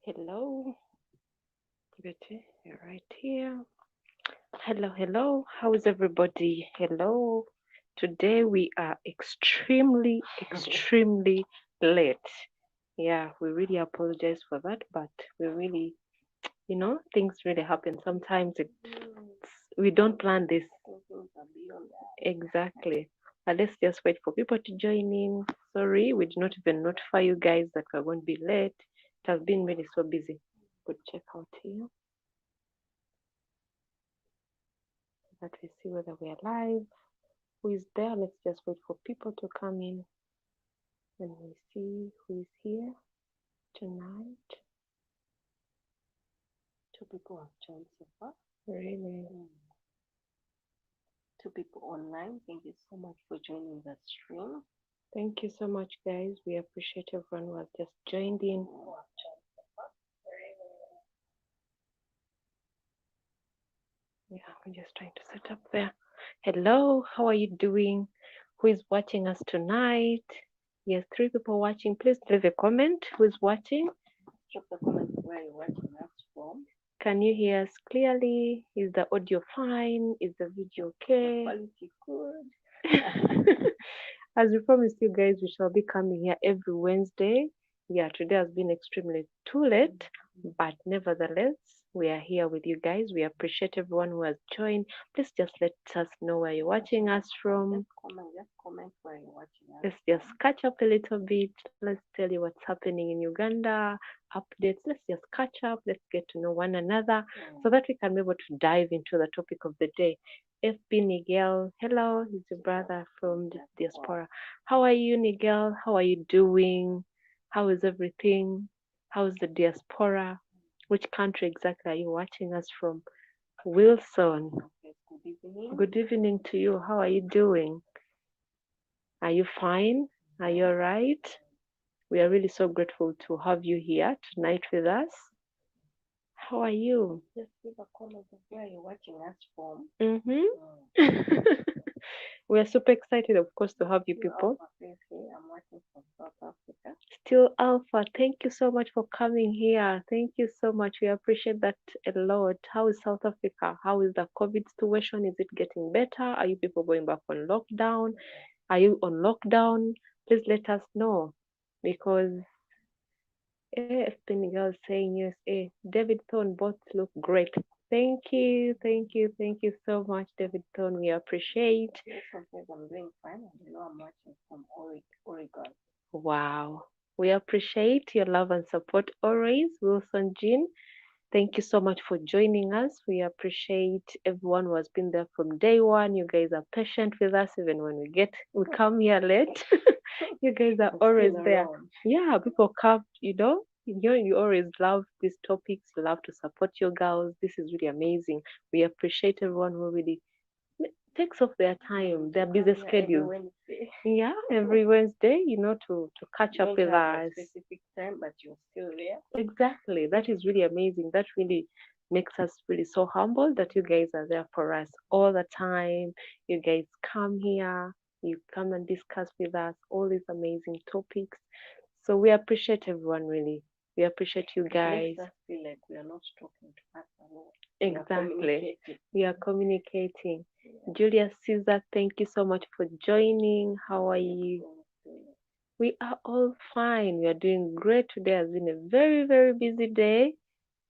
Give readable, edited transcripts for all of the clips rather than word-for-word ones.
Hello, Betty, you're right here. Hello, hello. How is everybody? Hello. Today we are extremely late. Yeah, we really apologize for that, but we really, things really happen. Sometimes we don't plan this exactly. But let's just wait for people to join in. Sorry, we did not even notify you guys that we're going to be late. It has been really so busy. Good check out here so that we see whether we are live. Who is there? Let's just wait for people to come in and we see who is here tonight. Two people have joined so far. Really? Two people online. Thank you so much for joining the stream. Thank you so much, guys. We appreciate everyone who has just joined in. Yeah, I'm just trying to set up there. Hello, how are you doing? Who is watching us tonight? Yes, 3 people watching. Please leave a comment. Who is watching? Drop the comment where you're watching us from. Can you hear us clearly? Is the audio fine? Is the video okay? Quality good. As we promised you guys, we shall be coming here every Wednesday. Yeah, today has been extremely too late, but nevertheless, we are here with you guys. We appreciate everyone who has joined. Please just let us know where you're watching us from. Just comment where you're watching us. Let's just catch up a little bit. Let's tell you what's happening in Uganda, updates. Let's just catch up. Let's get to know one another so that we can be able to dive into the topic of the day. FB Nigel, hello, he's your brother from the diaspora. How are you, Nigel? How are you doing? How is everything? How is the diaspora? Which country exactly are you watching us from? Wilson, Good evening. good evening to you. How are you doing? Are you fine? Are you all right? We are really so grateful to have you here tonight with us. How are you? Just leave a comment of where you're watching us from. We are super excited, of course, to have you people. I'm watching from South Africa. Still Alpha, thank you so much for coming here. Thank you so much. We appreciate that a lot. How is South Africa? How is the COVID situation? Is it getting better? Are you people going back on lockdown? Are you on lockdown? Please let us know because AFP girl saying USA. David Thorne, both look great. Thank you so much, David Thorne. We appreciate. I'm doing fine. I'm watching from Oregon. Wow. We appreciate your love and support always, Wilson Jean. Thank you so much for joining us. We appreciate everyone who has been there from day one. You guys are patient with us even when we come here late. You guys are always there. Yeah, people come, you always love these topics, you love to support your girls. This is really amazing. We appreciate everyone who really takes off their time, their busy schedule. Yeah, every Wednesday, to catch up with us. Specific time, but you're still there. Exactly. That is really amazing. That really makes us really so humble that you guys are there for us all the time. You guys come here, you come and discuss with us all these amazing topics. So we appreciate everyone really. We appreciate you guys. It makes us feel like we are not talking to us alone. Exactly. We are communicating. Julia Caesar, thank you so much for joining. How are you? We are all fine. We are doing great. Today has been a very, very busy day.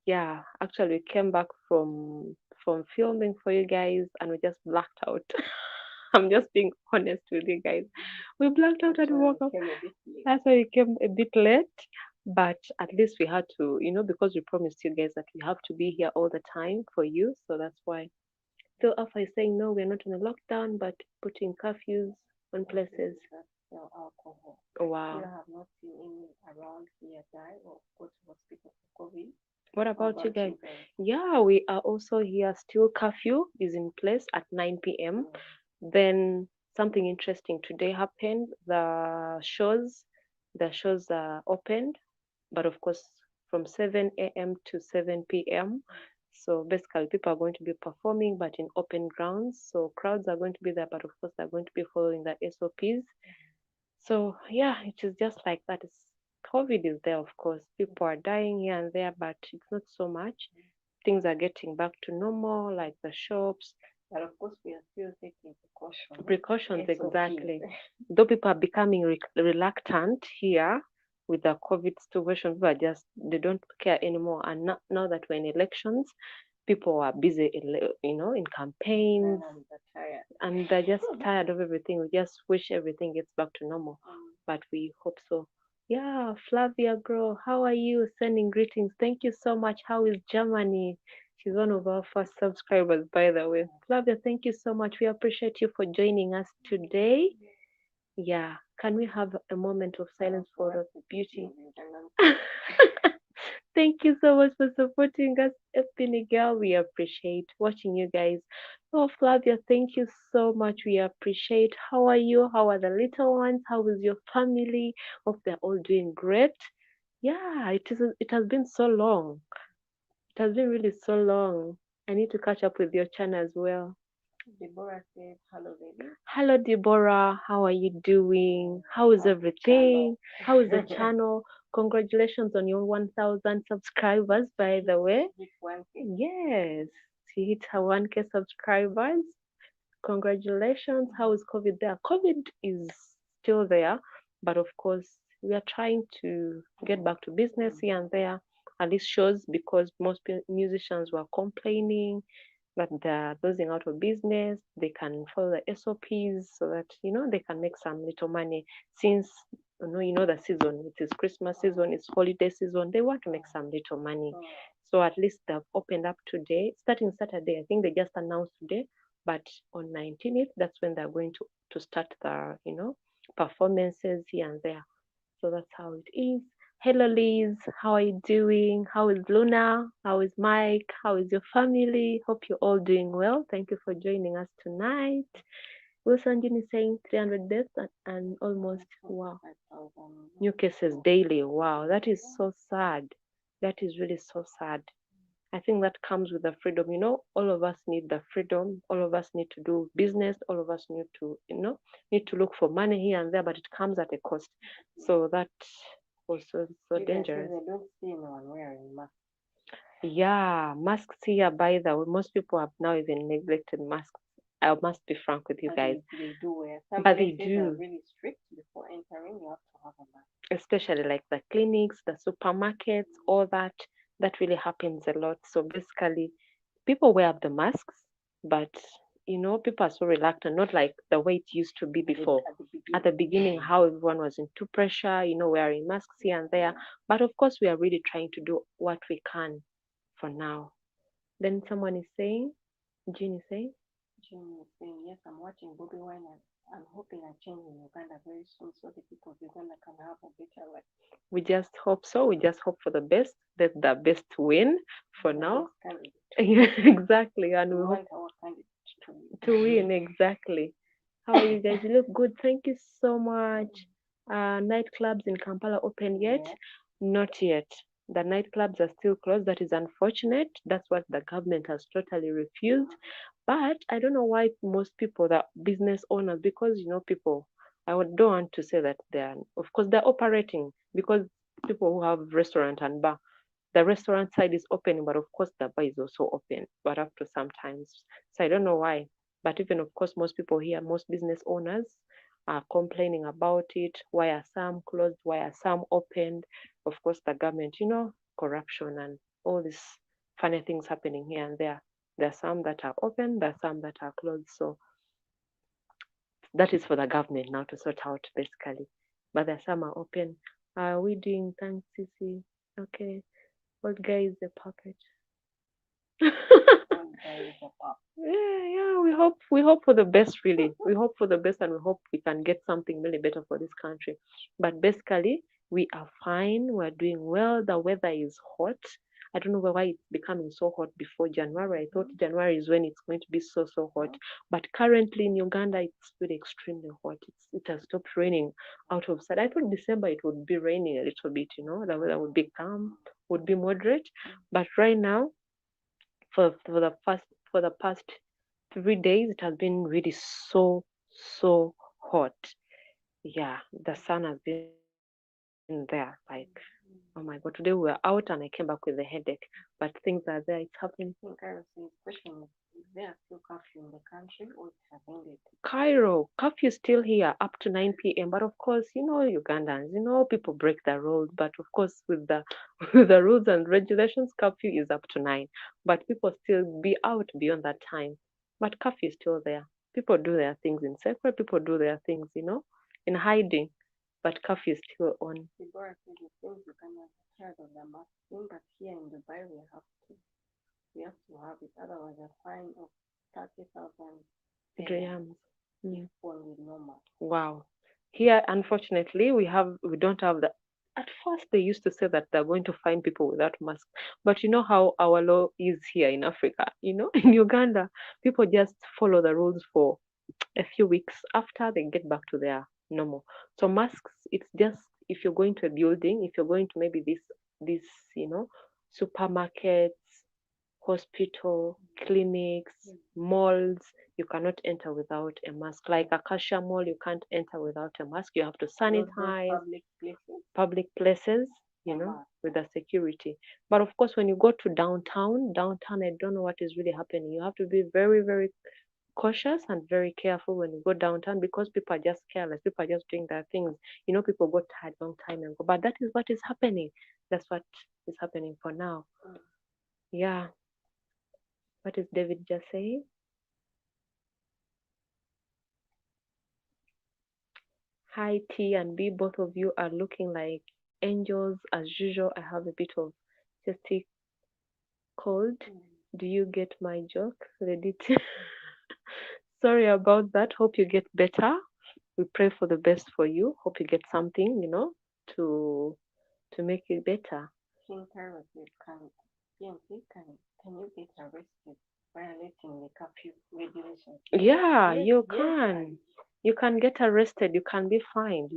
Yeah, actually, we came back from filming for you guys, and we just blacked out. I'm just being honest with you guys. We blacked out and we woke up. That's why we came a bit late. But at least we had to, because we promised you guys that we have to be here all the time for you. So that's why. Still, Alpha is saying no, we're not in a lockdown, but putting curfews on places. Alcohol. Wow. You have not seen any around here die or go to hospital for COVID. What about you guys? Yeah, we are also here. Still, curfew is in place at 9 p.m. Then something interesting today happened. The shows are opened, but of course from 7 a.m. to 7 p.m. So basically, people are going to be performing, but in open grounds. So crowds are going to be there, but of course they're going to be following the SOPs. So yeah, it is just like that. It's COVID is there, of course. People are dying here and there, but it's not so much. Things are getting back to normal, like the shops. But of course, we are still taking precautions. Precautions, SOPs. exactly. Though people are becoming reluctant here with the COVID situation, people are just, they don't care anymore. And now that we're in elections, people are busy, in campaigns, and they're just tired of everything. We just wish everything gets back to normal, but we hope so. Yeah, Flavia, girl, how are you? Sending greetings. Thank you so much. How is Germany? She's one of our first subscribers, by the way. Flavia, thank you so much. We appreciate you for joining us today. Yeah, can we have a moment of silence for the beauty? Thank you so much for supporting us, Epiny girl. We appreciate watching you guys. Oh, Flavia, thank you so much. We appreciate. How are you? How are the little ones? How is your family? Hope they're all doing great. Yeah, it is. It has been so long. It has been really so long. I need to catch up with your channel as well. Deborah said, hello, baby. Hello, Deborah. How are you doing? How is everything? How is the channel? Congratulations on your 1,000 subscribers, by the way. Yes, she hit her 1K subscribers. Congratulations. How is COVID there? COVID is still there, but of course, we are trying to get back to business here and there, at least shows, because most musicians were complaining that they're losing out of business. They can follow the SOPs so that they can make some little money. Since the season, it is Christmas season, it's holiday season, they want to make some little money. So at least they've opened up today, starting Saturday. I think they just announced today, but on 19th, that's when they're going to start the performances here and there. So that's how it is. Hello, Liz. How are you doing? How is Luna? How is Mike? How is your family? Hope you're all doing well. Thank you for joining us tonight. Wilson Jin is saying 300 deaths and almost, wow, new cases daily. Wow, that is so sad. That is really so sad. I think that comes with the freedom. All of us need the freedom. All of us need to do business. All of us need to look for money here and there, but it comes at a cost. So that was so dangerous. I don't see anyone wearing masks. Yeah, masks here, by the way, most people have now even neglected masks. I must be frank with you guys. They do wear. Some But they places do. are really strict. Before entering, you have to have a mask. Especially like the clinics, the supermarkets, all that. That really happens a lot. So basically, people wear the masks, but people are so reluctant, not like the way it used to be before. At the beginning, how everyone was into pressure, wearing masks here and there. But of course, we are really trying to do what we can for now. Then someone is saying, Jean is saying, yes, I'm watching Bobby Wine and I'm hoping I change in Uganda very soon so the people of Uganda can have a better life. We just hope so. We just hope for the best. Let the best win for now. Exactly. And we hope to win. Exactly. How are you guys? You look good. Thank you so much. Nightclubs in Kampala open yet? Yeah. Not yet. The nightclubs are still closed. That is unfortunate. That's what the government has totally refused. But I don't know why most people, the business owners, because people, don't want to say that of course they're operating, because people who have restaurant and bar, the restaurant side is open, but of course the bar is also open, but up to sometimes. So I don't know why. But even of course most people here, most business owners are complaining about it. Why are some closed? Why are some opened? Of course the government, corruption and all these funny things happening here and there. There are some that are open, there are some that are closed. So that is for the government now to sort out, basically. But there are some are open. Are we doing thanks, Sisi? Okay. What guy is the puppet? Yeah, we hope for the best, really. We hope for the best, and we hope we can get something really better for this country. But basically, we are fine. We're doing well. The weather is hot. I don't know why it's becoming so hot before January. I thought January is when it's going to be so hot. But currently in Uganda, it's really extremely hot. It has stopped raining out of sight. I thought December it would be raining a little bit, the weather would be calm, would be moderate. But right now, for the past 3 days, it has been really so hot. Yeah, the sun has been in there. Like, oh my God, today we were out and I came back with a headache. But things are there, it's happening. I think I was saying, question is there still curfew in the country or it has ended? Cairo, curfew is still here up to 9 p.m. But of course, Ugandans, people break the rules. But of course, with the with the rules and regulations, curfew is up to 9. But people still be out beyond that time. But curfew is still there. People do their things in secret. People do their things, in hiding. But curfew is still on. Deborah said the things you cannot tired of the mask thing, but here in Dubai we have to have it, otherwise a fine of 30,000 Dirhams. if one with no mask. Wow. Here, unfortunately, we don't have that. At first, they used to say that they're going to fine people without masks, but you know how our law is here in Africa. In Uganda, people just follow the rules for a few weeks after they get back to their normal. So masks, it's just if you're going to a building, if you're going to maybe this supermarkets, hospital, clinics, malls, you cannot enter without a mask. Like Acacia Mall, you can't enter without a mask. You have to sanitize public places, with the security. But of course, when you go to downtown, I don't know what is really happening. You have to be very, very cautious and very careful when you go downtown because people are just careless. People are just doing their things. People got tired long time ago. But that is what is happening. That's what is happening for now. Yeah. What is David just saying? Hi T and B, both of you are looking like angels as usual. I have a bit of chesty cold. Do you get my joke? Ready to Sorry about that. Hope you get better. We pray for the best for you. Hope you get something, to make it better. King Carol said, PNC, can you get arrested violating the curfew regulations? Yeah, you can. You can get arrested. You can be fined,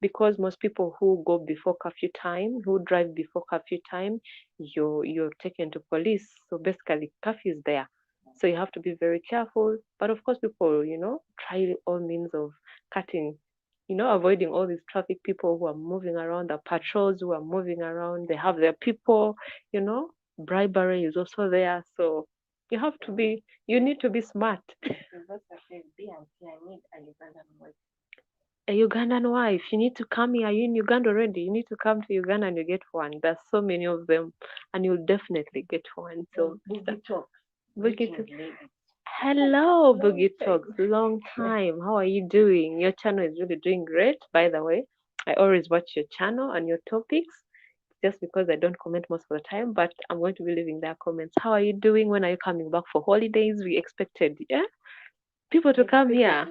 because most people who go before curfew time, who drive before curfew time, you're taken to police. So basically, curfew is there. So you have to be very careful. But of course, people, try all means of cutting, avoiding all these traffic people who are moving around, the patrols who are moving around. They have their people, bribery is also there. So you have to be, you need to be smart. Sylvester said, BNC, I need a Ugandan wife. A Ugandan wife, you need to come here. Are you in Uganda already? You need to come to Uganda and you get one. There's so many of them, and you'll definitely get one. So, Boogie Talk. Boogie Talks. Hello, Boogie Talks. Long time. How are you doing? Your channel is really doing great, by the way. I always watch your channel and your topics just because I don't comment most of the time, but I'm going to be leaving their comments. How are you doing? When are you coming back for holidays? We expected, yeah, people to come here.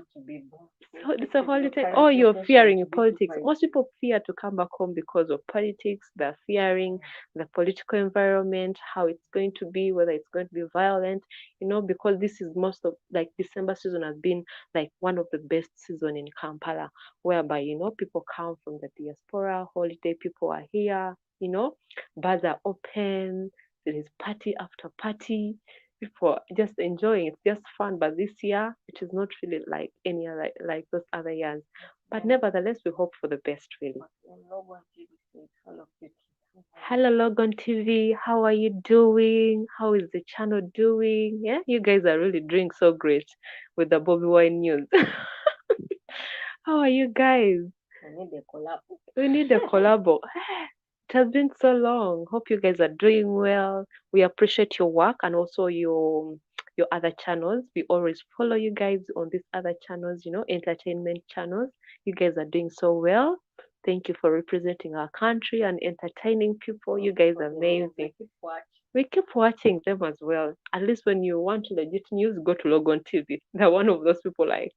So it's a holiday. Oh, you're fearing politics. Most people fear to come back home because of politics. They're fearing the political environment, how it's going to be, whether it's going to be violent. Because this is most of like December season has been like one of the best season in Kampala, whereby people come from the diaspora. Holiday people are here. Bars are open. There is party after party, people just enjoying. It's just fun. But this year, it is not really like any other like those other years. But nevertheless, we hope for the best. Really. Hello, Logan TV. How are you doing? How is the channel doing? Yeah, you guys are really doing so great with the Bobby Wine news. How are you guys? We need a collab. We need a collabo. It has been so long. Hope you guys are doing well. We appreciate your work and also your other channels. We always follow you guys on these other channels, entertainment channels. You guys are doing so well. Thank you for representing our country and entertaining people. You guys are amazing. We keep watching them as well. At least when you want legit news, go to Logon TV. They're one of those people like,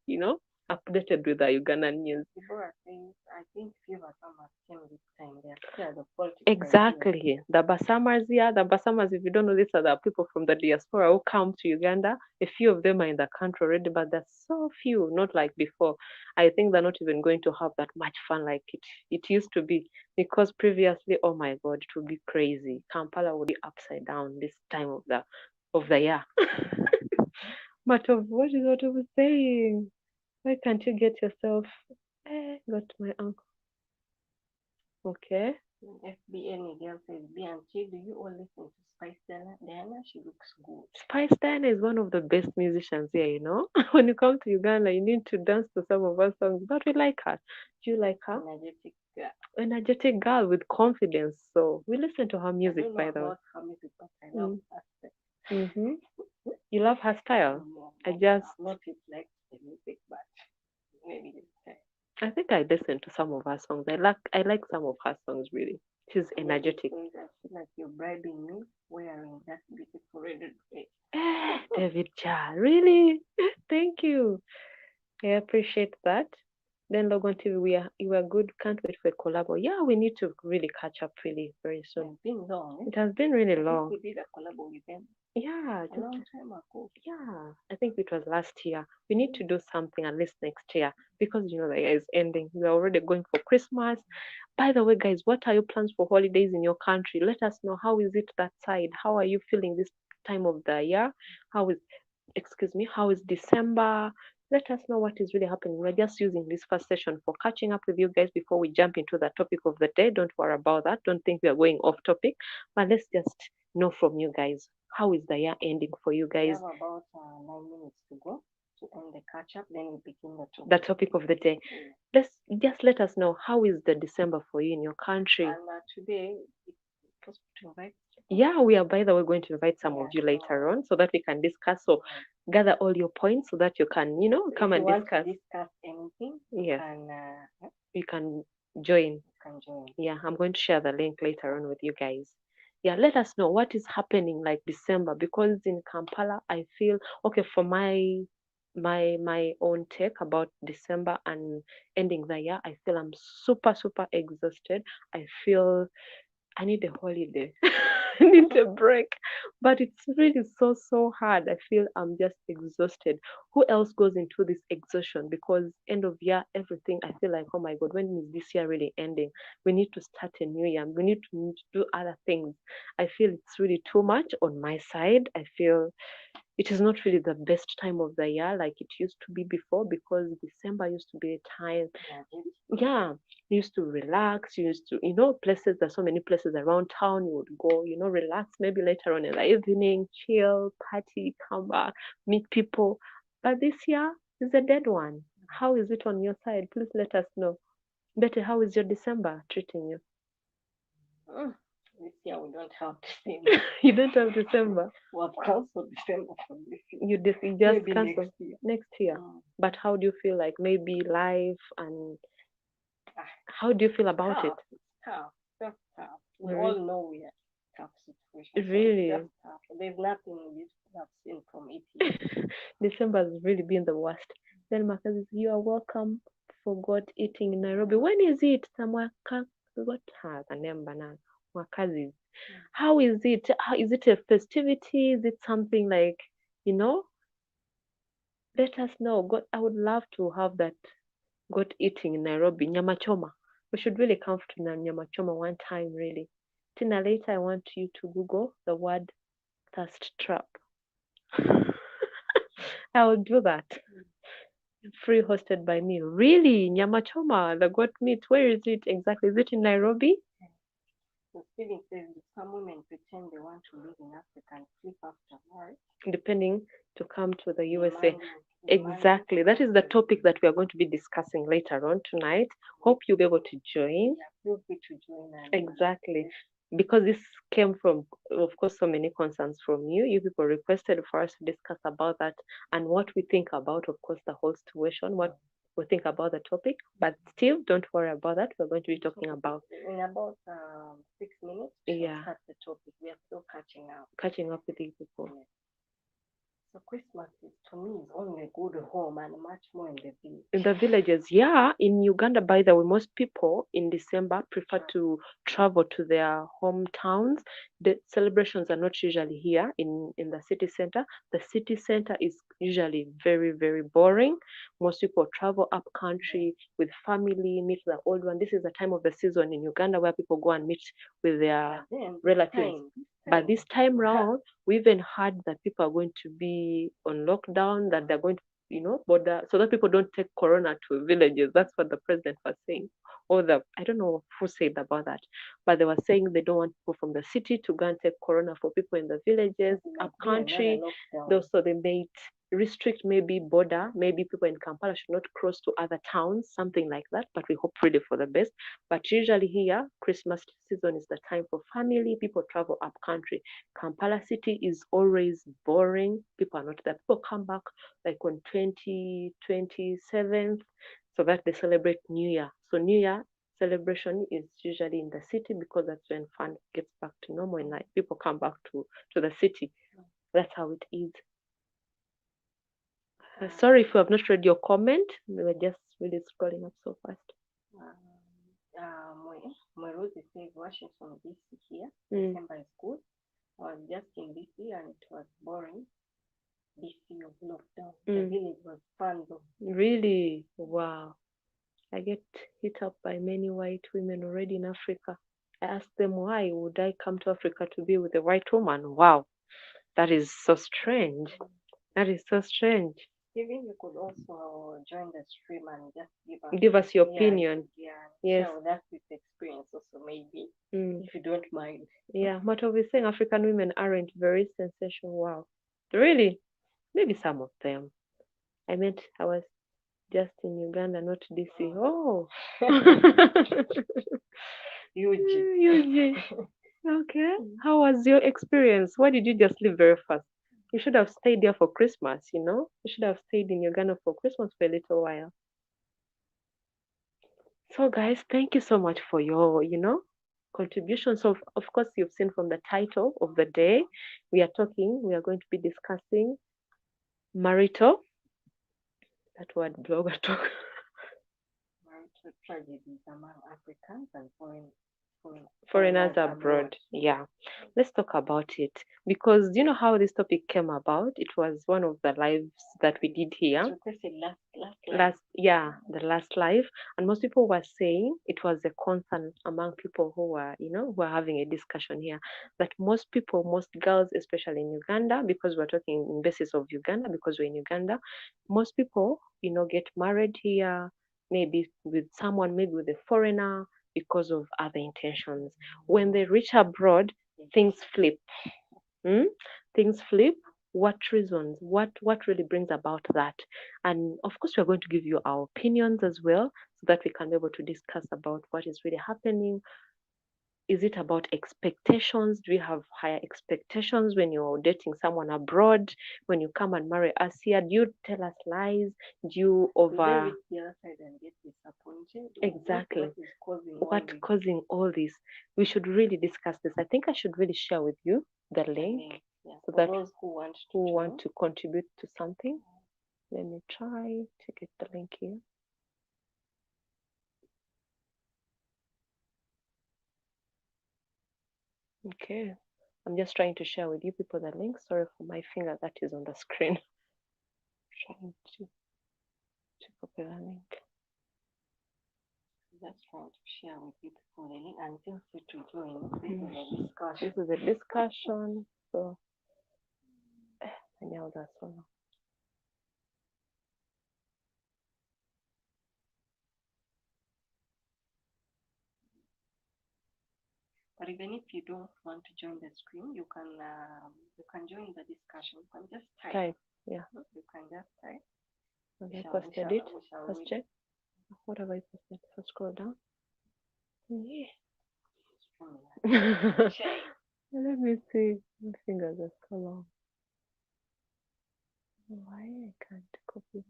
updated with the Ugandan news. I think few Basamas came this time. They are scared of politics. Exactly. The Basamas here, the Basamas, if you don't know, these are the people from the diaspora who come to Uganda. A few of them are in the country already, but there's so few, not like before. I think they're not even going to have that much fun like it used to be. Because previously, oh my God, it would be crazy. Kampala would be upside down this time of the year. But of what I was saying? Why can't you get yourself? Got my uncle. Okay. FBN girl says, Bianchi, do you all listen to Spice Diana? She looks good. Spice Diana is one of the best musicians here, you know. When you come to Uganda, you need to dance to some of her songs, but we like her. Do you like her? Energetic girl. Energetic girl with confidence. So we listen to her music, I don't know by the way. about her music, but I love her style. Mm-hmm. You love her style? I just, not it like the music, but maybe the style. I think I listen to some of her songs. I like some of her songs really. She's energetic. I feel like you're bribing me wearing that beautiful red dress. David Cha, really? Thank you. I appreciate that. Then Logan TV, you are good. Can't wait for a collab. Yeah, we need to really catch up really very soon. It's been long. It has been really long. We did a collab with them. Yeah, a long time ago. Yeah, I think it was last year. We need to do something at least next year because you know the year is ending. We are already going for Christmas. By the way, guys, what are your plans for holidays in your country? Let us know. How is it that side? How are you feeling this time of the year? How is, excuse me, how is December? Let us know what is really happening. We're just using this first session for catching up with you guys before we jump into the topic of the day. Don't worry about that. Don't think we are going off topic, but let's just know from you guys. How is the year ending for you We guys? have about 9 minutes to go to end the catch up, then we begin The topic of the day. Let's just let us know how is the December for you in your country. And today, it's supposed to invite. Yeah, we are by the way going to invite some of you later on so that we can discuss. So gather all your points so that you can, you know, come and discuss. Discuss anything. Yes. And you can join. You can join. Yeah, I'm going to share the link later on with you guys. Yeah, let us know what is happening like December because in Kampala I feel okay for my own take about December and ending the year. I feel I'm super exhausted. I feel I need a holiday. I need a break. But it's really so hard. I feel I'm just exhausted. Who else goes into this exhaustion? Because end of year, everything, I feel like, oh my God, when is this year really ending? We need to start a new year. We need to do other things. I feel it's really too much on my side. I feel it is not really the best time of the year like it used to be before because December used to be a time, yeah, you used to relax, you used to, you know, places, there's so many places around town you would go, you know, relax maybe later on in the evening, chill, party, come back, meet people. But this year is a dead one. How is it on your side? Please let us know. Betty, how is your December treating you? This year we don't have December. You don't have December? We have cancelled December for this year. You just Maybe cancel next year. But how do you feel like maybe life and how do you feel about it? Tough. Just tough. We all know we are tough situation. Really? Just tough. There's nothing useful I've seen from it yet. December has really been the worst. Then Makazi, you are welcome for God eating in Nairobi. When is it? What the name banana? Makazi. How is it? How is it a festivity? Is it something like, you know? Let us know. God, I would love to have that God eating in Nairobi. Nyama choma. We should really come to Nyama choma one time, really. Tina, later I want you to Google the word thirst trap. I will do that. Free hosted by me. Really? Nyama choma, the goat meat. Where is it exactly? Is it in Nairobi? The feeling says some women pretend they want to live in Africa and flip after marriage. Depending to come to the USA. Exactly. That is the topic that we are going to be discussing later on tonight. Hope you'll be able to join. Yeah, feel free to join. Exactly. Because this came from, of course, so many concerns from you. You people requested for us to discuss about that and what we think about, of course, the whole situation, what we think about the topic. But still, don't worry about that. We're going to be talking about in about 6 minutes. Yeah. Start the topic. We are still catching up with you people. Yeah. So Christmas is, to me, is only a good home and much more in the village. In the villages, yeah. In Uganda, by the way, most people in December prefer to travel to their hometowns. The celebrations are not usually here in the city center. The city center is usually very boring. Most people travel up country with family, meet the old one. This is the time of the season in Uganda where people go and meet with their relatives. But this time round, we even heard that people are going to be on lockdown, that they're going to border, so that people don't take corona to villages. That's what the president was saying. Or I don't know who said about that, but they were saying they don't want people from the city to go and take corona for people in the villages, up country. So they made restrict maybe border, maybe people in Kampala should not cross to other towns, something like that. But we hope really for the best. But usually here, Christmas season is the time for family. People travel up country. Kampala city is always boring. People are not there. People come back like on 27th, so that they celebrate New Year. So New Year celebration is usually in the city because that's when fun gets back to normal and like people come back to the city. That's how it is. Sorry if you have not read your comment. We were just really scrolling up so fast. Rosie says Washington DC here. December is good. I was just in DC and it was boring. DC was locked down. The village was fun though. Really? Wow. I get hit up by many white women already in Africa. I asked them, why would I come to Africa to be with a white woman? Wow. That is so strange. That is so strange. Even you could also join the stream and just give us your opinion. Yes. Share with us this experience also, maybe, if you don't mind. Yeah, what are we saying? African women aren't very sensational. Wow. Really? Maybe some of them. I meant I was just in Uganda, not DC. Oh. UG. Okay. How was your experience? Why did you just leave very fast? You should have stayed there for Christmas, You should have stayed in Uganda for Christmas for a little while. So, guys, thank you so much for your, contributions. So, of course, you've seen from the title of the day, we are going to be discussing marital, that word blogger talk. Marital tragedies among Africans and foreigners abroad. Yeah, let's talk about it, because you know how this topic came about. It was one of the lives that we did here. The last live, and most people were saying it was a concern among people who were having a discussion here, that most girls, especially in Uganda, because we're talking in basis of Uganda, because we're in Uganda, most people get married here, maybe with someone, maybe with a foreigner, because of other intentions. When they reach abroad, things flip. Things flip. What reasons? What really brings about that? And of course, we're going to give you our opinions as well, so that we can be able to discuss about what is really happening. Is it about expectations? Do you have higher expectations when you're dating someone abroad? When you come and marry us here, do you tell us lies? Do you over... the other side and get disappointed? Exactly. What is causing all this? We should really discuss this. I think I should really share with you the link, so that those who want to contribute to something. Let me try to get the link here. Okay, I'm just trying to share with you people the link. Sorry for my finger that is on the screen. Trying to copy the link. Just trying to share with you people the link and feel free to join. This is a discussion. So, and now that's all. But even if you don't want to join the stream, you can join the discussion. You can just type. Yeah. You can just type. I posted it. Let's check. What have I posted? Let's scroll down. Yeah. Let me see. My fingers are so long. Why I can't copy this?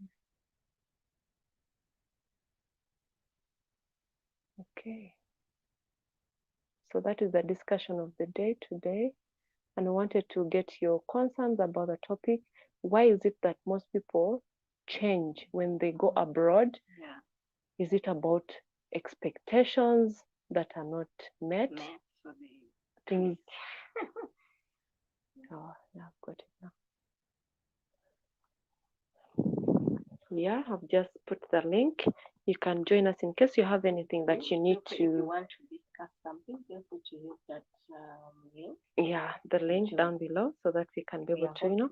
Okay. So that is the discussion of the day today. And I wanted to get your concerns about the topic. Why is it that most people change when they go abroad? Yeah. Is it about expectations that are not met? So Things. Oh, yeah, I've got it now. Yeah, I've just put the link. You can join us in case you have anything that you need to. If you want to discuss something, feel free to use that link. Yeah, the link down below so that we can be able to,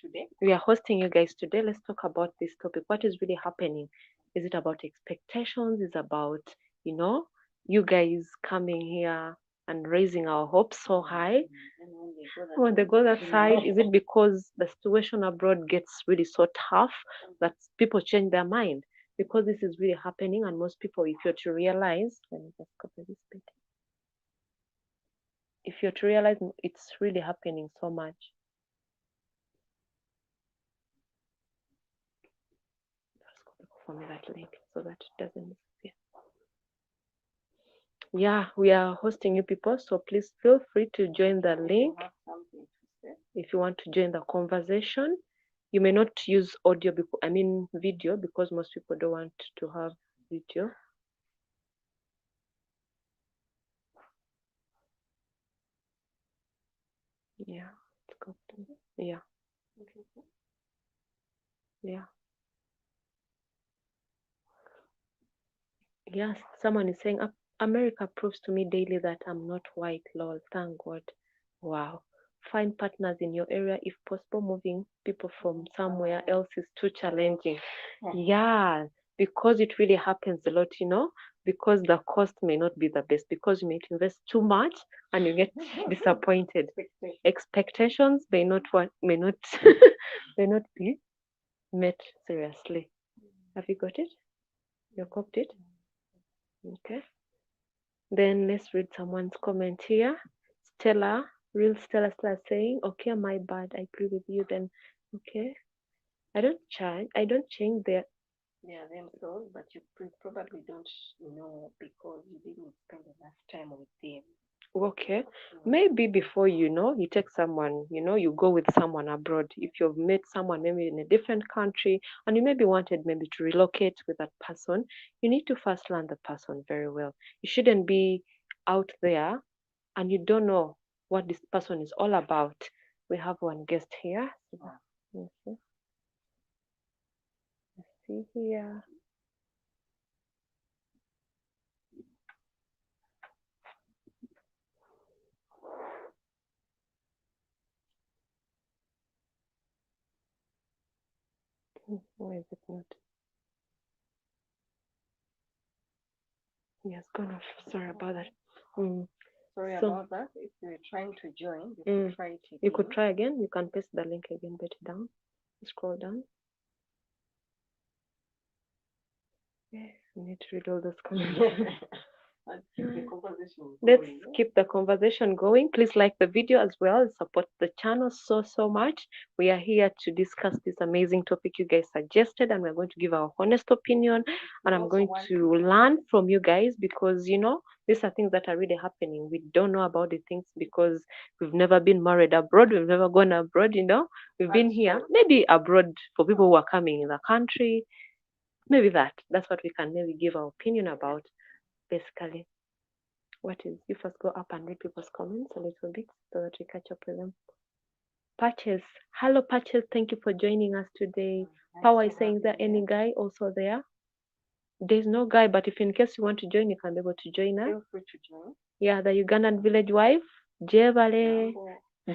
today. We are hosting you guys today. Let's talk about this topic. What is really happening? Is it about expectations? Is it about, you guys coming here and raising our hopes so high? When they go that side, is it because the situation abroad gets really so tough that people change their mind? Because this is really happening, and most people, if you're to realize, let me just copy this bit. If you're to realize, it's really happening so much. For me that link so that it doesn't disappear. Yeah, we are hosting you people, so please feel free to join the link if you want to join the conversation. You may not use audio, video, because most people don't want to have video. Yeah, yeah, yeah. Yes, someone is saying America proves to me daily that I'm not white. Lol, thank God. Wow. Find partners in your area if possible. Moving people from somewhere else is too challenging. Yeah, because it really happens a lot, because the cost may not be the best, because you may invest too much and you get disappointed. Expectations may not may not may not be met seriously. Have you got it? You copied it? Okay. Then let's read someone's comment here. Real Stella saying, okay, my bad, I agree with you then. Okay. I don't change their themselves, but you probably don't know because you didn't spend enough time with them. Okay. Maybe before you take someone, you go with someone abroad. If you've met someone maybe in a different country and you maybe wanted maybe to relocate with that person, you need to first learn the person very well. You shouldn't be out there and you don't know what this person is all about. We have one guest here. Let's see here. Why is it not? Yes, gone off. Sorry about that. Sorry about that. If you're trying to join, you could try it again. You could try again. You can paste the link again, put it down. Scroll down. Yes, we need to read all those comments. Let's keep the conversation going. Please like the video as well. Support the channel so much. We are here to discuss this amazing topic you guys suggested, and we're going to give our honest opinion. And I'm going to learn from you guys because these are things that are really happening. We don't know about the things because we've never been married abroad. We've never gone abroad. We've been here, maybe abroad for people who are coming in the country. Maybe that's what we can maybe give our opinion about, basically. You first go up and read people's comments a little bit so that we catch up with them. Patches. Hello, Patches. Thank you for joining us today. Power is saying, is there any guy also there? There's no guy, but if in case you want to join, you can be able to join us. Feel free to join. Yeah, the Ugandan village wife. Jevale.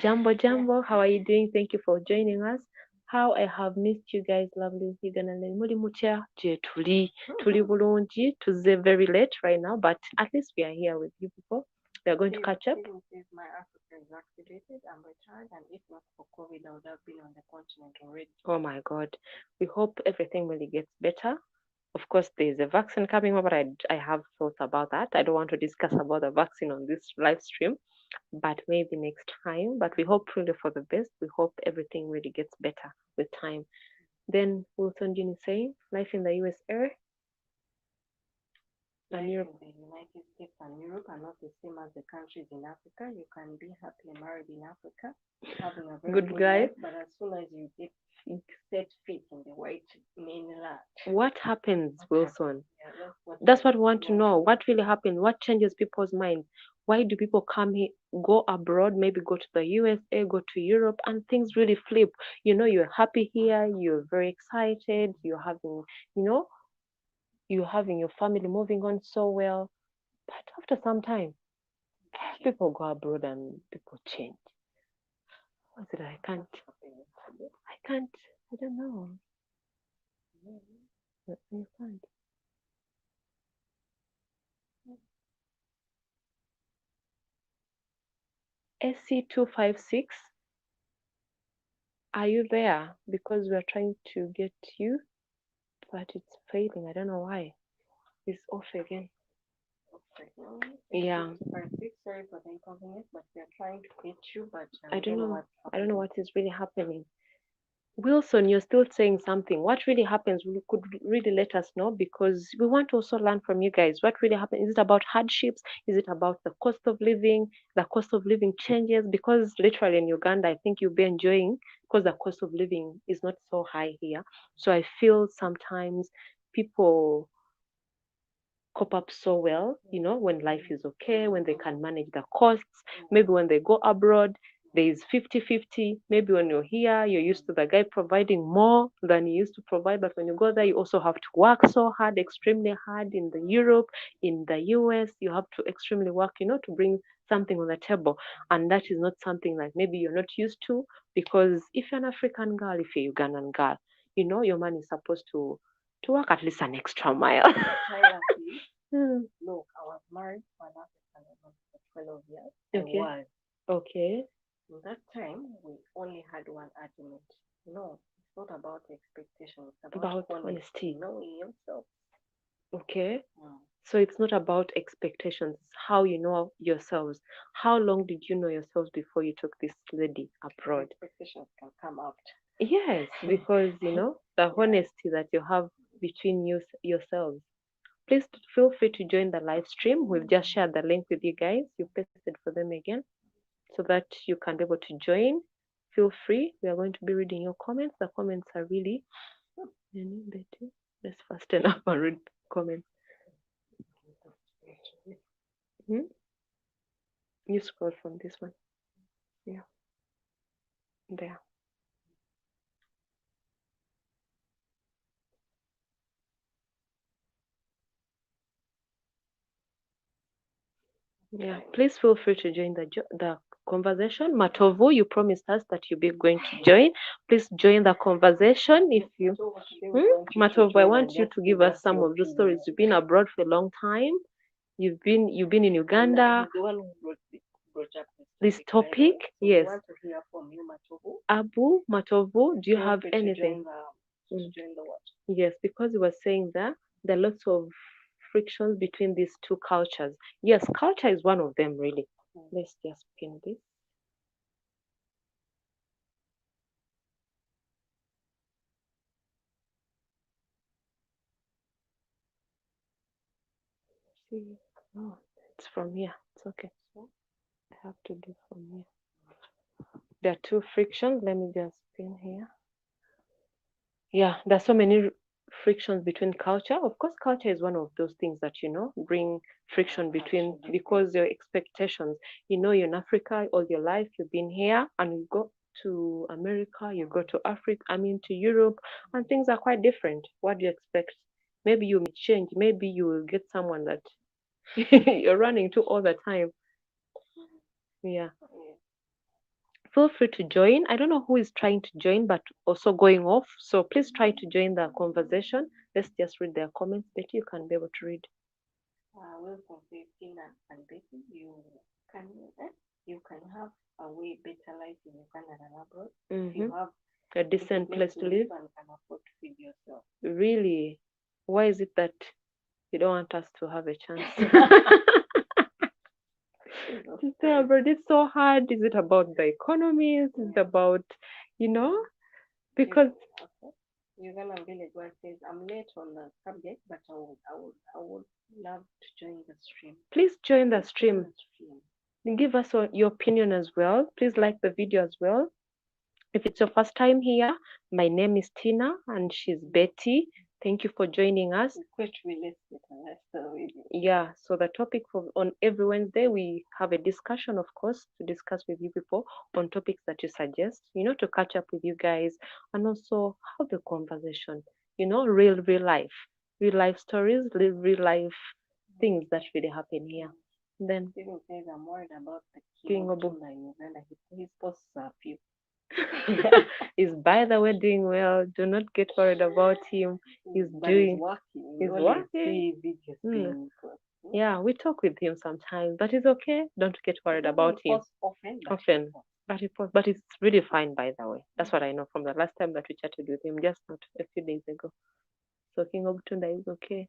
Jambo. How are you doing? Thank you for joining us. How I have missed you guys, lovely Ugandan. Muri mutya je tuli bulungi. Tuze very late right now, but at least we are here with you people. We are going to catch up. My Africa is activated. I'm retired, and if not for COVID, I would have been on the continent already. Oh my God. We hope everything really gets better. Of course, there's a vaccine coming up, but I have thoughts about that. I don't want to discuss about the vaccine on this live stream, but maybe next time. But we hope really for the best. We hope everything really gets better with time. Then Wilson Jin is saying, life in the USA and Europe. The United States and Europe are not the same as the countries in Africa. You can be happily married in Africa, having a very good guy, life, but as soon as you get set feet in the white mainland, what happens, Wilson? That's what we want to know. What really happens? What changes people's minds? Why do people come here, go abroad, maybe go to the USA, go to Europe, and things really flip? You're happy here, you're very excited, you're having your family moving on so well. But after some time, people go abroad and people change. What's it? I can't. I don't know. You can't. SC256, are you there? Because we're trying to get you, but it's failing. I don't know why. It's off again. Yeah. Sorry for the inconvenience, but we are trying to get you, but I don't know what is really happening. Wilson, you're still saying something. What really happens? You could really let us know, because we want to also learn from you guys. What really happens? Is it about hardships? Is it about the cost of living? The cost of living changes, because literally in Uganda, I think you'll be enjoying, because the cost of living is not so high here. So I feel sometimes people cope up so well, when life is okay, when they can manage the costs. Maybe when they go abroad, there is 50-50. Maybe when you're here, you're used to the guy providing more than you used to provide. But when you go there, you also have to work so hard, extremely hard. In the Europe, in the US, you have to extremely work, to bring something on the table. And that is not something like maybe you're not used to, because if you're an African girl, if you're a Ugandan girl, your man is supposed to work at least an extra mile. Look, I was married for an African for 12 years. Okay. Okay. In that time, we only had one argument. No, it's not about expectations. It's about honesty. Knowing yourself. Okay. So it's not about expectations. It's how you know yourselves. How long did you know yourselves before you took this lady abroad? Expectations can come out. Yes, because the honesty that you have between yourselves. Please feel free to join the live stream. We've just shared the link with you guys. You pasted for them again, so that you can be able to join. Feel free. We are going to be reading your comments. The comments are really let's fasten up and read comments. You scroll from this one. Yeah. There. Yeah. Please feel free to join the conversation. Matovu, you promised us that you'll be going to join. Please join the conversation if you. Matovu, I want you to give us some of the stories. You've been abroad for a long time. You've been in Uganda. This topic, yes. Want to hear from you, Matovu. Abu Matovu, do you have anything? Yes, because you were saying that there are lots of frictions between these two cultures. Yes, culture is one of them, really. Let's just pin this. See, oh, it's from here. It's okay. So I have to do from here. There are two frictions. Let me just pin here. Yeah, there's so many frictions between culture. Of course, culture is one of those things that bring friction between, because your expectations. You're in Africa all your life. You've been here, and you go to America. You go to Africa. To Europe, and things are quite different. What do you expect? Maybe you may change. Maybe you will get someone that you're running to all the time. Yeah. Feel free to join. I don't know who is trying to join, but also going off. So please try to join the conversation. Let's just read their comments. Betty, you can be able to read. Welcome, Tina and Betty. You can have a way better life in Uganda than abroad. If you have a decent place to live and can afford to feed yourself. Really? Why is it that you don't want us to have a chance? To stay abroad, it's so hard. Is it about the economy? Is it about, because Uganda Village Wife says, I'm late on the subject, but I would love to join the stream. Please join the stream. Give us your opinion as well. Please like the video as well. If it's your first time here, my name is Tina and she's Betty. Thank you for joining us. Yeah, so the topic on every Wednesday, we have a discussion, of course, to discuss with you people on topics that you suggest, to catch up with you guys and also have a conversation, real life stories, real life things that really happen here. Then Steven says, I'm worried about the King King of Obu Tunda in Uganda. His posts are few. is, by the way, doing well. Do not get worried about him. He's But doing. working. He's We always working. see videos being Yeah, we talk with him sometimes, but it's okay. Don't get worried about him. posts often. Often, but it's really fine, by the way. That's what I know from the last time that we chatted with him, just not a few days ago. So King of Tunda is okay.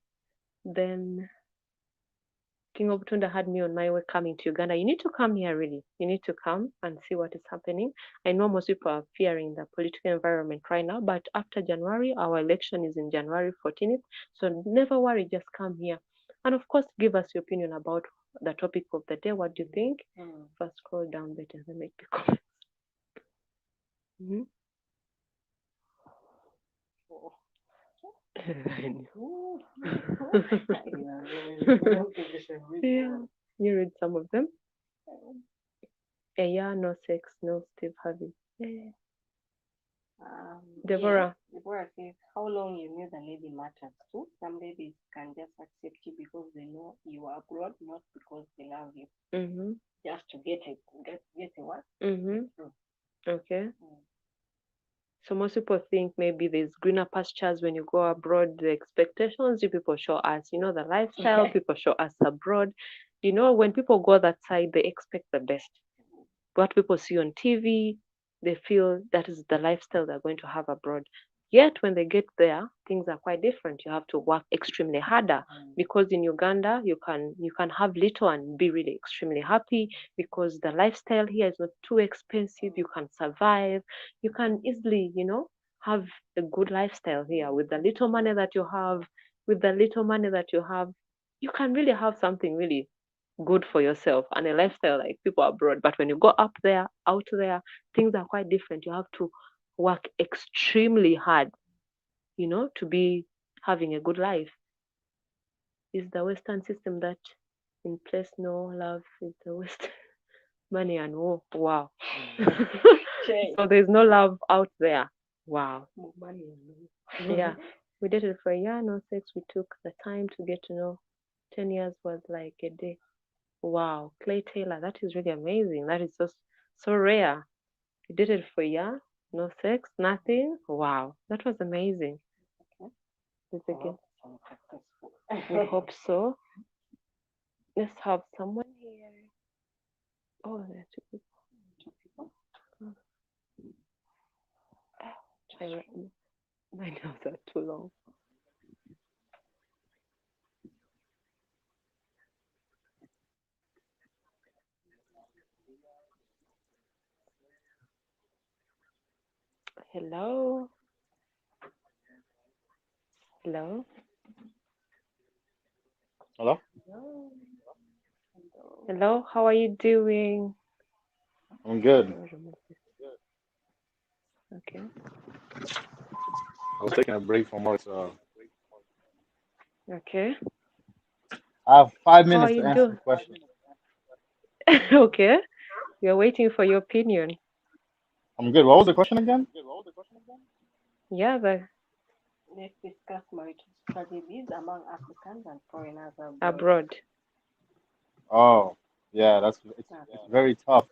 Then King of Tunda had me on my way coming to Uganda. You need to come here, really. You need to come and see what is happening. I know most people are fearing the political environment right now, but after January, our election is in January 14th. So never worry, just come here. And of course, give us your opinion about the topic of the day. What do you think? First, scroll down better and make the comments. Mm-hmm. Yeah, you read some of them. Yeah, no sex, no Steve Harvey. Yeah. Deborah. Deborah says, how long you knew the lady matters too. Some ladies can just accept you because they know you are abroad, not because they love you. Mm-hmm. Just to get a what? Mm-hmm. Okay. So most people think maybe there's greener pastures when you go abroad. The expectations you people show us, the lifestyle people show us abroad. When people go that side, they expect the best. What people see on TV, they feel that is the lifestyle they're going to have abroad. Yet when they get there, things are quite different. You have to work extremely harder because in Uganda you can have little and be really extremely happy because the lifestyle here is not too expensive. You can survive. You can easily, have a good lifestyle here with the little money that you have. With the little money that you have, you can really have something really good for yourself and a lifestyle like people abroad. But when you go out there, things are quite different. You have to work extremely hard, to be having a good life. Is the Western system that in place? No, love is the West. Money and war. Wow. So there's no love out there. Wow. Yeah. We dated for a year, no sex. We took the time to get to know. 10 years was like a day. Wow, Clay Taylor, that is really amazing. That is just so rare. You did it for a year, no sex, nothing. Wow, that was amazing. This again. We hope so. Let's have someone here. Oh, there are two people. My nails are too long. Hello. Hello. Hello? Hello, how are you doing? I'm good. Okay. I was taking a break from work, so Okay. I have five How are minutes to you answer the doing? question. Okay. You're waiting for your opinion. I'm good. What was the question again? Yeah, but Let's discuss marital tragedies among Africans and foreigners abroad. Oh, yeah, it's very tough.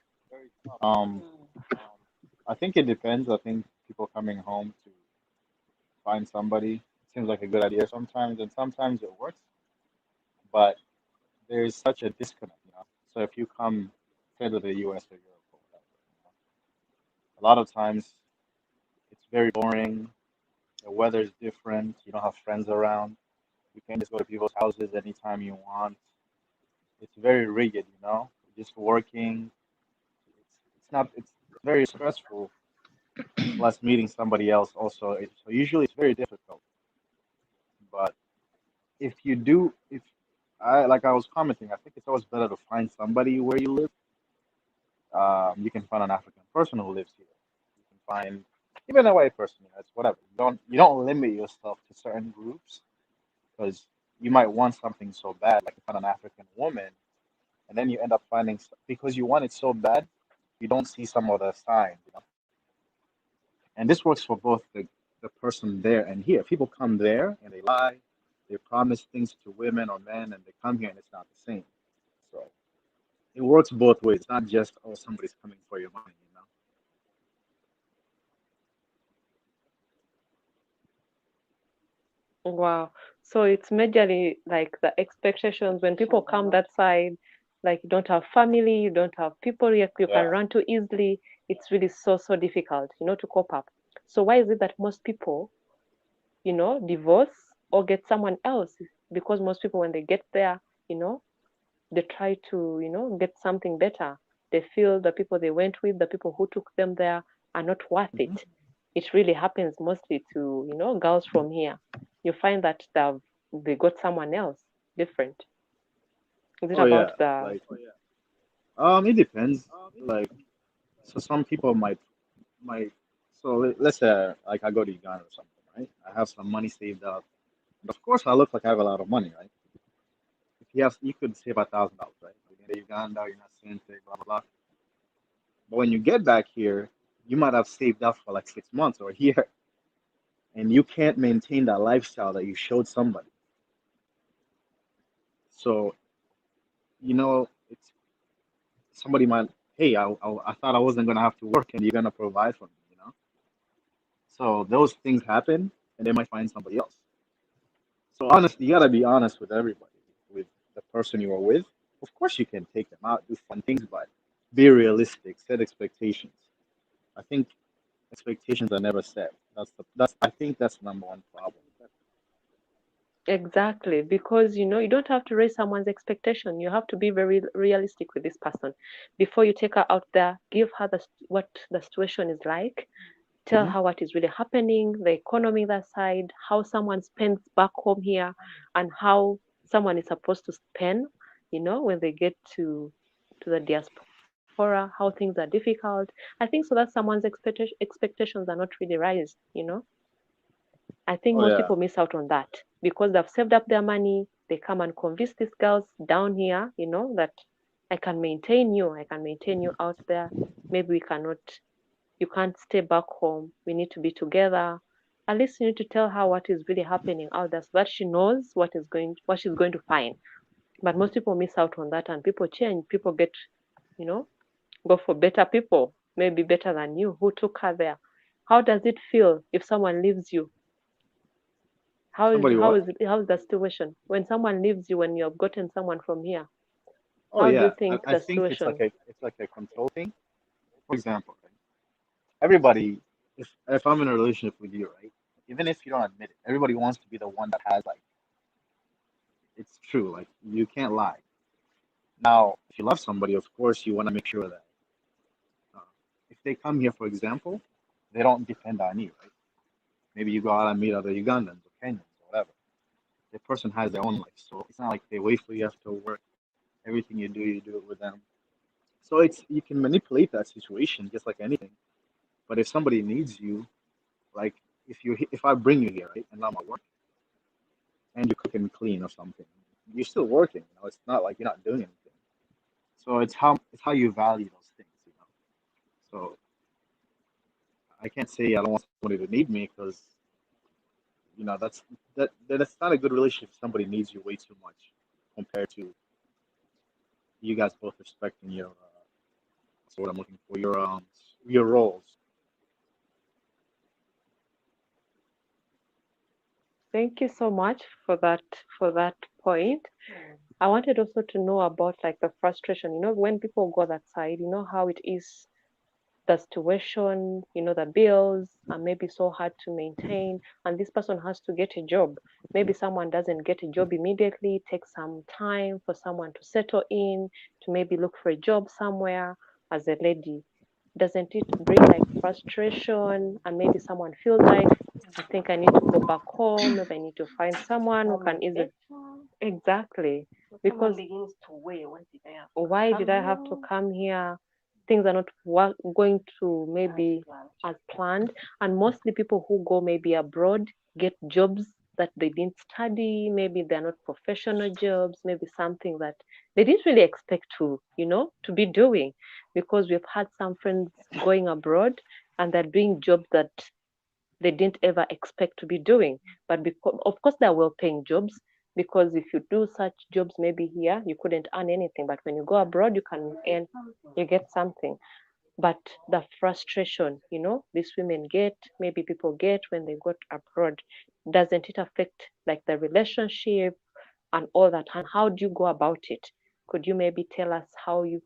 Um, I think it depends. I think people coming home to find somebody seems like a good idea sometimes, and sometimes it works. But there's such a disconnect. So if you come, say, to the U.S. or Europe or whatever, a lot of times it's very boring. The weather's different. You don't have friends around. You can just go to people's houses anytime you want. It's very rigid. Just working. It's not. It's very stressful. Plus meeting somebody else also. So usually it's very difficult. But if you do, if I like I was commenting, I think it's always better to find somebody where you live. You can find an African person who lives here. You can find even a white person. It's whatever. You don't limit yourself to certain groups because you might want something so bad, like you find an African woman, and then you end up finding because you want it so bad, you don't see some other signs. And this works for both the person there and here. People come there and they lie, They promise things to women or men, and they come here and it's not the same. So it works both ways. It's not just, oh, somebody's coming for your money, you know? Wow. So it's majorly like the expectations when people come that side, like you don't have family, you don't have people you can Yeah. run to easily. It's really so difficult, to cope up. So why is it that most people, divorce or get someone else? Because most people when they get there, you know, they try to, get something better. They feel the people they went with, the people who took them there are not worth Hmm. it. It really happens mostly to, girls from here. You find that they got someone else different. Is it Oh yeah, about the like it depends. Like, so some people might. So let's say like I go to Uganda or something, right? I have some money saved up, and of course I look like I have a lot of money, right? If you could save $1,000, right? You're in Uganda, you're not saying blah blah blah. But when you get back here, you might have saved up for like 6 months or a year, and you can't maintain that lifestyle that you showed somebody. So it's somebody might, hey, I thought I wasn't gonna have to work, and you're gonna provide for me, you know. So those things happen, and they might find somebody else. So honestly, you gotta be honest with everybody, with the person you are with. Of course, you can take them out, do fun things, but be realistic, set expectations. I think expectations are never set. That's I think that's the number one problem. exactly because you don't have to raise someone's expectation. You have to be very realistic with this person before you take her out there. Give her what the situation is like. Tell Hmm. her what is really happening, the economy that side, how someone spends back home here, and how someone is supposed to spend, when they get to the diaspora, how things are difficult. I think so that someone's expectations are not really raised. I think most Oh people yeah, miss out on that because they've saved up their money. They come and convince these girls down here, that I can maintain you out there. Maybe we cannot you can't stay back home. We need to be together. At least you need to tell her what is really happening out there so that she knows what she's going to find. But most people miss out on that and people change. People you know, go for better people, maybe better than you who took her there. How does it feel if someone leaves you? How is somebody how what? is how is the situation? When someone leaves you when you have gotten someone from here, Oh how do you yeah, I, think I the think situation? it's like a control thing. For example, right? Everybody, if I'm in a relationship with you, right? Even if you don't admit it, everybody wants to be the one that has like it's true. Like you can't lie. Now, if you love somebody, of course you want to make sure that uh, if they come here, for example, they don't depend on you, right? Maybe you go out and meet other Ugandans or Kenyans or whatever. The person has their own life, so it's not like they wait for you after work. Everything you do it with them. So it's you can manipulate that situation just like anything. But if somebody needs you, like if I bring you here, right, and I'm at work and you cook and clean or something, you're still working. It's not like you're not doing anything. So it's how you value those things. So I can't say I don't want somebody to need me because that's not a good relationship if somebody needs you way too much compared to you guys both respecting your what's the word I'm looking for your roles. Thank you so much for that point. I wanted also to know about like the frustration, when people go that side, how it is, the situation, the bills are maybe so hard to maintain, and this person has to get a job. Maybe someone doesn't get a job immediately, it takes some time for someone to settle in, to maybe look for a job somewhere as a lady. Doesn't it bring like frustration and maybe someone feels like, I think I need to go back home, maybe I need to find someone who Someone can easily better. exactly So someone because begins to weigh, why did I have to why did come I have to here come here? Things are not going to as maybe planned? as planned. And mostly people who go maybe abroad get jobs that they didn't study. Maybe they're not professional jobs, maybe something that they didn't really expect to be doing. Because we've had some friends going abroad and they're doing jobs that they didn't ever expect to be doing. But because, of course, they're well-paying jobs, because if you do such jobs maybe here, you couldn't earn anything. But when you go abroad, you can earn, you get something. But the frustration, these women get, maybe people get when they got abroad, doesn't it affect like the relationship and all that? And how do you go about it? Could you maybe tell us how you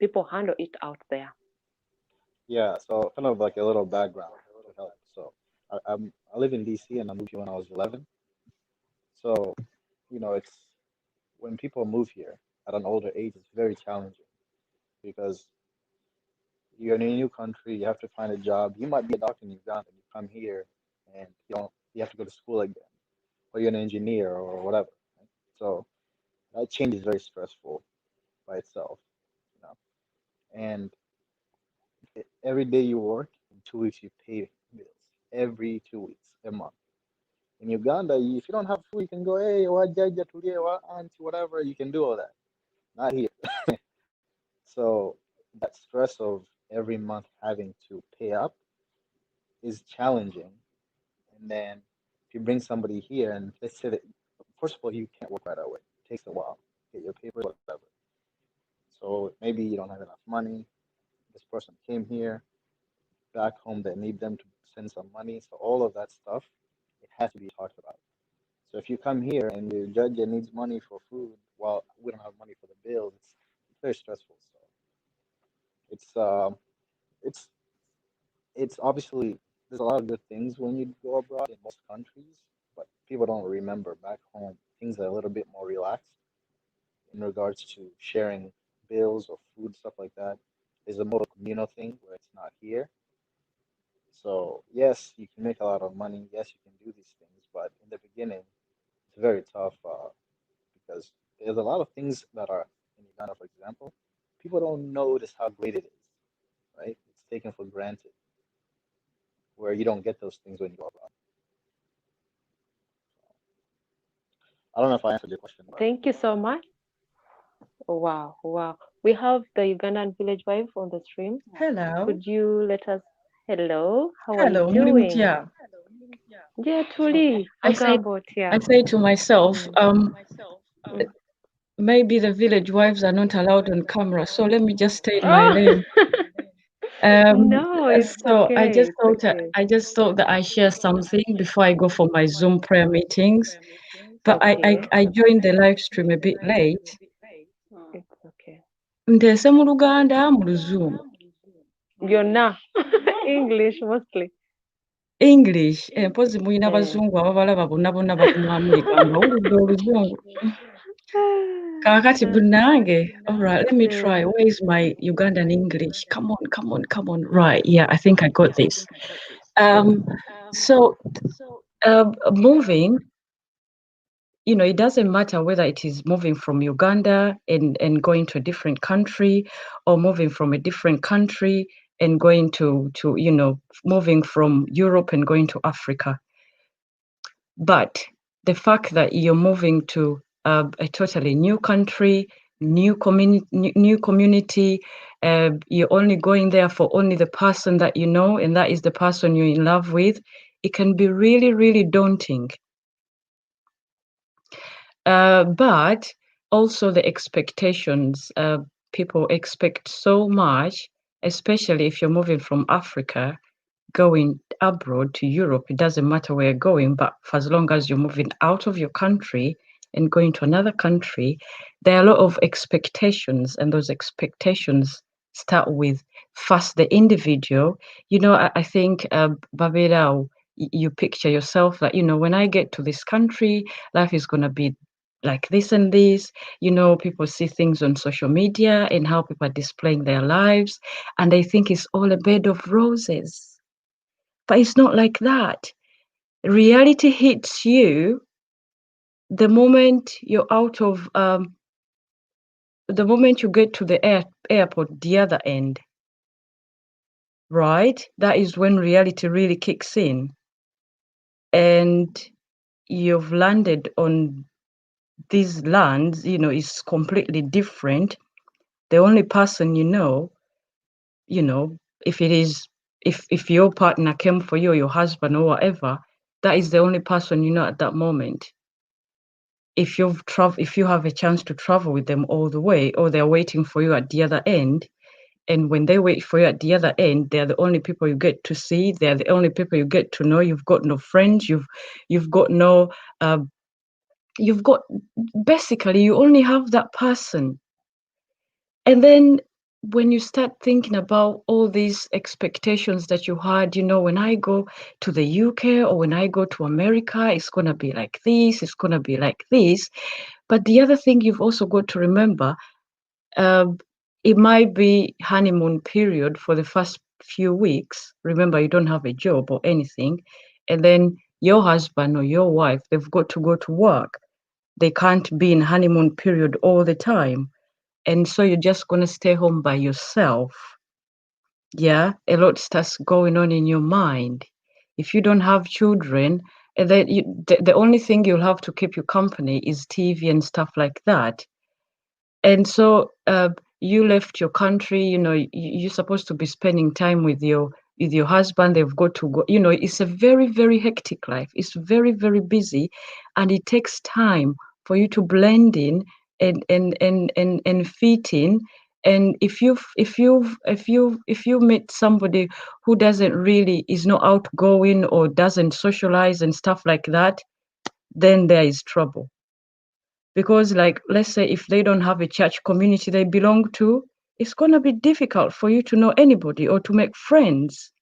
people handle it out there? Yeah, so kind of like a little background to help. So I live in DC and I moved here when I was 11. So, it's when people move here at an older age, it's very challenging because you're in a new country, you have to find a job. You might be a doctor in Uganda and you come here and you have to go to school again, or you're an engineer or whatever. Right? So that change is very stressful by itself, you know. And every day you work, in 2 weeks you pay bills. Every 2 weeks, a month. In Uganda, if you don't have food, you can go, hey, what jaja tulie, what auntie, whatever, you can do all that. Not here. So that stress of every month having to pay up is challenging. And then if you bring somebody here and let's say that, first of all, you can't work right away. It takes a while. Get your papers, whatever. So maybe you don't have enough money. This person came here, back home, they need them to send some money. So all of that stuff, it has to be talked about. So if you come here and your judge needs money for food, while we don't have money for the bills, it's very stressful. So it's it's it's obviously there's a lot of good things when you go abroad in most countries, but people don't remember back home things are a little bit more relaxed in regards to sharing bills or food stuff like that. There's a more communal thing where it's not here. So yes, you can make a lot of money. Yes, you can do these things, but in the beginning, it's very tough because there's a lot of things that are in Uganda, for example, people don't notice how great it is, right? It's taken for granted, where you don't get those things when you go abroad. I don't know if I answered your question, but Thank you so much. Wow, wow. We have the Ugandan village wife on the stream. Hello. Could you let us, hello, how are you Hello, muri doing? mutya? Yeah, So Tuli, I say Tugambot, yeah. I say to myself, Mm. maybe the village wives are not allowed on camera, so let me just stay in my Oh, lane. Um, no, it's so okay, it's okay. I just thought that I share something before I go for my Zoom prayer meetings. But Okay, I joined the live stream a bit late. it's okay. Nteese mu Luganda mu Luzungu. You're not English mostly. English, mpozzi muyina Mm. bazungu ababalaba bonna bonna bali mu America mbawulidde Oluzungu. Kaakati munnange, all right, let me try. Mm. Where is my Ugandan English? Come on, come on, come on. Right, yeah, I think I got this. Um, so moving, it doesn't matter whether it is moving from Uganda and going to a different country, or moving from a different country and going to moving from Europe and going to Africa. But the fact that you're moving to a totally new country, new community, you're only going there for only the person that you know, and that is the person you're in love with, it can be really, really daunting. But also the expectations, people expect so much, especially if you're moving from Africa, going abroad to Europe. It doesn't matter where you're going, but for as long as you're moving out of your country and going to another country, there are a lot of expectations, and those expectations start with first the individual. I think, Babirao, you picture yourself that, when I get to this country, life is going to be like this and this. People see things on social media and how people are displaying their lives, and they think it's all a bed of roses. But it's not like that. Reality hits you the moment you're out of, the moment you get to the airport, the other end, right? That is when reality really kicks in. And you've landed on these lands, is completely different. The only person you know, if it is if your partner came for you or your husband or whatever, that is the only person you know at that moment. If you have a chance to travel with them all the way, or they're waiting for you at the other end, and when they wait for you at the other end, they're the only people you get to see. They're the only people you get to know. You've got no friends. You've got no uh, you've got basically you only have that person. And then when you start thinking about all these expectations that you had, when I go to the UK or when I go to America, it's going to be like this, it's going to be like this. But the other thing you've also got to remember, uh, it might be honeymoon period for the first few weeks. Remember, you don't have a job or anything. And then your husband or your wife, they've got to go to work. They can't be in honeymoon period all the time. And so you're just going to stay home by yourself. Yeah, a lot starts going on in your mind. If you don't have children, and then the only thing you'll have to keep you company is TV and stuff like that. And so you left your country, you're supposed to be spending time with your husband. They've got to go, it's a very, very hectic life. It's very, very busy, and it takes time for you to blend in and fit in. And if you meet somebody who doesn't really is not outgoing or doesn't socialize and stuff like that, then there is trouble. Because, like, let's say if they don't have a church community they belong to, it's going to be difficult for you to know anybody or to make friends.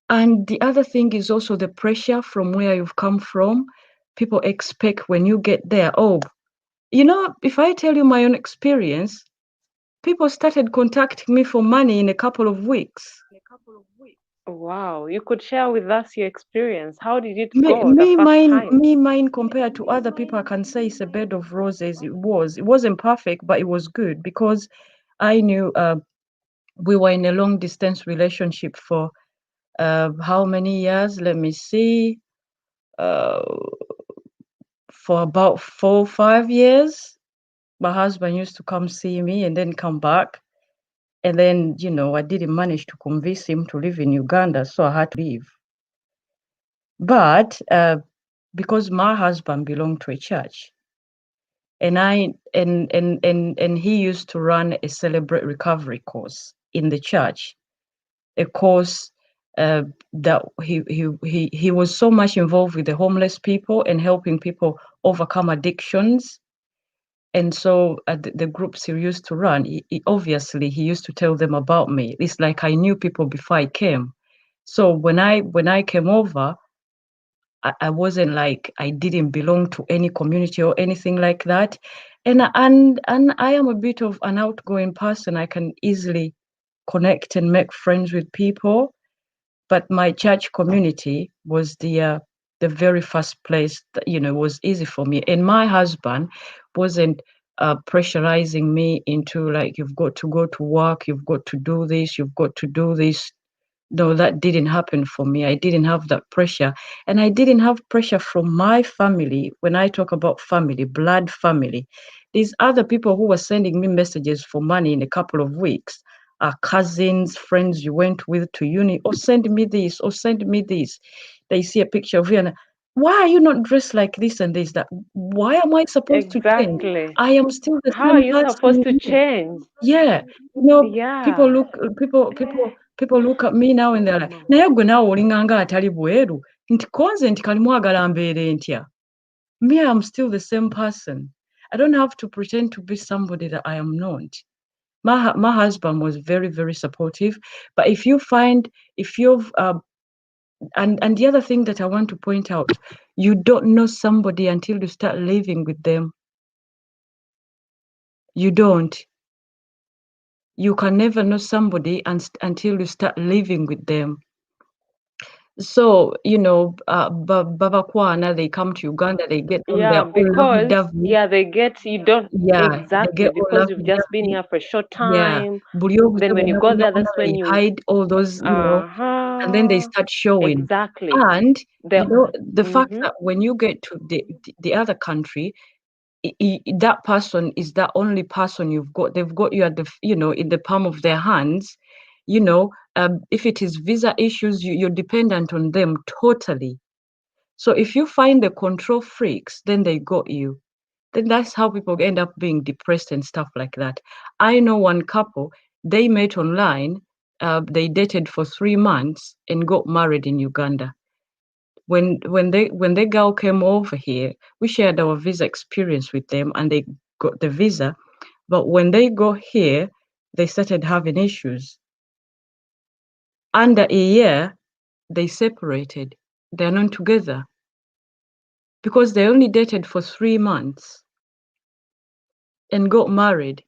And the other thing is also the pressure from where you've come from. People expect when you get there, oh, if I tell you my own experience, people started contacting me for money in a couple of weeks. Wow, you could share with us your experience. How did it Me, go the me, first mine, time? me, mine. Compared to other people, I can say it's a bed of roses. It wasn't perfect, but it was good because I knew we were in a long distance relationship for how many years? Let me see. Uh, for about 4 or 5 years. My husband used to come see me and then come back. And then, I didn't manage to convince him to live in Uganda, so I had to leave. But because my husband belonged to a church, and he used to run a Celebrate Recovery course in the church, a course that he was so much involved with the homeless people and helping people overcome addictions. And so at the groups he used to run, obviously he used to tell them about me. It's like I knew people before I came. So when I came over, I wasn't like I didn't belong to any community or anything like that. And I am a bit of an outgoing person. I can easily connect and make friends with people. But my church community was the very first place that was easy for me. And my husband wasn't pressurizing me into like, you've got to go to work, you've got to do this, you've got to do this. No, that didn't happen for me. I didn't have that pressure. And I didn't have pressure from my family. When I talk about family, blood family, these other people who were sending me messages for money in a couple of weeks are cousins, friends you went with to uni, or send me this, or send me this. They see a picture of you and, why are you not dressed like this and this? That why am I supposed to change? Exactly. I am still the How are same you supposed person. to change? Yeah, people Yeah. look at me now and they're like, naye gwe naawe olinganga atali bweru nti konze nti kalimwagala mbeere ntya. Me, I'm still the same person. I don't have to pretend to be somebody that I am not. My husband was very, very supportive. But if you've and the other thing that I want to point out, you don't know somebody until you start living with them. You don't. You can never know somebody until you start living with them. So, Baba Kwana, they come to Uganda, they get on Yeah, their own because lovey-dovey. they get you don't Yeah, they exactly get all because you've just been lovey-dovey. here for a short Yeah. time. Buli obuze Then when you bwonna go there, bwonna, that's when they you hide all those, and then they uh-huh. start showing. Exactly. And, The the fact mm-hmm. that when you get to the other country, that person is the only person you've got. They've got you at in the palm of their hands. if it is visa issues, you're dependent on them totally. So if you find the control freaks, then they got you. Then that's how people end up being depressed and stuff like that. I know one couple, they met online, they dated for 3 months and got married in Uganda. When the girl came over here, we shared our visa experience with them and they got the visa. But when they got here, they started having issues. Under a year, they separated. They're not together because they only dated for 3 months and got married.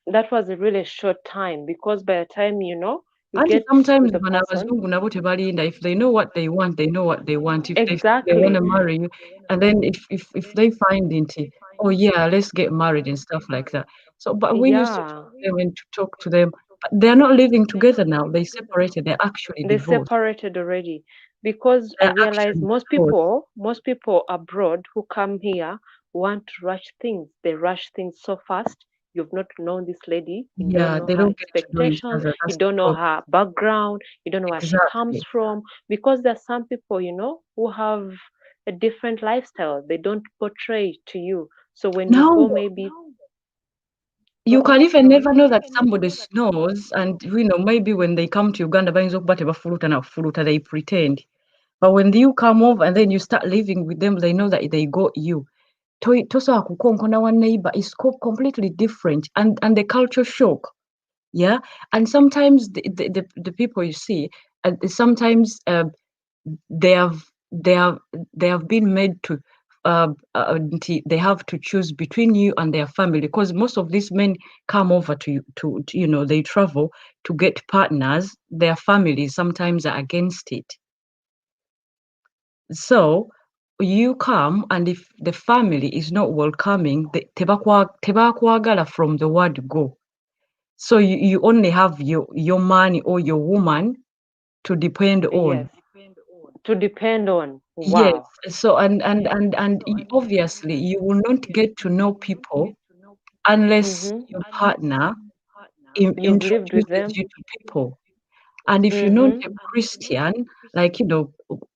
That was a really short time because by the time you And get sometimes with the when person. abazungu nabo tebalinda, if they know what they want, they know what they want. If they feel they want Exactly. to marry you, and then if they find it, oh yeah, let's get married and stuff like that. So, but we used to talk Yeah. to them and to talk to them, but they're not living together now. They separated. They're actually They divorced. separated already because I They're realize actually divorced. most people abroad who come here want to rush things. They rush things so fast. You've not known this lady. You don't Yeah, know they her don't get to know each expectations. other. You That's the don't know problem. her background. You don't know where she comes Exactly. from. Because there are some people, who have a different lifestyle. They don't portray to you. So when you go, No, maybe you go can on, even go on. never know that somebody snores, and maybe when they come to Uganda, bayinza okuba tebafuluuta na kufuluuta, they pretend. But when you come over and then you start living with them, they know that they got you. Tosobola kukonkona wa neighbor is completely different, and the culture shock. Yeah, and sometimes the people you see, sometimes they have they have they have been made to they have to choose between you and their family, because most of these men come over to they travel to get partners. Their families sometimes are against it. So you come, and if the family is not welcoming, tebakwagala from the word go. So you only have your man or your woman to depend on. Yes, to depend on. Yes. Wow. So obviously you will not get to know people unless Mm-hmm. your partner You've lived with introduces them. you to people. And if you're not Mm-hmm. a Christian, like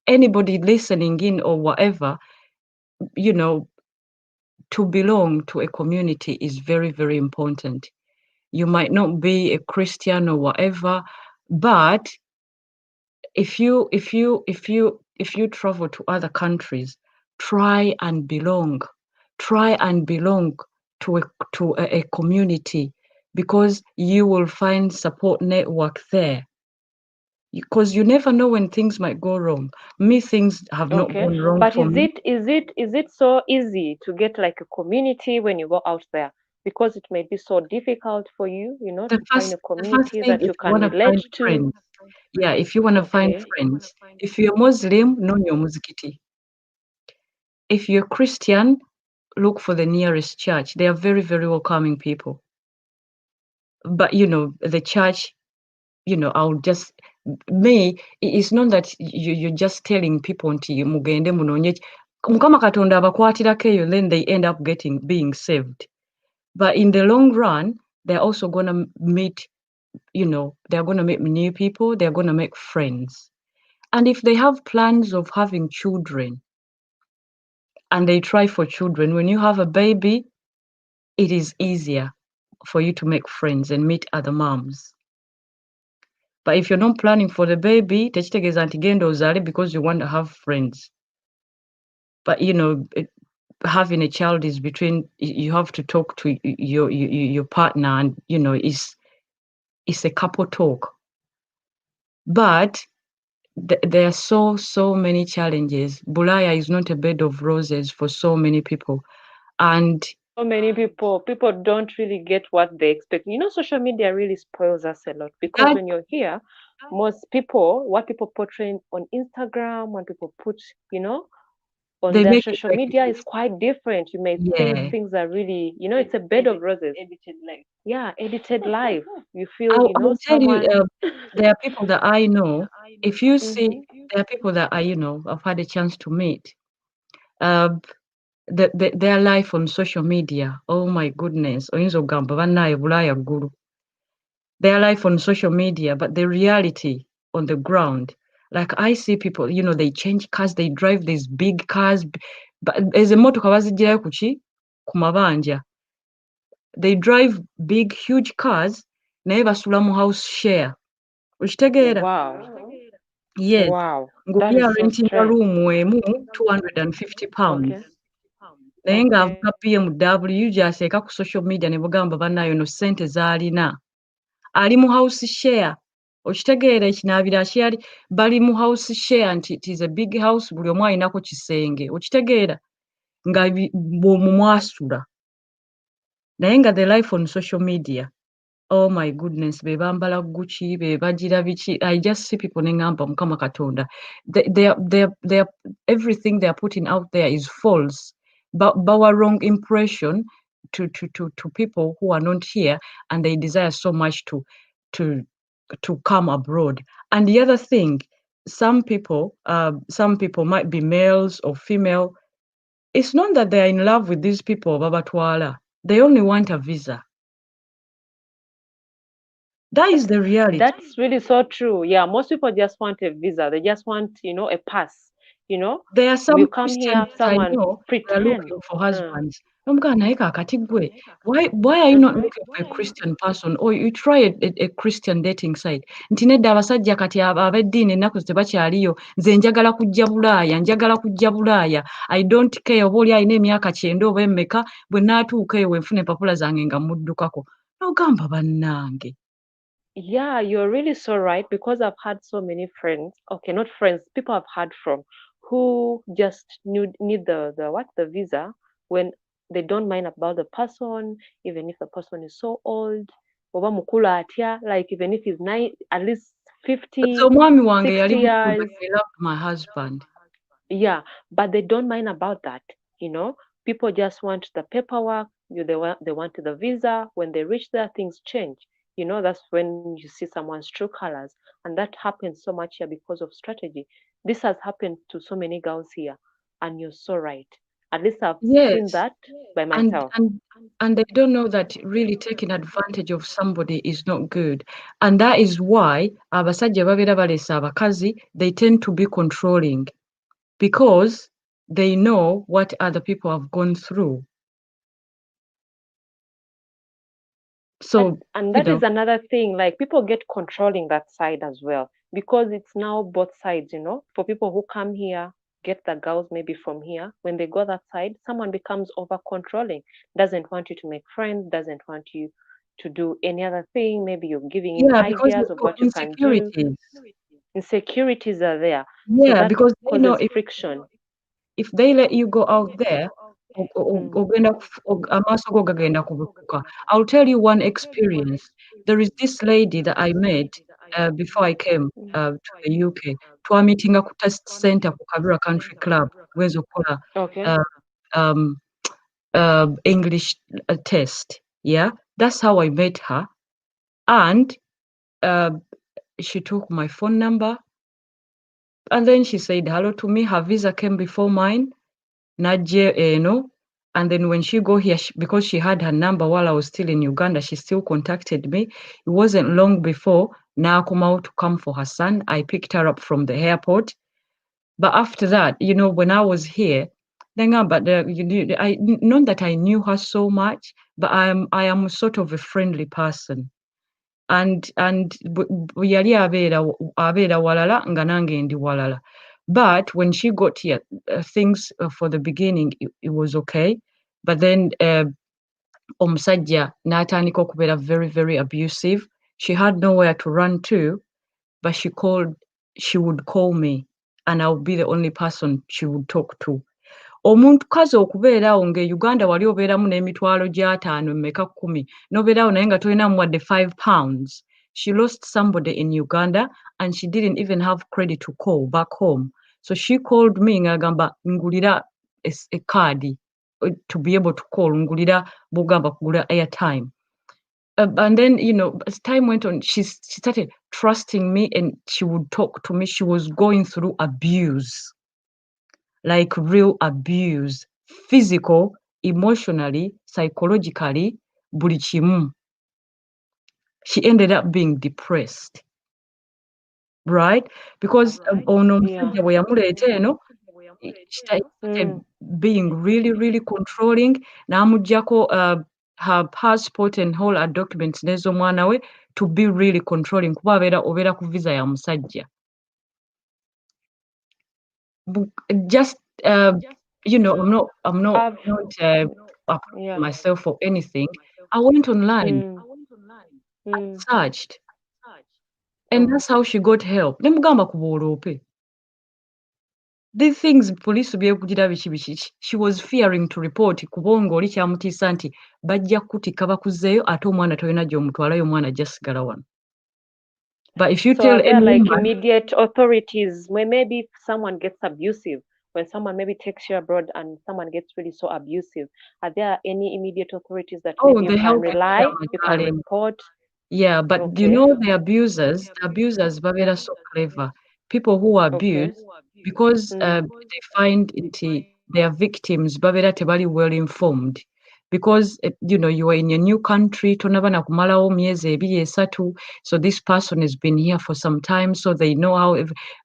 anybody listening in or whatever, you know, to belong to a community is very, very important. You might not be a Christian or whatever, but if you travel to other countries, try and belong. Try and belong to a community, because you will find support network there. Because you never know when things might go wrong. Me, things have not Okay. gone wrong But for me. is it so easy to get like a community when you go out there? Because it may be so difficult for you, The to find first a the first community thing, that if you you can want to relate find to. friends, yeah, if you want to find Okay. friends, if you're Muslim, know your muzikiti. If you're Christian, look for the nearest church. They are very, very welcoming people. But the church, I'll just me, it's not that you're just telling people nti mugende munonye Mukama Katonda abakwatirako eyo, then they end up being saved. But in the long run, they're also gonna meet, they're gonna meet new people, they're gonna make friends. And if they have plans of having children and they try for children, when you have a baby, it is easier for you to make friends and meet other moms. But if you're not planning for the baby, tekitegeeza nti genda ozaale because you want to have friends. But having a child is between, you have to talk to your partner, and it's a couple talk. But there are so many challenges. Bulaya is not a bed of roses for so many people, and So many people don't really get what they expect. Social media really spoils us a lot because that when you're here, most people, what people portray on Instagram, when people put, on they their make it social like media is quite different. You may think yeah. things are really, it's a bed of roses. Edited life. Yeah, edited life. You feel, I will tell you, someone. there are people that I know. If you see, Hmm. there are people that I've had a chance to meet. Uh, their life on social media. Oh my goodness. Oyinza okugamba bannaye Bulaaya ggulu. their life on social media, but the reality on the ground. Like I see people, they change cars, they drive these big cars, but as a motoka bazigirayo ku mabanja. They drive big, huge cars, naye basula mu house share. Okitegeera? Wow. Yes. Wow. That Ng'oli is so arentinga strange. room emu £250. Okay. Naye Okay. ng'avuga BMW gy'aseeka ku social media ne bugamba bannaayo no ssente z'alina. Ali mu house share. Okitegeera ekinaabiro akyali bali mu house share nti it is a big house buli omu alinako kisenge. Okitegeera? Nga bw'omwo mwasula. Naye nga the life on social media. Oh my goodness, be bambala Gucci, be bagira biki. I just see people nengamba Mukama Katonda. They are everything they are putting out there is false. But our wrong impression to people who are not here and they desire so much to come abroad. And the other thing, some people might be males or female. It's not that they are in love with these people, Babatwala. They only want a visa. That is the reality. That's really so true. Yeah, most people just want a visa. They just want, a pass. There are some You come Christians here, that I someone know they are pretend. looking for husbands. Nomugamba naye kaakati ggwe, why are you not looking for a Christian person? Or you try a Christian dating site. Nti nedda abasajja kati ab'eddiini ennaku tebakyaliyo. Nze njagala kujja Bulaaya. I don't care oba oli alina emyaka 9 oba emmeka, bwe nnaatuuka eyo wenfuna empapula zange nga mmuddukako. N'ogamba bannange. Yeah, you're really so right because I've had so many friends. Okay, not friends, people I've heard from who just need the visa when they don't mind about the person, even if the person is so old. Oba mukulu atya, like even if he's at least 50, So omwami wange 60 yali mukulu, years. I love my husband. Yeah, but they don't mind about that. People just want the paperwork. They want the visa. When they reach there, things change. That's when you see someone's true colors, and that happens so much here because of strategy. This has happened to so many girls here, and you're so right. At least I've seen Yes. that by And myself. and and they don't know that really taking advantage of somebody is not good. And that is why abasajja babeera baleese abakazi, they tend to be controlling because they know what other people have gone through. So, And you that know, is another thing. Like people get controlling that side as well because it's now both sides. For people who come here, get the girls maybe from here. When they go that side, someone becomes over controlling. Doesn't want you to make friends. Doesn't want you to do any other thing. Maybe you're giving him yeah, because ideas they've of got what you can do. insecurities. Insecurities are there, so Yeah, that because they know causes friction. if they let you go out there, Mm. ogenda amaaso go gagenda kubukuka. I'll tell you one experience. There is this lady that I met before I came to the UK. Twamitinga ku test center ku Karura Country Club weza okukola Okay. uh, um, English test. Yeah, that's how I met her. And uh, she took my phone number and then she said hello to me. Her visa came before mine. Najje eno. And then when she go here, because she had her number while I was still in Uganda, she still contacted me. It wasn't long before Nakumau to come for her son. I picked her up from the airport. But after that, when I was here, then but I not that I knew her so much, but I am sort of a friendly person. And yali abeera walala nga nange ndi walala. But when she got here, things for the beginning it was okay, but then omusajja n'atandika okubeera very very abusive. She had nowhere to run to, but she would call me and I would be the only person she would talk to. Omukazi okubeeraawo ng'e Uganda wali obeeramu n'emitwalo gy'ataano mmeka 10 n'obeeraawo naye nga tolinamu wadde £5. She lost somebody in Uganda and she didn't even have credit to call back home. So she called me ng'agamba ngulira a card to be able to call, ngulira bw'ogamba kugula airtime. And then, as time went on, she started trusting me and she would talk to me. She was going through abuse. Like real abuse, physical, emotionally, psychologically, buli kimu. she ended up being depressed, right? Because ono Yeah. omusajja bwe yamuleeta eno, started Mm. being really, really controlling. N'amuggyako her passport and all her documents n'ez'omwana we to be really controlling kuba obeera ku visa ya musajja. Just I've, approaching yeah. myself or anything. I went online, Mm. I Mm. searched, and Oh. that's how she got help. Ne mugamba ku bwoloope. These things police byekugira biki biki. She was fearing to report kubanga oli kyamutiisa nti bajja kukutikka bakuzzeeyo ate omwana tolina gy'omutwalayo omwana ajja sigala wano. But if you So tell are there any like woman, immediate authorities where maybe if someone gets abusive, when someone maybe takes you abroad and someone gets really so abusive, are there any immediate authorities that oh, maybe you the can help is there, rely, my you can darling. report? Yeah, but you Okay. know the abusers Yeah. babera so clever. People who abuse Okay. because Mm. they find their victims babera tebali well informed. Because you are in a new country, tonaba na kumalawo myezi ebiri esatu, so this person has been here for some time, so they know how.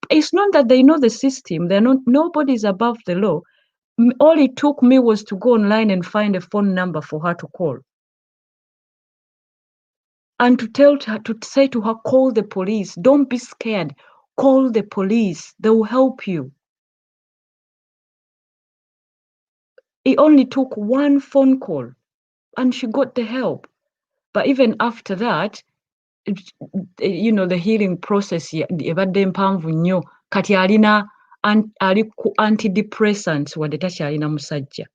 It's not that they know the system. They're not. Nobody's above the law. All it took me was to go online and find a phone number for her to call. And to say to her, call the police. Don't be scared. Call the police. They will help you. It only took one phone call and she got the help. But even after that, the healing process ebadde mpanvu nnyo. Kati ali ku antidepressants wadde takyalina musajja.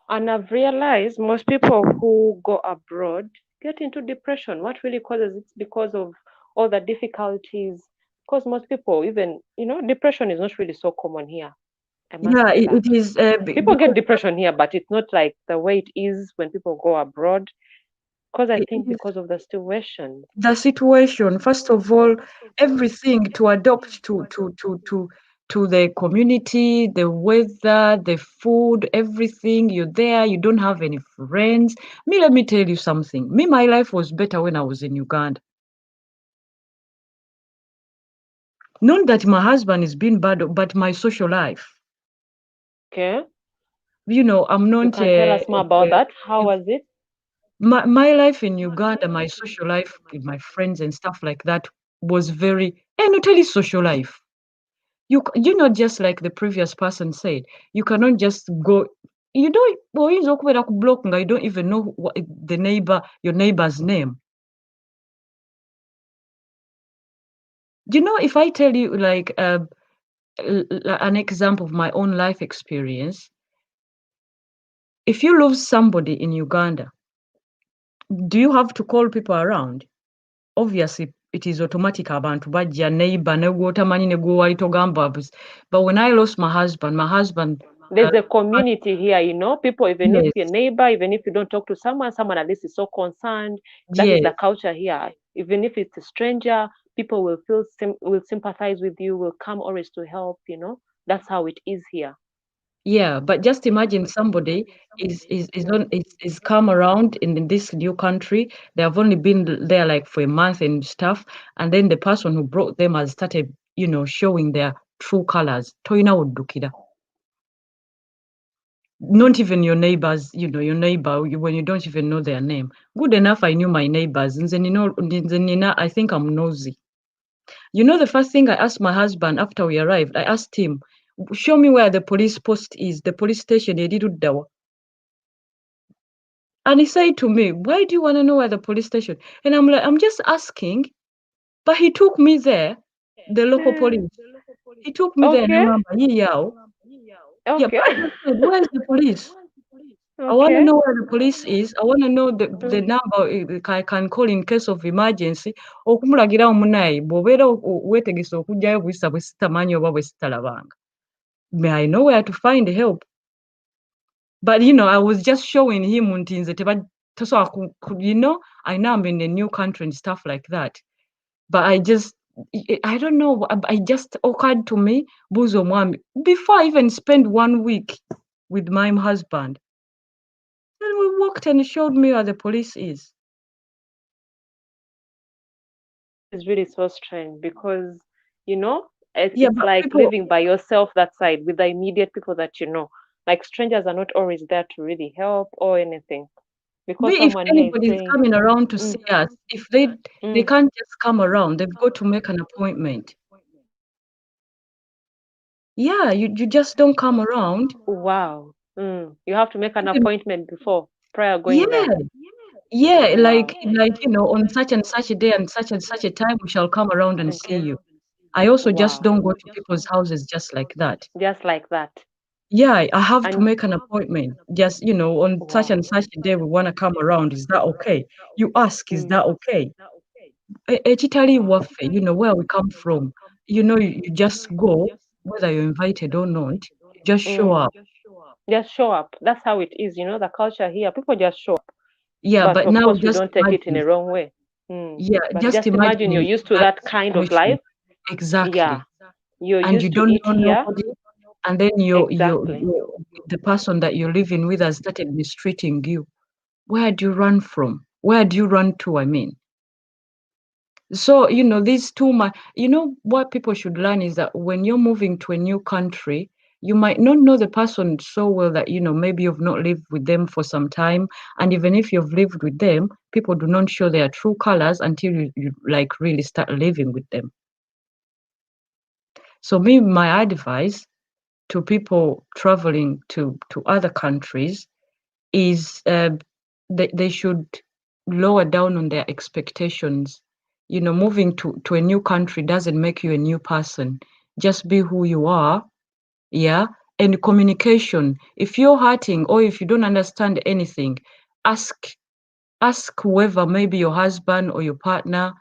And I've realized most people who go abroad get into depression. What really causes it? Because of all the difficulties. Because most people, even, depression is not really so common here. I must Yeah, say that. it is People get because depression here, but it's not like the way it is when people go abroad. Because I it think is because of the situation. the situation. First of all, everything to adopt to the community, the weather, the food, everything. You're there, you don't have any friends. Let me tell you something. My life was better when I was in Uganda. Not that my husband has been bad, but my social life. Okay. I'm You not can tell us more about that. How was it? my life in Uganda, my social life with my friends and stuff like that was very not really social life. Just like the previous person said, you cannot just go. You don't. Oyinza okubeera ku block nga you don't even know your neighbor's name. If I tell you like an example of my own life experience, if you lose somebody in Uganda, do you have to call people around? Obviously, it is automatic abantu bajja neighbor ne gwotamanyi ne gwewali togamba. But when I lost my husband, There's a community here, people, even if yes, your neighbor, even if you don't talk to someone at least is so concerned. That is yes, the culture here. Even if it's a stranger, people will will sympathize with you, will come always to help, That's how it is here. yeah. But just imagine somebody is come around in this new country. They have only been there like for a month and stuff, and then the person who brought them has started, showing their true colors. Toyina woddukira. Not even your neighbors, your neighbor, when you don't even know their name. Good enough, I knew my neighbors. I think I'm nosy. The first thing I asked my husband after we arrived, I asked him, show me where the police post is, the police station. And he said to me, why do you want to know where the police station? And I'm like, I'm just asking. But he took me there, the local police. He took me there and Okay, I'm like, yeah, yeah, but okay, I just said, where's the police? I want to okay. know where the police is. I want to know the number I can call in case of emergency. Okumulagirawo munaye bw'obeera weetegese okujjayo buyisa bwe sitamanyi oba bwe sitalabanga. May I know where to find help? But I was just showing him nti nze tasobola I know I'm in a new country and stuff like that. But I don't know. I just occurred to me, buuza omwami, before I even spend 1 week with my husband. Then we walked and he showed me where the police is. is really so strange because, you know, Yeah, it's but like people, living by yourself that side with the immediate people that you know. Like strangers are not always there to really help or anything. Because we if someone here is anybody is saying, coming around to mm, see us, if they mm, can't just come around, they've got to make an appointment. Yeah, you just don't come around. wow, you have to make an Even appointment before prior going yeah, there. yeah, Wow. on such and such a day and such a time we shall come around and see Okay. you. I also just Wow. don't go to people's houses just like that. Just like that. Yeah, I have to And make an appointment. Just, on such wow. and such a day we want to come around. Is that okay? You ask, is Mm, that okay? Italy wow. warfare, where we come from. You just go, whether you're invited or not, you just show Mm. up. Just show up. That's how it is. The culture here. People just show up. Yeah, But but of now course, we just don't take it in imagine. a wrong way. Yeah, But just just imagine imagine you're in used to that that kind of situation. life. Yeah. Exactly. You're And you used to don't it know here. nobody, and then Exactly. the person that you're living with has started mistreating you. Where do you run from? Where do you run to, I mean? So, these two, what people should learn is that when you're moving to a new country, you might not know the person so well that, maybe you've not lived with them for some time. And even if you've lived with them, people do not show their true colors until you like really start living with them. So my advice to people traveling to other countries is they should lower down on their expectations. Moving to a new country doesn't make you a new person. Just be who you are, yeah. And communication. If you're hurting or if you don't understand anything, ask ask whoever, maybe your husband or your partner,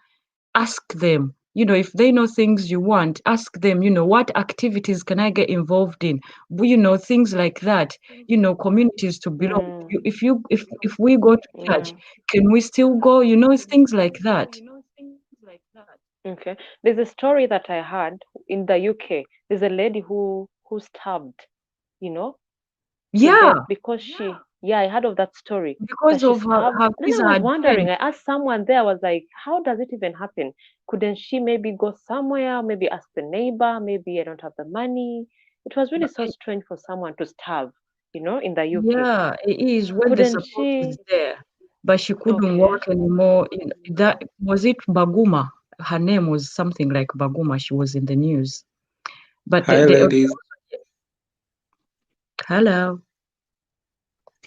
ask them. If they know things you want, ask them, what activities can I get involved in? Things like that. Communities to belong. Mm. If we go to church, Yeah. can we still go? Things like that. Okay. There's a story that I heard in the UK. There's a lady who stabbed, you know, to Yeah, death because yeah, I heard of that story that because she of stabbed. her Then I visa was had wondering, changed. I asked someone there, I was like, how does it even happen? Couldn't she maybe go somewhere, maybe ask the neighbor, maybe I don't have the money? It was really But so strange for someone to starve, in the UK. yeah, it is when the Couldn't support is she? there, but she couldn't Okay. work anymore. That was it. Baguma. Her name was something like Baguma. She was in the news. But Hi, ladies. hello.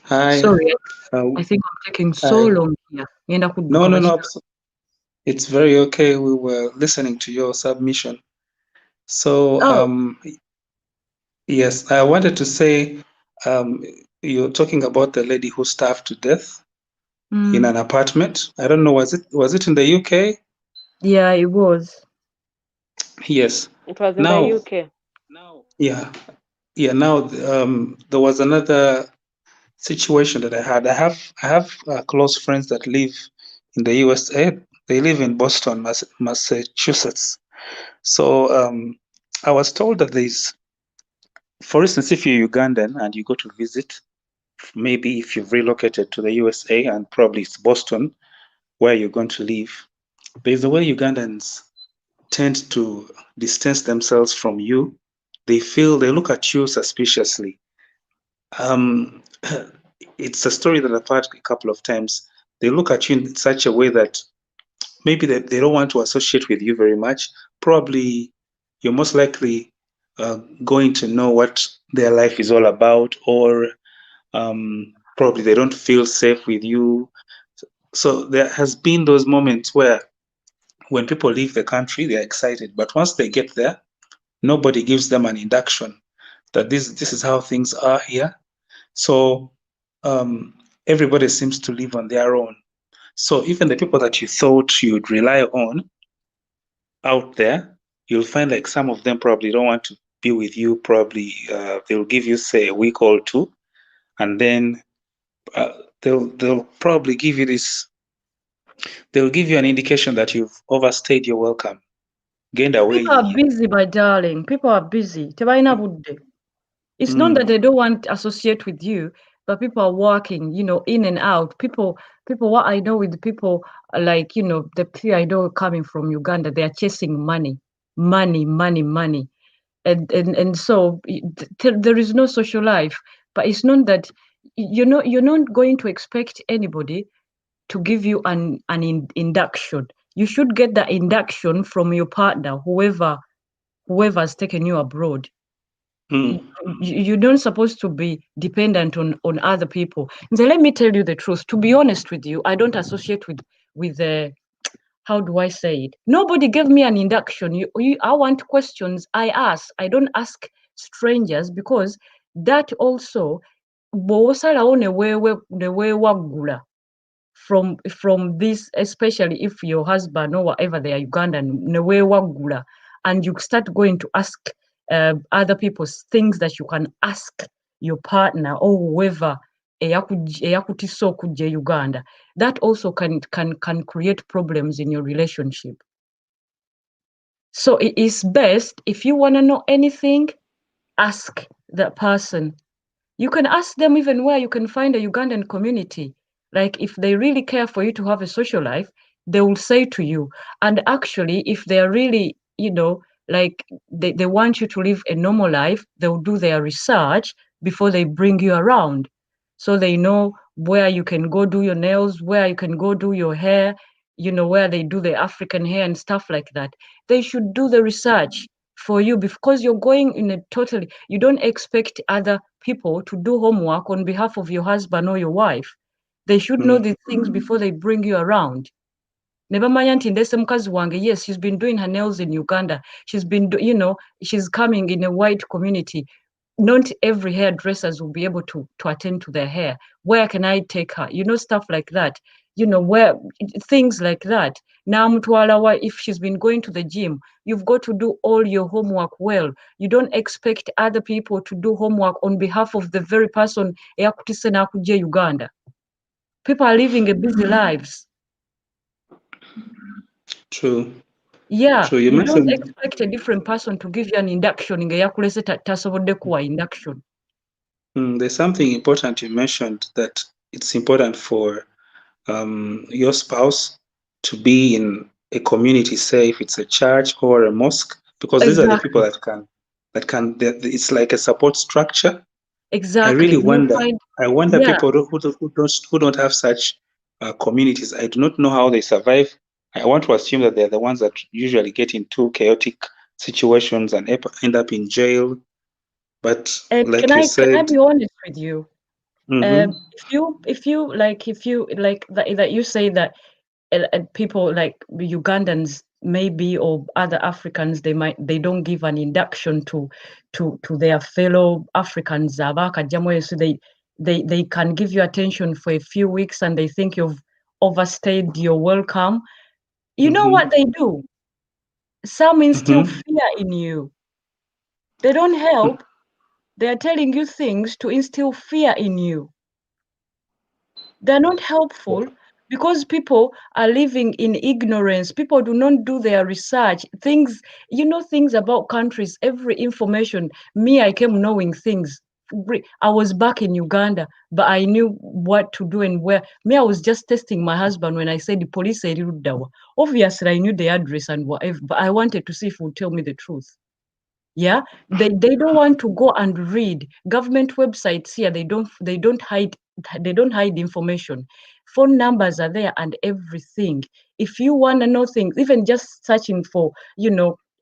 Hi. Sorry, Um, I think I'm taking so hi. long here. Ngenda No, kudduka no, no. bakika. It's very okay. We were listening to your submission. So, Oh, yes, I wanted to say, um, you're talking about the lady who starved to death in mm, an apartment. I don't know, was it in the UK? yeah, it was. Yes. It was in the Now, UK. yeah, yeah. Now, there was another situation that I had. I have close friends that live in the USA. They live in Boston, Massachusetts. So I was told that for instance, if you're Ugandan and you go to visit, maybe if you've relocated to the USA and probably it's Boston where you're going to live, there's a way Ugandans tend to distance themselves from you. They look at you suspiciously. Um, it's a story that I've heard a couple of times. They look at you in such a way that maybe they don't want to associate with you very much. Probably you're most likely going to know what their life is all about, or probably they don't feel safe with you. So there has been those moments where when people leave the country, they're excited, but once they get there, nobody gives them an induction that this is how things are here. So um, everybody seems to live on their own. So even the people that you thought you'd rely on out there, you'll find like some of them probably don't want to be with you. Probably they'll give you say a week or two, and then uh, they'll probably give you this. They'll give you an indication that you've overstayed your welcome. Gained away. People are busy, my darling. People are busy. Tebalina budde. It's not that Mm, they don't want to associate with you. but people are working, in and out. People, what I know with people, like, the people I know coming from Uganda, they are chasing money, money, money, money. And so there is no social life. But it's not that, you're not going to expect anybody to give you an induction. You should get the induction from your partner, whoever's taken you abroad. Mm. You don't supposed to be dependent on other people. And so let me tell you the truth. To be honest with you, I don't associate with how do I say it? Nobody gave me an induction. I want questions. I ask. I don't ask strangers, because that also bw'osalawo ne weewaggula from this, especially if your husband or whatever they are Ugandan, ne weewaggula, and you start going to ask other people's things that you can ask your partner or whoever eyakutisa okujja Uganda, that also can create problems in your relationship. So it is best, if you want to know anything, ask that person. You can ask them even where you can find a Ugandan community. Like, if they really care for you to have a social life, they will say to you. And actually, if they're really, like, they want you to live a normal life, they'll do their research before they bring you around. So they know where you can go do your nails, where you can go do your hair, where they do the African hair and stuff like that. They should do the research for you, because you're going in a totally, you don't expect other people to do homework on behalf of your husband or your wife. They should know these things before they bring you around. Nebamanya nti ndese mukazi wange, yes, she's been doing her nails in Uganda. She's been, she's coming in a white community. Not every hairdressers will be able to attend to their hair. Where can I take her? Stuff like that. Where things like that. Now, mutwalawa, if she's been going to the gym, you've got to do all your homework well. You don't expect other people to do homework on behalf of the very person eyakutise n'akujja Uganda. People are living a busy lives. True. Yeah, True. You you don't mentioned expect a different person to give you an induction nga yakulese tasobodde kuwa induction. There's something important you mentioned, that it's important for your spouse to be in a community, say if it's a church or a mosque, because these are the people Exactly. it's like a support structure. I Exactly. really You wonder. find, I wonder yeah, people who don't have such communities. I do not know how they survive. I want to assume that they're the ones that usually get into chaotic situations and end up in jail. But and like can you I said, be honest with you? mm-hmm, If you say that people like Ugandans maybe, or other Africans, they don't give an induction to their fellow Africans. So they can give you attention for a few weeks and they think you've overstayed your welcome. You know mm-hmm, what they do? Some instill mm-hmm, fear in you. They don't help. They are telling you things to instill fear in you. They're not helpful, because people are living in ignorance. People do not do their research. Things about countries, every information. Me, I came knowing things. I was back in Uganda, but I knew what to do and where. Me, I was just testing my husband when I said the police said Rudawa. Obviously, I knew the address and whatever, but I wanted to see if he would tell me the truth. Yeah, they don't want to go and read government websites here. They don't hide information. Phone numbers are there and everything. If you want to know things, even just searching for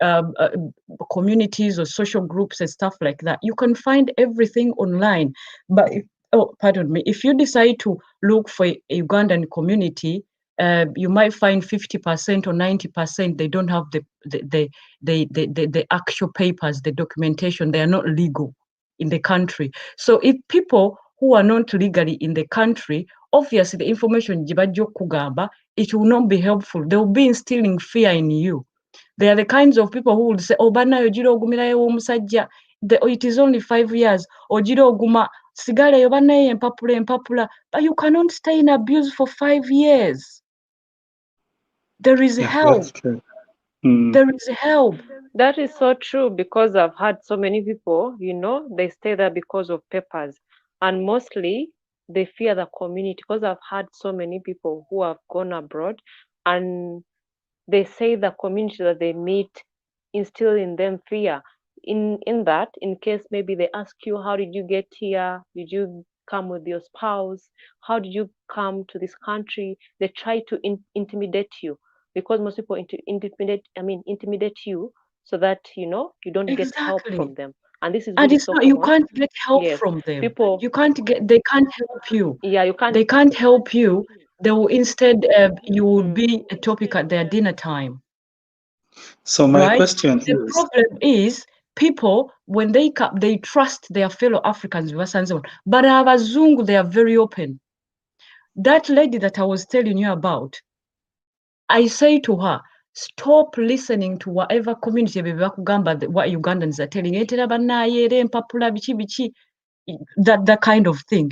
um, uh, communities or social groups and stuff like that, you can find everything online. But oh, pardon me, if you decide to look for a Ugandan community, you might find 50% or 90% they don't have the actual papers, the documentation. They are not legal in the country. So if people who are not legally in the country, obviously the information gibajja kugamba, it will not be helpful. They will be instilling fear in you. They are the kinds of people who would say, oh, banayo gira ogumirayo omusajja, it is only 5 years, ogira oguma sigaleyo banaye empapula, but you cannot stay in abuse for 5 years. There is yeah, help. that's true. Mm, There is help. That is so true, because I've had so many people, they stay there because of papers. and mostly they fear the community, because I've had so many people who have gone abroad and they say the community that they meet instill in them fear. In that, in case maybe they ask you, how did you get here? Did you come with your spouse? How did you come to this country? They try to intimidate you, because most people intimidate you so that you don't get help Exactly. from them. And this is And really it's so not, you common. can't get help Yes, from them. people. They can't help you. Yeah, you can't. They can't help you. They will instead, you will Mm, be a topic at their dinner time, So my right? question The is, problem is people, when they come, they trust their fellow Africans, but abazungu, they are very open. That lady that I was telling you about, I say to her, stop listening to whatever community bakugamba what Ugandans are telling you. That kind of thing.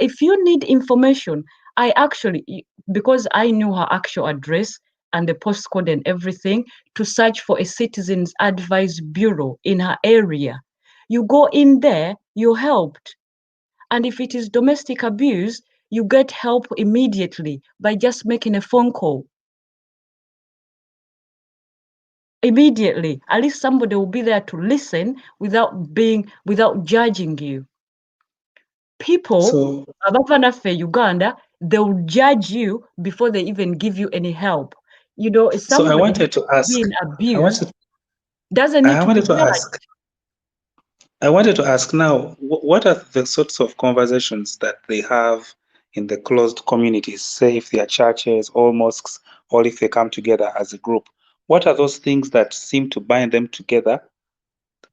If you need information, I actually, because I knew her actual address and the postcode and everything, to search for a citizens advice bureau in her area. You go in there, you're helped. And if it is domestic abuse, you get help immediately by just making a phone call. Immediately, at least somebody will be there to listen without judging you. People so Uganda, they'll judge you before they even give you any help. so I Somebody wanted to ask, being I abused wanted doesn't need I to be wanted to judged. ask I wanted to ask now, what are the sorts of conversations that they have in the closed communities, say if they are churches or mosques, or if they come together as a group? What are those things that seem to bind them together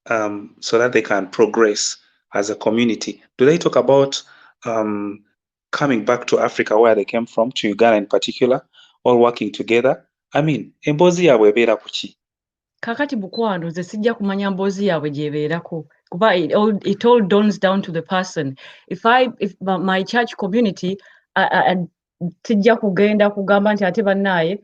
so that they can progress as a community? Do they talk about coming back to Africa where they came from, to Uganda in particular, or working together? I mean, emboozi yaabwe ebeera ku ki? Kakati bukwano nze sijja kumanya mboozi yaabwe gy'ebeerako kuba it all dawns down to the person. If my church community sijja kugenda kugamba nti ate bannaaye,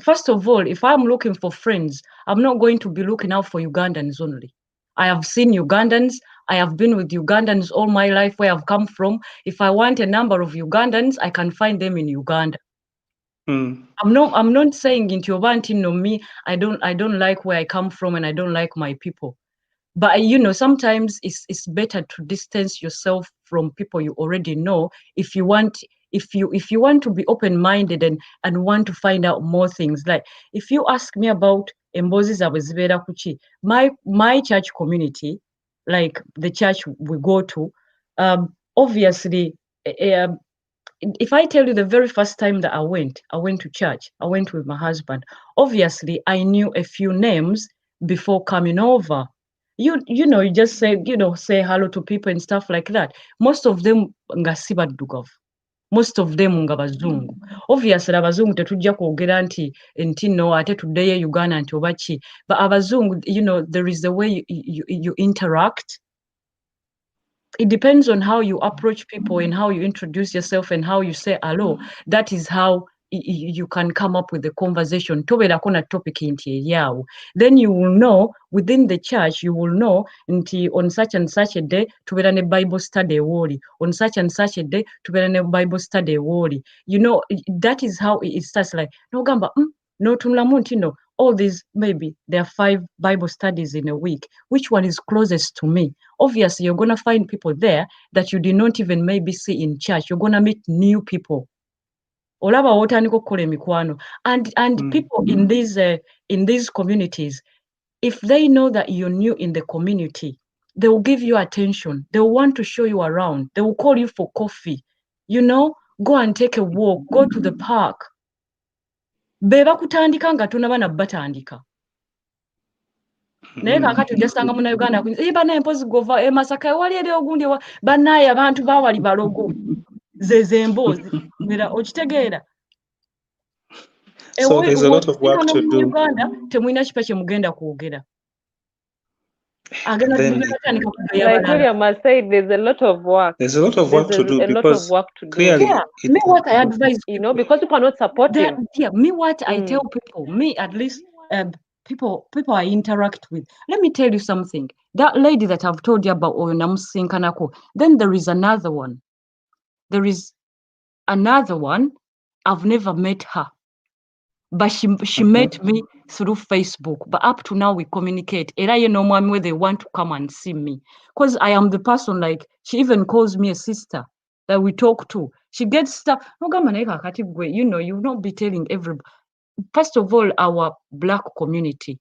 first of all, if I'm looking for friends, I'm not going to be looking out for Ugandans only. I have seen Ugandans. I have been with Ugandans all my life where I've come from. If I want a number of Ugandans, I can find them in Uganda. I'm not saying into your no me, I don't like where I come from and I don't like my people. But sometimes it's better to distance yourself from people you already know if you want to be open-minded and want to find out more things. Like if you ask me about emboozi zaabwe zibeera ku ki, my church community, like the church we go to, obviously, if I tell you the very first time that I went to church, I went with my husband. Obviously, I knew a few names before coming over. You just say hello to people and stuff like that. Most of them nga si baddugavu. Most of them nga bazungu. Obviously abazungu tetujja kwogera nti no ate tuddeyo Uganda nti oba ki. But abazungu, there is the way you interact. It depends on how you approach people and how you introduce yourself and how you say hello. That is how you can come up with the conversation. Tobeerako na topic nti eryawo. Then you will know, within the church, you will know nti on such and such a day, tubeera ne Bible study ewooli. On such and such a day, tubeera ne Bible study ewooli. That is how it starts. Like, n'ogamba, n'otunulamu nti no, all these, maybe there are 5 Bible studies in a week. Which one is closest to me? Obviously, you're going to find people there that you did not even maybe see in church. You're going to meet new people. And people in these communities, if they know that you're new in the community, they will give you attention. They will want to show you around. They will call you for coffee. Go and take a walk. Go to the park. Beba kutandika nga tonaba na batandika. Naye kaakati ojja sanga munnayuganda bannaye mpozi gova Masaka ewali eri ogundi bannaye abantu baawali balogo ze emboozi okitegeera. So there's a lot of work Wano to mu do. Uganda temulina kipa kye mugenda kwogera. Then Like William has said, there's a lot of work. there's a lot of work to do A lot of because work to do. clearly Yeah, me what I advise people, because people are not supporting. me what I tell people, me at least people I interact with. Let me tell you something. That lady that I've told you about, Namusinkanako, then there is another one. There is another one. I've never met her, but she met me through Facebook. But up to now, we communicate. Era ye no mwami where they want to come and see me. Because I am the person, like, she even calls me a sister that we talk to. She gets stuff. You know, you will not be telling everybody. First of all, our Black community,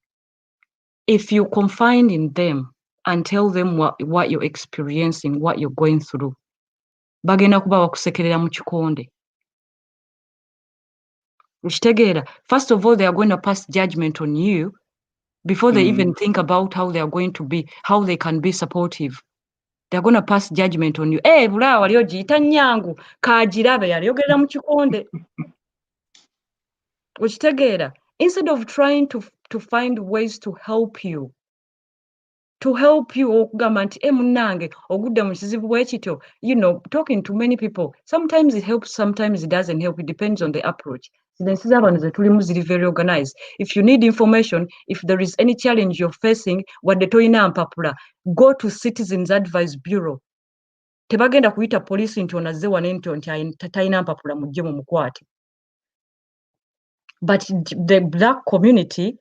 if you confide in them and tell them what you're experiencing, what you're going through, bagenda kuba bakusekerera mu kikonde. First of all, they are going to pass judgment on you before they even think about how they are going to be, how they can be supportive. They're going to pass judgment on you. Bula wali ogiyita nnyangu kaagirabe yali yogerera mu kikonde. Okitegeera? Instead of trying to find ways to help you okugamba nti munnange ogudde mu kizibu bwe kityo, you know, talking to many people, sometimes it helps, sometimes it doesn't help. It depends on the approach. Zinensi z'abantu ze tulimu ziri very organized. If you need information, if there is any challenge you're facing, wadde toyina mpapula, go to Citizens Advice Bureau. Tebagenda kuyita poliisi nti onazze wane nti talina mpapula mujje mumukwate. But the Black community,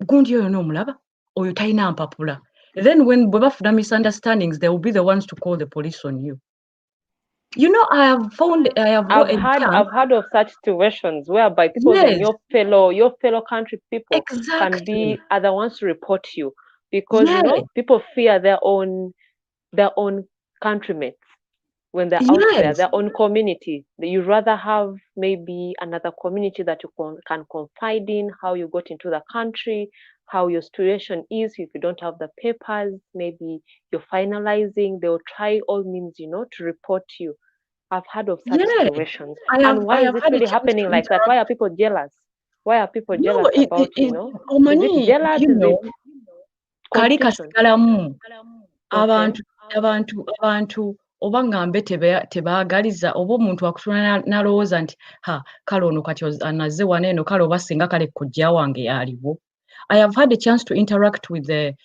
gundi oyo n'omulaba oyo talina mpapula. Then when bwe bafuna misunderstandings, they will be the ones to call the police on you. You know, I've heard of such situations whereby people, your fellow country people, can are the ones to report you because you know people fear their own countrymates when they're out there, their own community. You rather have maybe another community that you can confide in, how you got into the country, how your situation is. If you don't have the papers, maybe you're finalizing, they will try all means, you know, to report you. I've heard of such situations. And why is it really happening like that? Why are people jealous? Why are people jealous about, you know? Is it jealous? You know, is it competition? abantu oba ngambe tebaagaliza oba omuntu akutula n'alowooza nti kale ono kati anazze wano eno kale oba singa kale kojja wange aliwo. I have had a chance to interact with the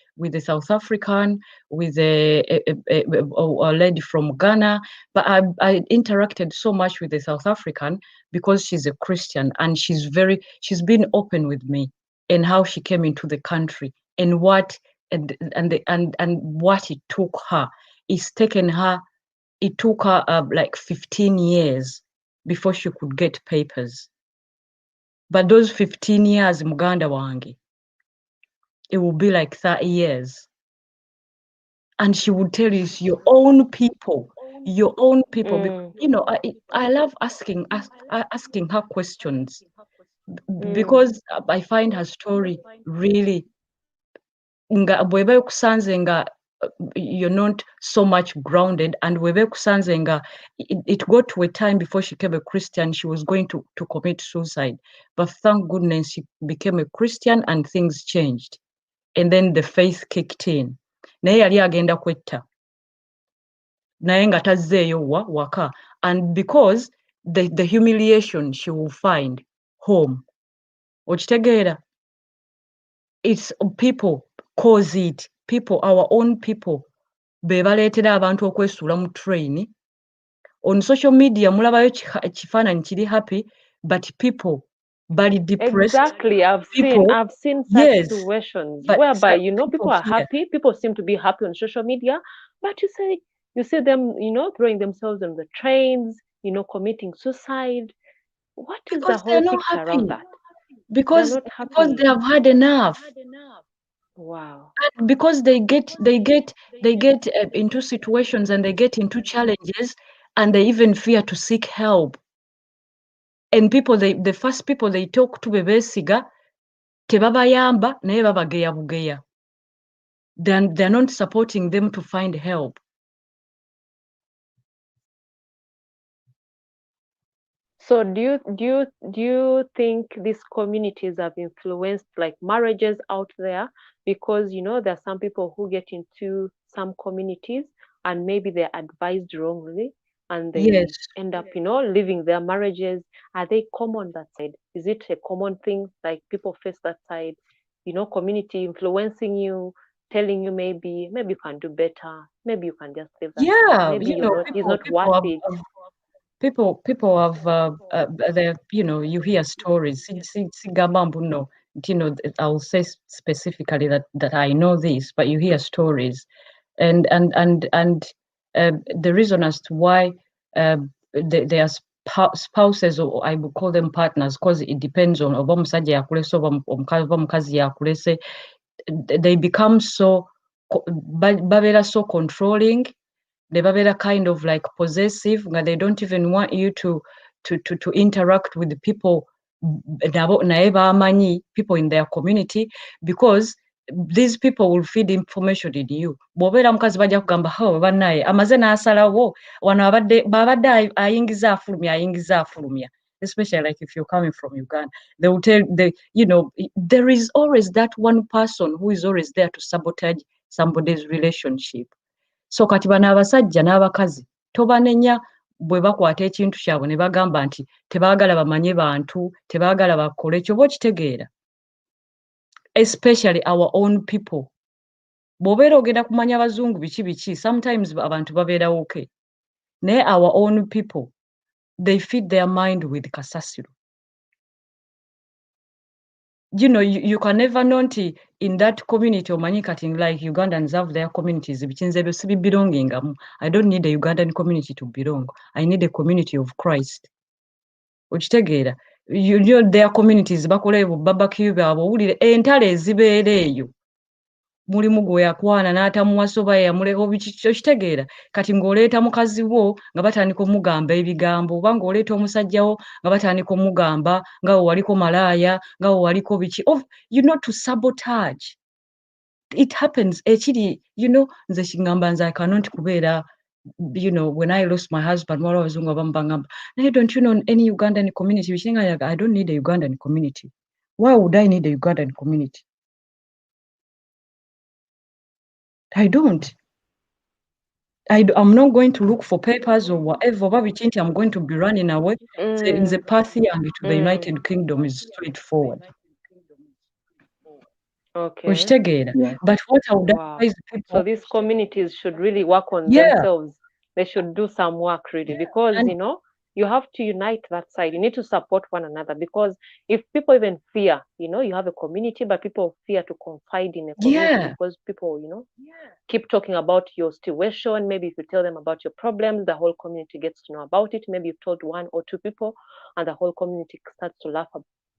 South African, with a lady from Ghana, but I interacted so much with the South African because she's a Christian and she's been open with me and how she came into the country and what and what it took her. It took her like 15 years before she could get papers. But those 15 years, muganda wange, it will be like 30 years. And she would tell you, your own people. Because, you know, I love asking her questions because I find her story really, you're not so much grounded, and it got to a time before she became a Christian, she was going to commit suicide. But thank goodness she became a Christian and things changed. And then the faith kicked in. Naye yali agenda kwetta. Naye nga tazzeeyo waka. And because the humiliation she will find home. Okitegeera? It's people cause it. People, our own people, be baleetera abantu okwesuula mu train. On social media mulabayo ekifaananyi kiri happy, but people bali depressed. Exactly, I've seen such situations whereby you know people are happy. People seem to be happy on social media, but you see them, you know, throwing themselves on the trains, you know, committing suicide. What is the whole picture around that? Because they have had enough. Wow. And because they get into situations and they get into challenges and they even fear to seek help. And the first people they talk to bebeesiga tebabayamba naye babageya bugeya. They're not supporting them to find help. So do you think these communities have influenced like marriages out there? Because you know there are some people who get into some communities and maybe they're advised wrongly and they end up, you know, leaving their marriages. Are they common that side? Is it a common thing like people face that side? You know, community influencing you, telling you maybe you can do better, maybe you can just leave that thing. Yeah, Maybe you know, he's people not people worth have it. people have you know, you hear stories. Sigamba mbuno, you know, I'll say specifically that I know this, but you hear stories, and the reason as to why their spouses, or I would call them partners, because it depends on oba omusajja yakulese oba omukazi yakulese, they become so babeera so controlling. They babeera kind of like possessive, and they don't even want you to interact with the people naye bamanyi, people in their community, because these people will feed information in you. Bw'obeera mukazi bajja kugamba bannaye amaze n'asalawo wano babadde ayingiza afulumya, especially like if you're coming from Uganda, they will tell you know, there is always that one person who is always there to sabotage somebody's relationship. So kati bano abasajja n'abakazi tobanenya bwe bakwata ekintu kyabwe ne bagamba nti tebaagala bamanye bantu, tebaagala bakole ekyo, oba okitegeera, especially our own people. Bw'obeera ogenda kumanya abazungu biki sometimes abantu babeerawo okay, naye our own people, they feed their mind with kasasiro. You know, you can never know nti in that community omanyi kati, like Ugandans have their communities, bikinze ebyo sibibelongingamu. I don't need a Ugandan community to belong. I need a community of Christ. Okitegeera, you know, their communities bakola ebyo barbecue baabwe, owulire entalo ezibeera eyo, mulimu gwe yakwana n'atamuwasa oba yamuleka okitegeera. Kati ng'oleeta mukazi wo nga batandika omugamba ebigambo, oba ng'oleeta omusajja wo nga batandika omugamba nga waliko malaaya, nga waliko biki, you know, to sabotage. It happens ekiri, you know, nze kingamba nze I cannot kubeera, you know, when I lost my husband, waliwo abazungu abamu bangamba, naye don't you know any Ugandan community? I don't need a Ugandan community. Why would I need a Ugandan community? I don't. I'm not going to look for papers or whatever. I'm going to be running away. The path here to the United Kingdom is straightforward. Okay. Yeah. But what I would Wow. advise people, So these communities should really work on yeah, themselves. They should do some work really, because and you know, you have to unite that side. You need to support one another, because if people even fear, you know, you have a community, but people fear to confide in a community yeah, because people, you know, keep talking about your situation. Maybe if you tell them about your problems, the whole community gets to know about it. Maybe you've told one or two people, and the whole community starts to laugh,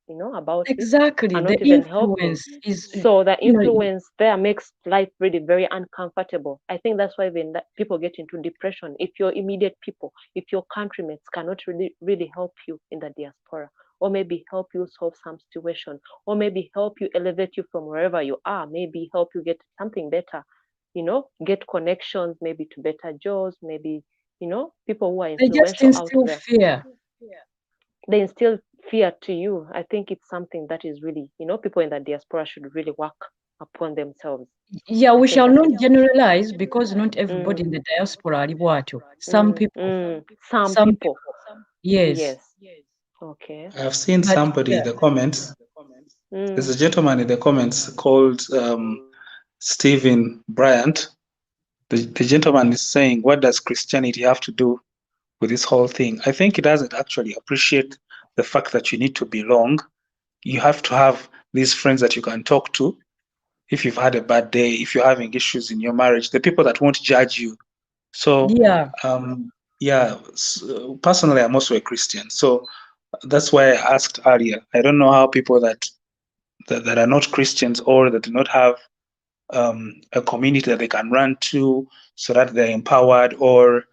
you know, about exactly. it, and The not even helping. influence is, So the you know, influence there makes life really very uncomfortable. I think that's why even people get into depression. If your immediate people, if your countrymates cannot really help you in the diaspora, or maybe help you solve some situation, or maybe help you elevate you from wherever you are, maybe help you get something better, you know, get connections, maybe to better jobs, maybe, you know, people who are they just influential out instill there. fear. They instill fear to you. I think it's something that is really, you know, people in the diaspora should really work upon themselves. Yeah, I we think shall that not is generalize, because not everybody in the diaspora ali bwatyo. Some people, some some people. yes, Yes. Okay. I've seen but somebody in yeah, the comments. There's Mm. a gentleman in the comments called Stephen Bryant. The gentleman is saying, what does Christianity have to do with this whole thing? I think he doesn't actually appreciate the fact that you need to belong. You have to have these friends that you can talk to if you've had a bad day, if you're having issues in your marriage, the people that won't judge you. So, yeah, personally, I'm also a Christian. So that's why I asked earlier. I don't know how people that are not Christians, or that do not have a community that they can run to so that they're empowered, or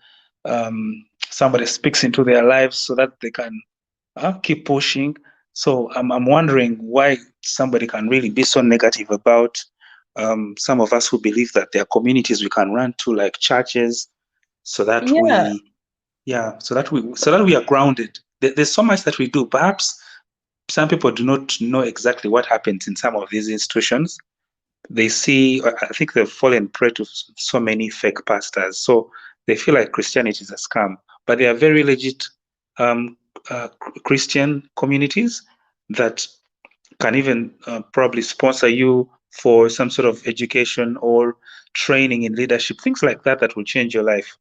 somebody speaks into their lives so that they can keep pushing. So I'm wondering why somebody can really be so negative about some of us who believe that there are communities we can run to, like churches, so that we are grounded. There's so much that we do. Perhaps some people do not know exactly what happens in some of these institutions. They see, I think they've fallen prey to so many fake pastors. So they feel like Christianity is a scam, but they are very legit Christian communities that can even probably sponsor you for some sort of education or training in leadership, things like that that will change your life.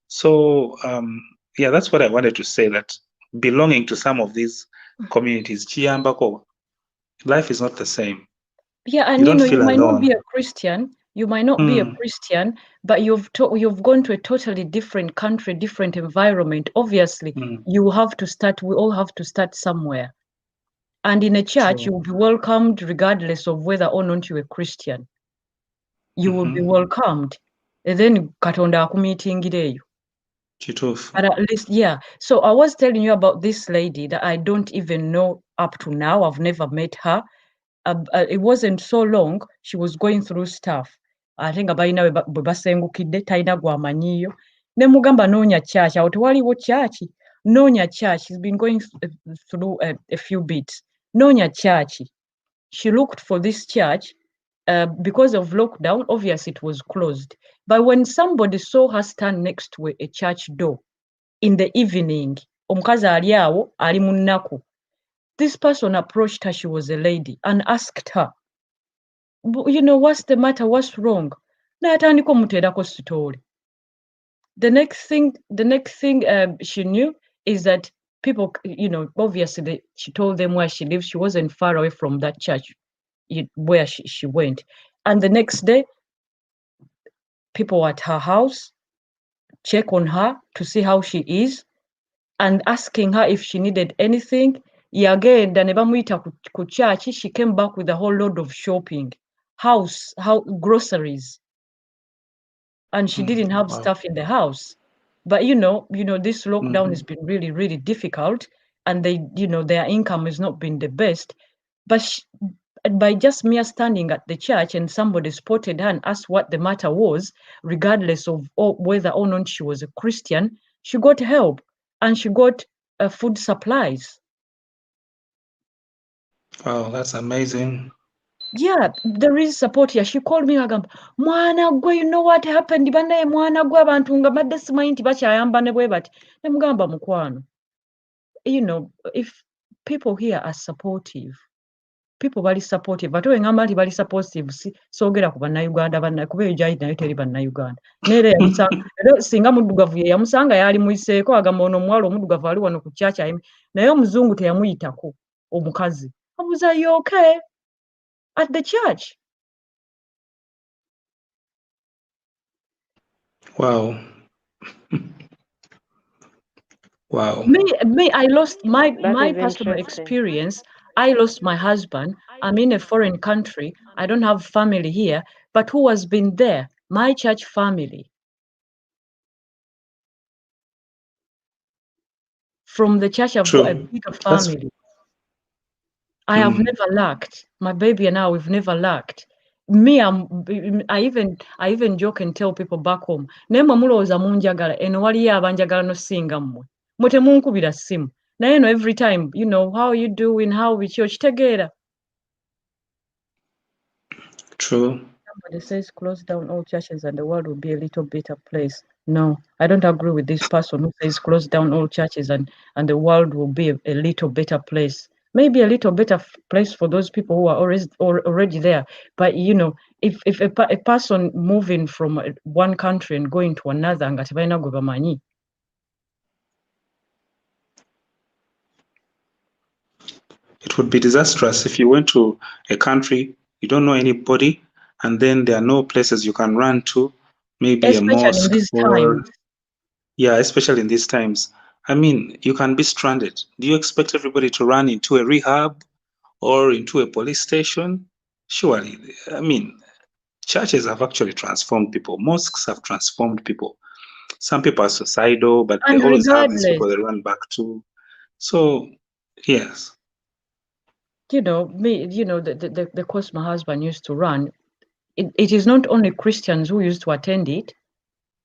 So yeah, that's what I wanted to say, that belonging to some of these communities, chiyambako, life is not the same. Yeah, You and don't you feel might not be alone. a Christian, you might not be a Christian, but you've gone to a totally different country, different environment. Obviously, you have to start, we all have to start somewhere. And in a church, True. you will be welcomed regardless of whether or not you're a Christian. You will be welcomed. And then Katonda akumiitingireyo. Kituufu. But at least, yeah. So I was telling you about this lady that I don't even know up to now. I've never met her. It wasn't so long. She was going through stuff. I think abalina bwe basengukidde talina gw'amanyiiyo. Ne mugamba noonya church. Awo tewaliwo church. Noonya church. She's been going through a few bits. Noonya church. She looked for this church. Because of lockdown, obviously it was closed. But when somebody saw her stand next to a church door in the evening, omukazi ali awo ali mu nnaku, this person approached her, she was a lady, and asked her, you know, what's the matter, what's wrong? N'atandika omuteerako story. The next thing she knew is that people, you know, obviously she told them where she lives. She wasn't far away from that church where she went. And the next day, people at her house check on her to see how she is and asking her if she needed anything. Yagenda ne bamuyita ku church. She came back with a whole load of shopping, groceries, and she didn't have stuff in the house. But you know, this lockdown has been really, really difficult, and their income has not been the best. But by just mere standing at the church and somebody spotted her and asked what the matter was, regardless of whether or not she was a Christian, she got help and she got food supplies. Wow, that's amazing. Yeah, there is support here. She called me agamba, mwana gwe, you know what happened? Banaye mwana gwe abantu nga badde simanyi nti bakyayamba ne bwe bati. Ne mugamba mukwano. You know, if people here are supportive, people bali supportive. Ate we ngamba nti bali supportive, soogera ku bannayuganda kuba eyo gyali nayo teri bannayuganda. Neera yamusanga, singa muddugavu ye yamusanga yali muyiseeko agamba ono omuwala omuddugavu ali wano ku kyakya naye omuzungu teyamuyitako omukazi. Abuuza, you okay? At the church. Wow. Wow. Me, I lost my That is personal interesting. experience. I lost my husband. I'm in a foreign country. I don't have family here. But who has been there? My church family. From the church, I've got a True. bigger That's family. I have never lacked. My baby and I, we've never lacked. Me, I even joke and tell people back home, naye mmwe mulowooza munjagala, eno waliyo abanjagala nosinga mmwe. Mmwe temunkubira ssimu. Naye eno every time, you know, how you doing, how we church, kitegeera. true. Somebody says close down all churches and the world will be a little better place. No, I don't agree with this person who says close down all churches and the world will be a little better place. Maybe a little better place for those people who are already there. But you know, if a person moving from one country and going to another, nga tebalina gwe bamanyi. It would be disastrous if you went to a country, you don't know anybody, and then there are no places you can run to, maybe a Especially in mosque these or, times. yeah, especially in these times. I mean, you can be stranded. Do you expect everybody to run into a rehab or into a police station? Surely, I mean, churches have actually transformed people. Mosques have transformed people. Some people are suicidal, but they And always have these regardless, people they run back to. So, yes. you know, the course my husband used to run, it is not only Christians who used to attend it.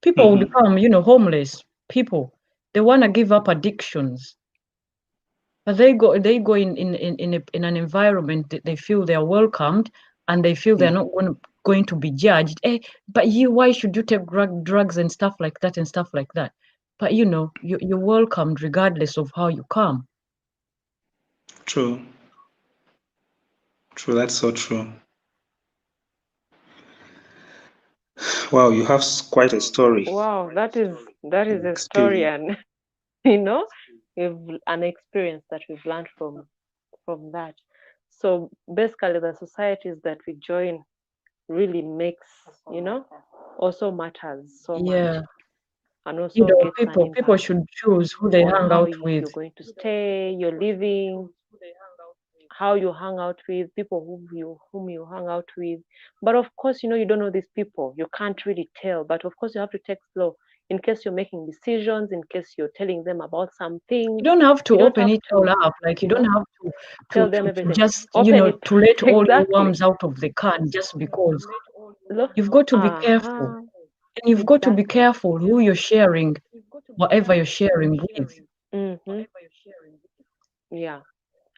People would become, you know, homeless people. They want to give up addictions, but they go in an environment that they feel they are welcomed and they feel they're not going to be judged. But why should you take drugs and stuff like that and stuff like that? But you know, you're welcomed regardless of how you come. True. True, that's so true. Wow, you have quite a story. Wow, that is An a story, experience. and an experience that we've learned from that. So basically, the societies that we join really makes also matters so much, Yeah. and also gets an People impact should choose who they on hang how out with. you're going to stay, you're living, how you hang out with people whom you hang out with. But of course, you don't know these people. You can't really tell. But of course, you have to take slow in case you're making decisions, in case you're telling them about some things. You don't have You to don't open have it all to, up. Like you don't have tell them to everything. just, Open it. to let all your Exactly. worms out of the can just because. Look, You've got to be careful. And you've got to be exactly. careful who you're sharing, whatever you're sharing with. Mm-hmm. Yeah.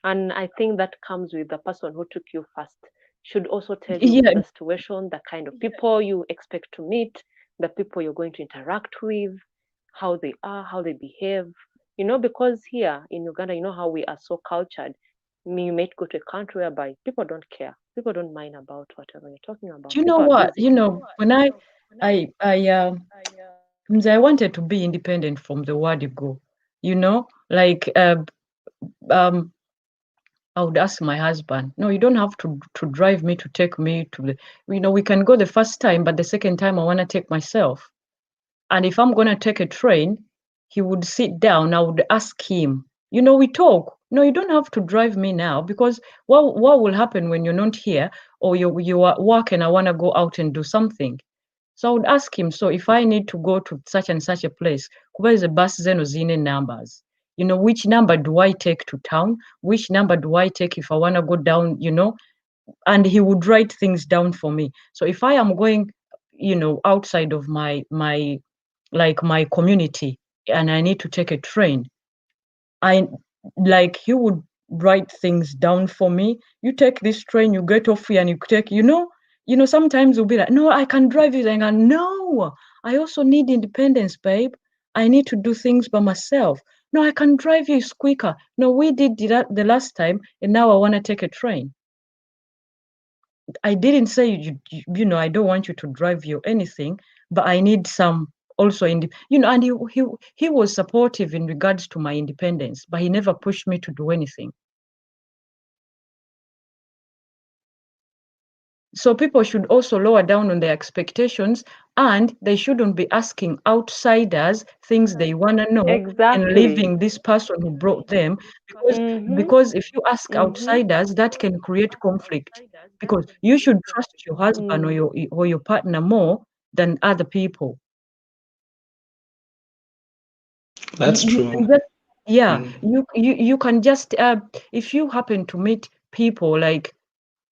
And I think that comes with the person who took you first. Should also tell you Yeah, the situation, the kind of people you expect to meet, the people you're going to interact with, how they are, how they behave. Because here in Uganda, how we are so cultured. You might go to a country whereby people don't care. People don't mind about whatever you're talking about. do you know People are what? busy. When I wanted to be independent from the word go, like um I would ask my husband, no, you don't have to drive me to take me to the, we can go the first time, but the second time I want to take myself. And if I'm going to take a train, he would sit down. I would ask him, we talk. No, you don't have to drive me now because what will happen when you're not here or you are at work and I want to go out and do something? So I would ask him, so if I need to go to such and such a place, where is the bus zeno zine numbers? Which number do I take to town? Which number do I take if I want to go down, and he would write things down for me. So if I am going, outside of my like my community and I need to take a train, I like he would write things down for me. You take this train, you get off here and you take, sometimes we'll be like, no, I can drive it. And I go, no, I also need independence, babe. I need to do things by myself. No, I can drive you, it's quicker. No, we did that the last time and now I want to take a train. I didn't say I don't want you to drive you anything, but I need some also and he was supportive in regards to my independence, but he never pushed me to do anything. So people should also lower down on their expectations and they shouldn't be asking outsiders things they want to know and Exactly. leaving this person who brought them because Mm-hmm. because if you ask Mm-hmm. outsiders that can create conflict because you should trust your husband Mm. or your partner more than other people. That's You true. can just, yeah, Mm. you can just if you happen to meet people, like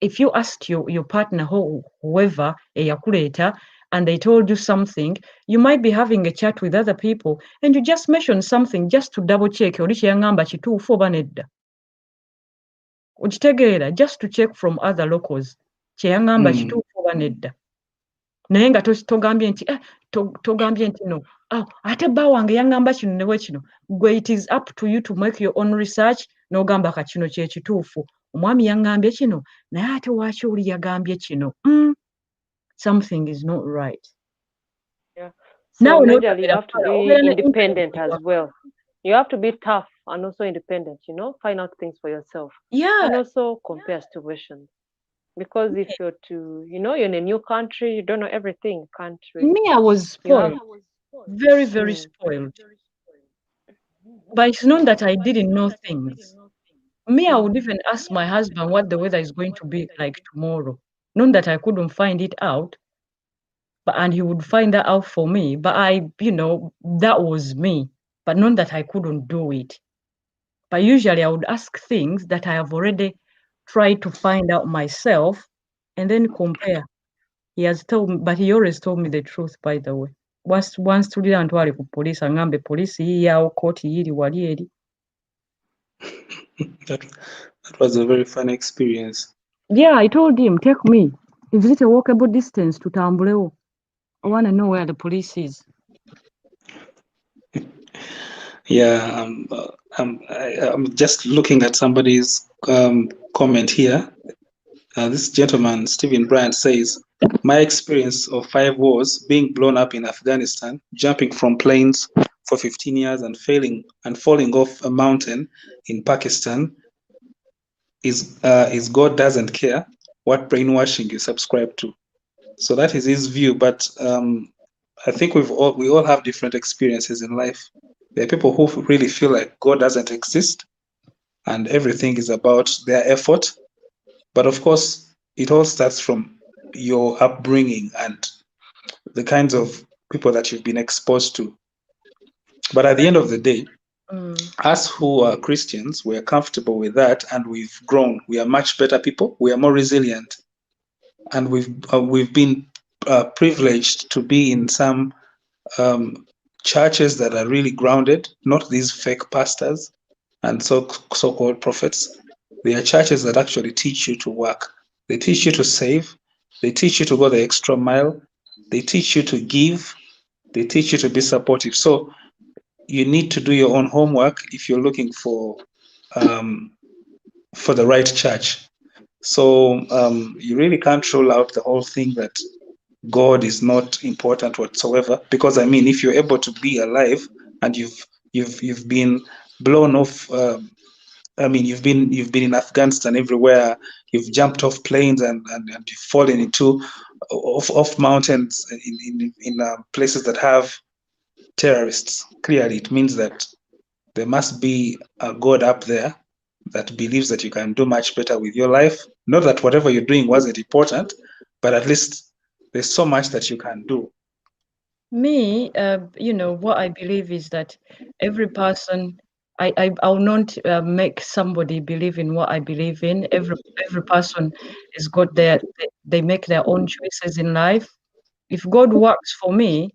if you asked your partner whoever eyakuleeta and they told you something, you might be having a chat with other people and you just mention something just to double check oli kyeyangamba kituufu oba nedda, okitegeera, just to check from other locals kyeyangamba Mm. kituufu oba nedda, naye nga togambye nti togambye nti no, ate bba wange yaŋŋamba kino ne bwe kino. Gwe it is up to you to make your own research n'ogamba ka kino kye kituufu, omwami yaŋŋambye kino naye ate waaki oli yagambye kino. Something is not right. Yeah. So Naawe majorly you n'otabera have to kukola, be obeera ne interest independent as well. You have to be tough and also independent, find out things for yourself yeah, and also compare situations. Because if you're you're in a new country, you don't know everything. You can't really. me, I was You have. spoiled, very, very spoiled. But it's not that I didn't know things. Me, I would even ask my husband what the weather is going to be like tomorrow. Not that I couldn't find it out, and he would find that out for me. But that was me. But not that I couldn't do it. But usually I would ask things that I have already tried to find out myself and then compare. He has told me, but he always told me the truth, by the way. Once tulira ntwale ku police angambe police yiyawo kooti yiri wali eri. That was a very fun experience. Yeah, I told him, take me. Is it a walkable distance to Tambulewo? I want to know where the police is. Yeah, I'm just looking at somebody's comment here. This gentleman, Stephen Bryant, says, my experience of 5 wars, being blown up in Afghanistan, jumping from planes for 15 years and failing and falling off a mountain in Pakistan, is God doesn't care what brainwashing you subscribe to. So that is his view. But I think we all have different experiences in life. There are people who really feel like God doesn't exist and everything is about their effort. But of course, it all starts from your upbringing and the kinds of people that you've been exposed to. But at the end of the day, us who are Christians, we're comfortable with that and we've grown. We are much better people. We are more resilient. And we've been privileged to be in some um, churches that are really grounded, not these fake pastors and so-called prophets. They are churches that actually teach you to work. They teach you to save. They teach you to go the extra mile. They teach you to give. They teach you to be supportive. So you need to do your own homework if you're looking um, for the right church. So you really can't rule out the whole thing that God is not important whatsoever. Because I mean, if you're able to be alive and you've been blown off, I mean, you've been in Afghanistan everywhere. You've jumped off planes and you've fallen into off mountains in places that have terrorists. Clearly, it means that there must be a God up there that believes that you can do much better with your life. Not that whatever you're doing wasn't important, but at least there's so much that you can do. Me, what I believe is that every person, I'll not make somebody believe in what I believe in. Every person has got they make their own choices in life. If God works for me,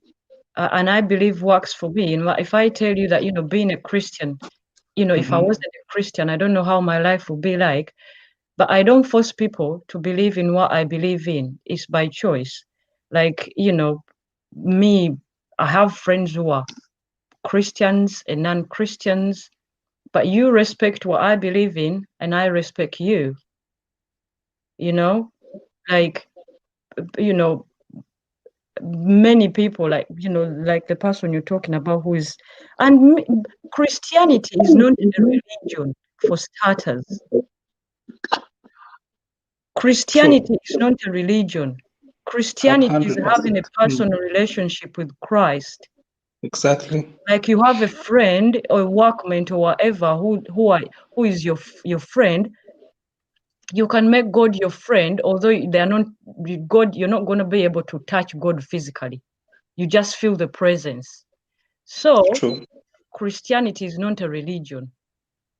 and I believe works for me, if I tell you that, being a Christian, if I Mm-hmm. wasn't a Christian, I don't know how my life would be like. But I don't force people to believe in what I believe in. It's by choice. Like, me, I have friends who are Christians and non-Christians, but you respect what I believe in and I respect you, you know? Like, you know, many people, like the person you're talking about who is, and Christianity is not a religion for starters. True. Christianity is not a religion. Christianity is having a 100%. personal relationship with Christ. Exactly. Like you have a friend or a workmate or whatever who is your friend. You can make God your friend, although they're not God. You're not going to be able to touch God physically. You just feel the presence. So True. Christianity is not a religion.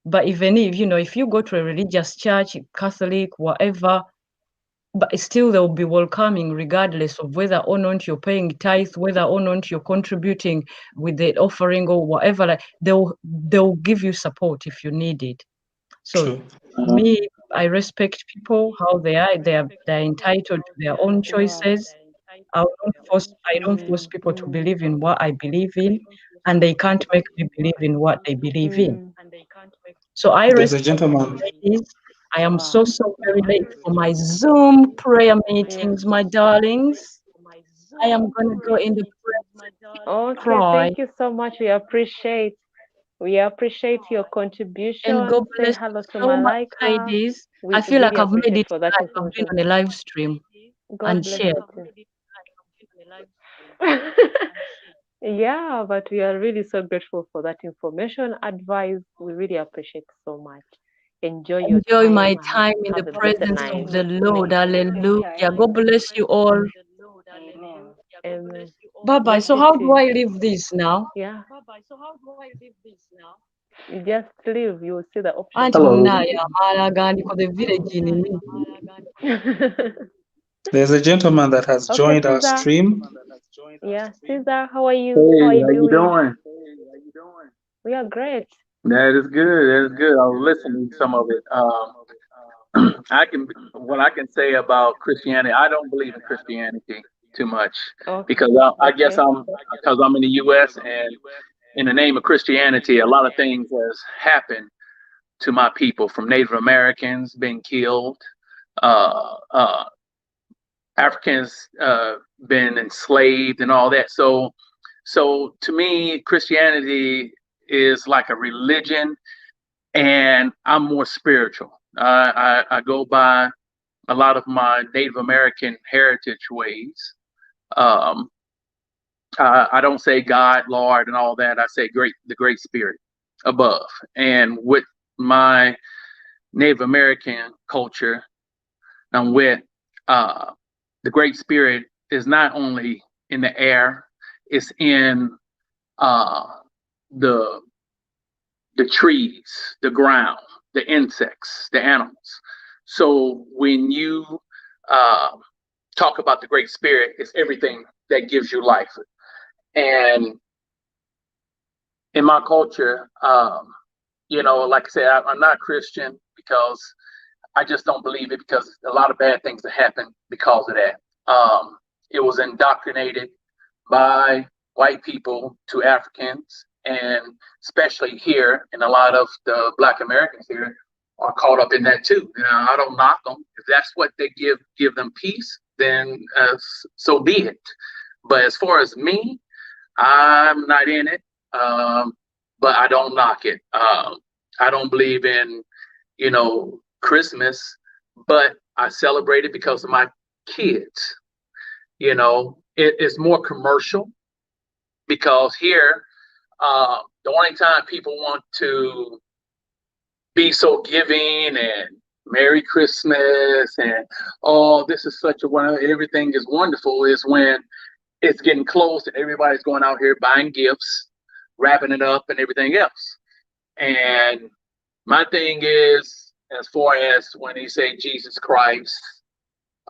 But even if you go to a religious church, Catholic, whatever, but still they'll be welcoming regardless of whether or not you're paying tithe, whether or not you're contributing with the offering or whatever. Like they'll give you support if you need it. So True. me, I respect people how they are. They're entitled to their own Yeah. choices. I don't force people to believe in what I believe in, and they can't make me believe in what they believe in. Mm. So I There's a respect gentleman. ladies. I am Wow. so very late for my Zoom prayer Yeah. meetings, my darlings. I am gonna go in the Okay, cry. thank you so much. We appreciate your And God contribution. Say bless hello you to so much, Malika. ladies. I We feel like really I've made appreciate it for that live. I've been information. on a live stream God and bless shared. you too. Yeah, but we are really so grateful for that information, advice. We really appreciate so much. Enjoy your Enjoy time my and time in the have a blessed presence night. of the Thank Lord. you. Take Hallelujah. care. God bless you all. Amen. Amen. Bye bye. Bless So you how do too. I leave this now? Yeah, you just leave. You will see the option Anti there. Hello. munaya malagandi for the village in me. There's a gentleman that has Okay, joined our Caesar. stream. Yeah, Caesar, how are you? How Hey, are you how you doing? doing? We are great. That is good. That is good. I was listening to some of it. What I can say about Christianity. I don't believe in Christianity too much Okay. because I guess Okay. I'm in the U.S. and in the name of Christianity, a lot of things has happened to my people, from Native Americans being killed Africans been enslaved and all that. So to me, Christianity is like a religion, and I'm more spiritual. I go by a lot of my Native American heritage ways. Um, I don't say God, Lord, and all that. I say the Great Spirit above. And with my Native American culture, and with the Great Spirit is not only in the air, it's in uh, the trees, the ground, the insects, the animals. So when you uh, talk about the Great Spirit, it's everything that gives you life. And in my culture, like I said, I'm not Christian because I just don't believe it, because a lot of bad things have happened because of that. It was indoctrinated by white people to Africans, and especially here, and a lot of the Black Americans here are caught up in that too. I don't knock them. If that's what they give them peace, then so be it. But as far as me, I'm not in it, but I don't knock it. I don't believe in, Christmas, but I celebrate it because of my kids. It's more commercial, because here, the only time people want to be so giving and Merry Christmas and this is such a wonderful, everything is wonderful, is when it's getting close and everybody's going out here buying gifts, wrapping it up and everything else. And my thing is, as far as when they say Jesus Christ,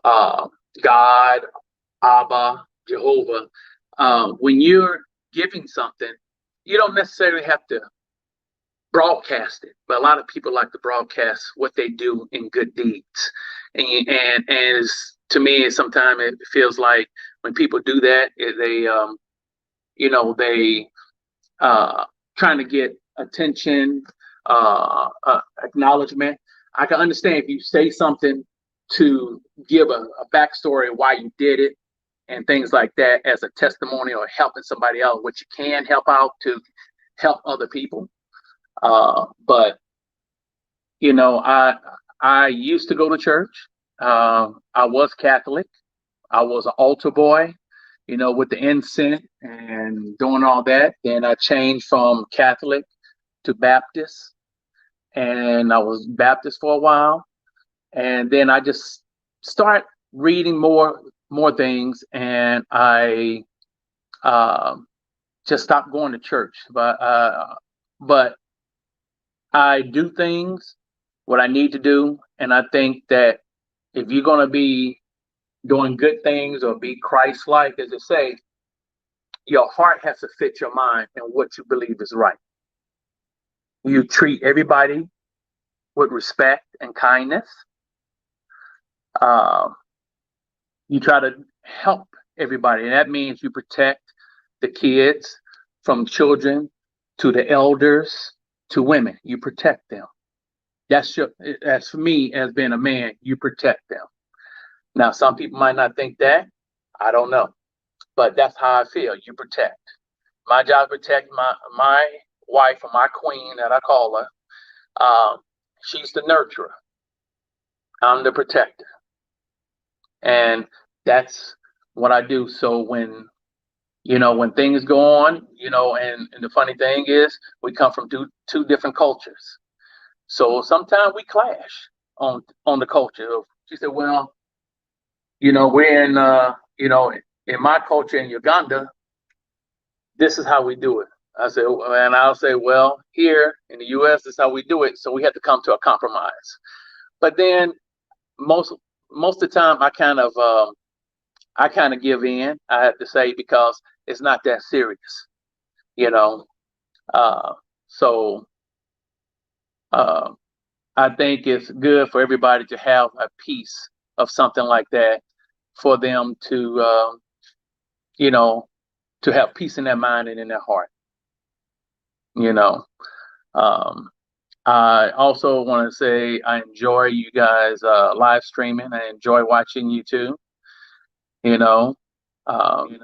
God, Abba, Jehovah, when you're giving something, you don't necessarily have to broadcast it, but a lot of people like to broadcast what they do in good deeds. And to me, sometimes it feels like when people do that, they trying to get attention, acknowledgement. I can understand if you say something to give a backstory of why you did it and things like that as a testimony or helping somebody else, which you can help out to help other people. But I used to go to church. I was Catholic. I was an altar boy, with the incense and doing all that. Then I changed from Catholic to Baptist, and I was Baptist for a while. And then I just start reading more things, and I just stopped going to church. But I do things what I need to do, and I think that if you're going to be doing good things or be Christ-like, as they say, your heart has to fit your mind and what you believe is right. You treat everybody with respect and kindness. You try to help everybody, and that means you protect the kids, from children to the elders to women. You protect them. That's for me, as being a man, you protect them. Now, some people might not think that. I don't know. But that's how I feel. You protect. My job is to protect my wife, or my queen, that I call her. She's the nurturer. I'm the protector. And that's what I do. So when things go on, and the funny thing is, we come from two different cultures. So sometimes we clash on the culture. She said, well, we're in my culture in Uganda, this is how we do it. I said, and I'll say, well, here in the U.S., this is how we do it. So we have to come to a compromise. But then most of the time, I kind of give in, I have to say, because it's not that serious, So I think it's good for everybody to have a piece of something like that, for them to, to have peace in their mind and in their heart. I also want to say I enjoy you guys live streaming. I enjoy watching you too. You know, um,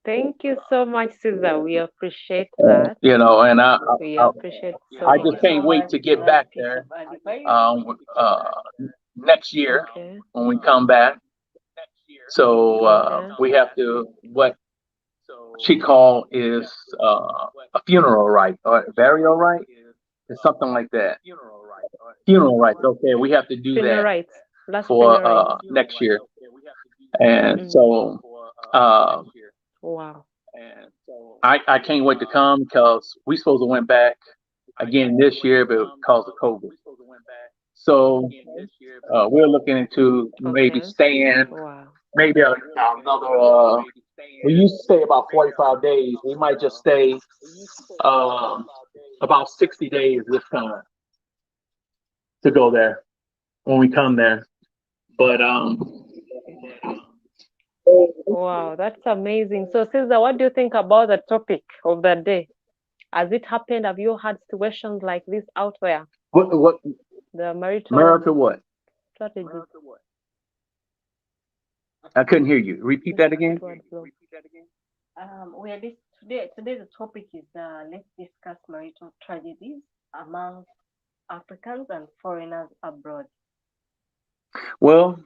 Thank you so much, Caesar. We appreciate that. and We I appreciate so I Thank just you much. so can't wait much, to get back piece of there advice. um, uh, next year Okay. when we come back. So Okay. we have to what she call is a funeral rite or a burial rite. It's something like that. Funeral rites. Okay, we have to do Funeral that rights. Last funeral for rights. next year, and Mm. so uh, Wow. I can't wait to come because we supposed to went back again this year, but because of COVID. So we're looking into maybe Okay. staying Wow. maybe another. We used to stay about 45 days. We might just stay um, about 60 days this time to go there when we come there. But Wow, that's amazing. So, Caesar, what do you think about the topic of the day? Has it happened? Have you had situations like this out there? what The marital America? What? strategies I couldn't hear you. Repeat that again. towards love. We are this today. Today the topic is let's discuss marital tragedies among Africans and foreigners abroad. Well,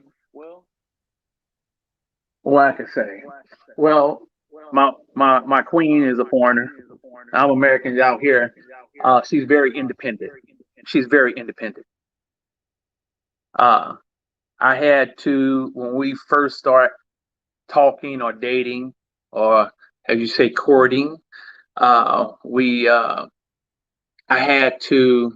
what I can say. Well, my queen is a foreigner. I'm American out here. She's very independent. She's very independent. Uh, I had to when we first start talking or dating or as you say courting. We I had to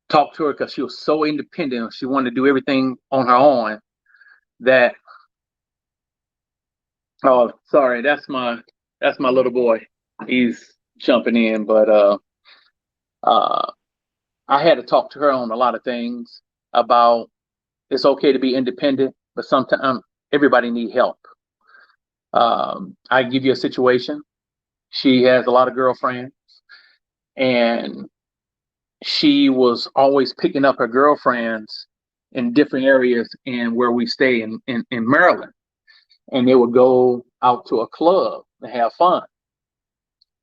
talk to her because she was so independent. She wanted to do everything on her own. That oh, sorry, that's my little boy. He's jumping in, but uh, I had to talk to her on a lot of things about it's okay to be independent, but sometimes everybody need help. I give you a situation. She has a lot of girlfriends, and she was always picking up her girlfriends in different areas in where we stay in Maryland. And they would go out to a club to have fun.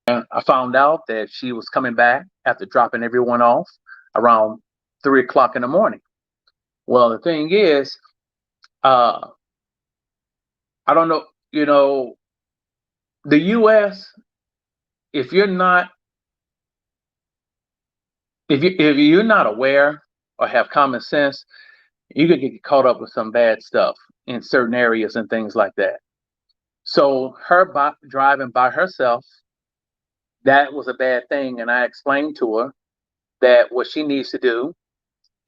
And I found out that she was coming back after dropping everyone off around 3 o'clock in the morning. Well, the thing is, uh, I don't know, the U.S. If you're not if you're not aware or have common sense, you could get caught up with some bad stuff in certain areas and things like that. So her driving by herself, that was a bad thing, and I explained to her that what she needs to do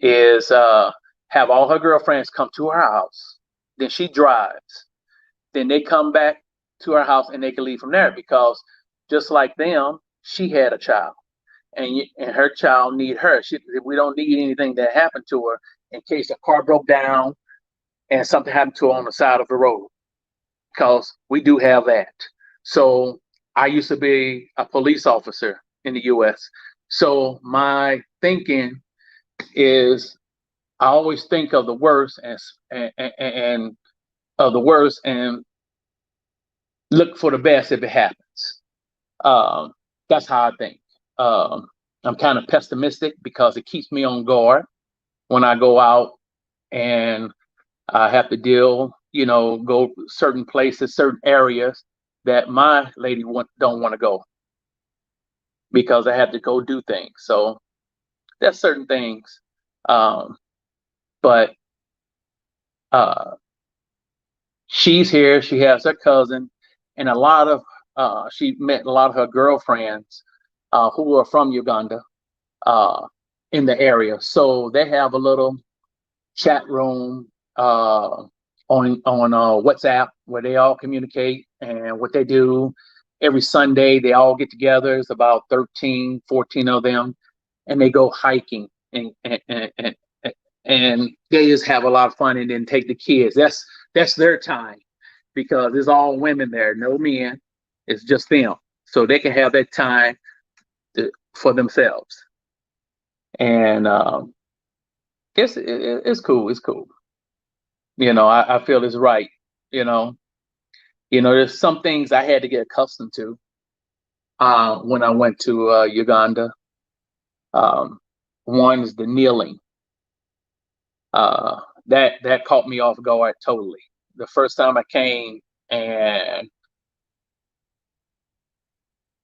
is have all her girlfriends come to her house. Then she drives. Then they come back to her house and they can leave from there because just like them, she had a child. And her child need her. We don't need anything that happened to her in case a car broke down and something happened to her on the side of the road because we do have that. So I used to be a police officer in the U.S. So my thinking is I always think of the worst and of the worst and look for the best if it happens. Um, that's how I think. Um, I'm kind of pessimistic because it keeps me on guard when I go out and I have to go certain places, certain areas that my lady don't want to go because I have to go do things. So there's certain things. Um, but uh, she's here. She has her cousin, and she met a lot of her girlfriends who are from Uganda uh, in the area. So they have a little chat room on WhatsApp where they all communicate and what they do. Every Sunday they all get together. It's about 13, 14 of them, and they go hiking and they just have a lot of fun and then take the kids. That's their time because there's all women there, no men. It's just them, so they can have that time for themselves. and it's cool. It's cool. I feel it's right. You know, there's some things I had to get accustomed to when I went to Uganda. Um, One is the kneeling. That caught me off guard totally. The first time I came and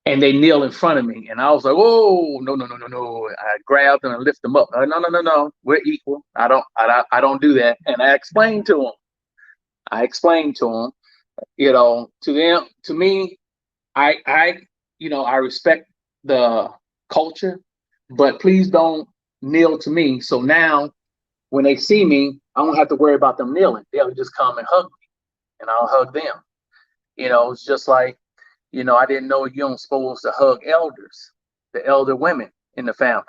they kneel in front of me, and I was like, "Oh, no, no, no, no, no!" I grabbed them and lift them up. No, no, no, no, we're equal. I don't do that. And I explained to them. To them, to me, I respect the culture, but please don't kneel to me. So now, when they see me, I don't have to worry about them kneeling. They'll just come and hug me, and I'll hug them. It's just like, I didn't know you don't supposed to hug elders, the elder women in the family.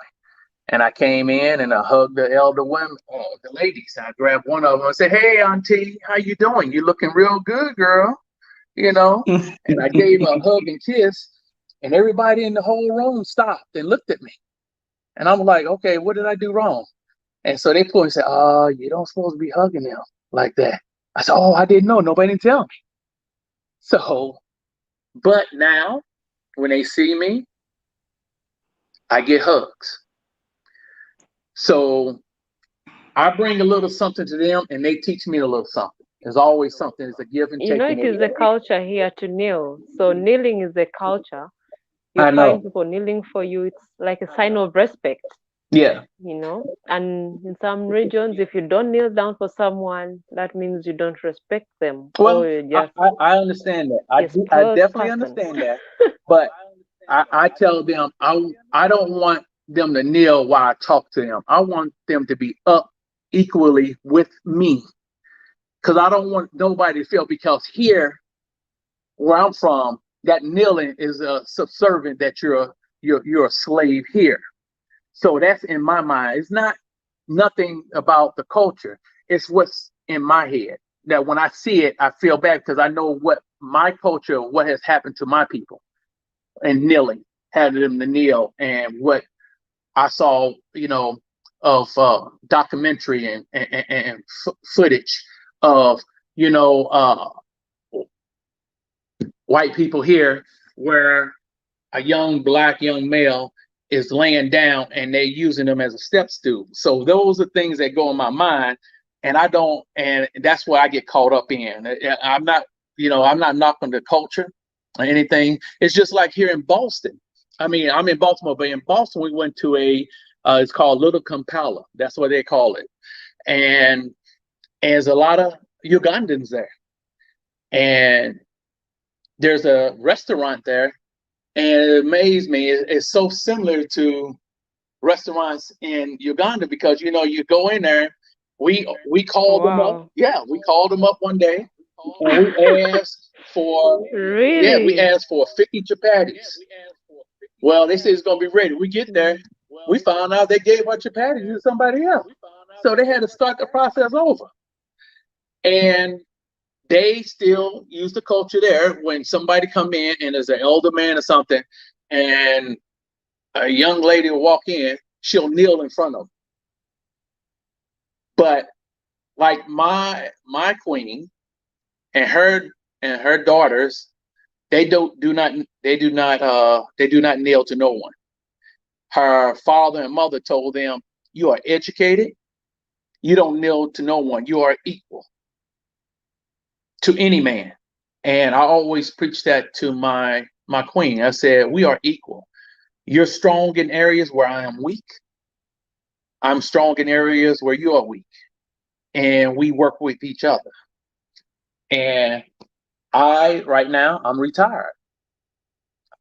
And I came in and I hugged the elder women, the ladies. I grabbed one of them and said, "Hey, auntie, how you doing? You looking real good, girl." And I gave her a hug and kiss, and everybody in the whole room stopped and looked at me. And I'm like, "Okay, what did I do wrong?" And so they pulled and said, "Oh, you don't supposed to be hugging them like that." I said, "Oh, I didn't know. Nobody didn't tell me." So, but now when they see me, I get hugs. So I bring a little something to them, and they teach me a little something. There's always something. It's a give and take. It is the culture here to kneel. So kneeling is the culture. You I know. find people kneeling for you. It's like a sign of respect. Yeah. And in some regions, if you don't kneel down for someone, that means you don't respect them. Well, or you're just I understand that. I spoiled definitely person. understand that. But I tell them I don't want them to kneel while I talk to them. I want them to be up equally with me, because I don't want nobody to feel, because here where I'm from, that kneeling is a subservient, that you're a slave here. So that's in my mind. It's not nothing about the culture. It's what's in my head, that when I see it, I feel bad, because I know what my culture, what has happened to my people, and kneeling, having them to kneel, and what I saw, of documentary and footage of, white people here, where a young male is laying down and they're using them as a step stool. So those are things that go in my mind, and that's what I get caught up in. I'm not, I'm not knocking the culture or anything. It's just like here in Boston. I mean, I'm in Baltimore, but in Boston we went to it's called Little Kampala. That's what they call it. And there's a lot of Ugandans there. And there's a restaurant there, and it amazed me. It's so similar to restaurants in Uganda, because you go in there. We called them up. Yeah, we called them up one day, and we asked for we asked for 50 chapatis. Well, they said it's gonna be ready. We get there, we found out they gave our chapatis to somebody else, so they had to start the process over. And they still use the culture there. When somebody come in and there's an elder man or something, and a young lady will walk in, she'll kneel in front of them. But like my queen and her daughters, they do not kneel to no one. Her father and mother told them, "You are educated. You don't kneel to no one. You are equal to any man." And I always preach that to my queen. I said, "We are equal. You're strong in areas where I am weak. I'm strong in areas where you are weak. And we work with each other." And right now, I'm retired,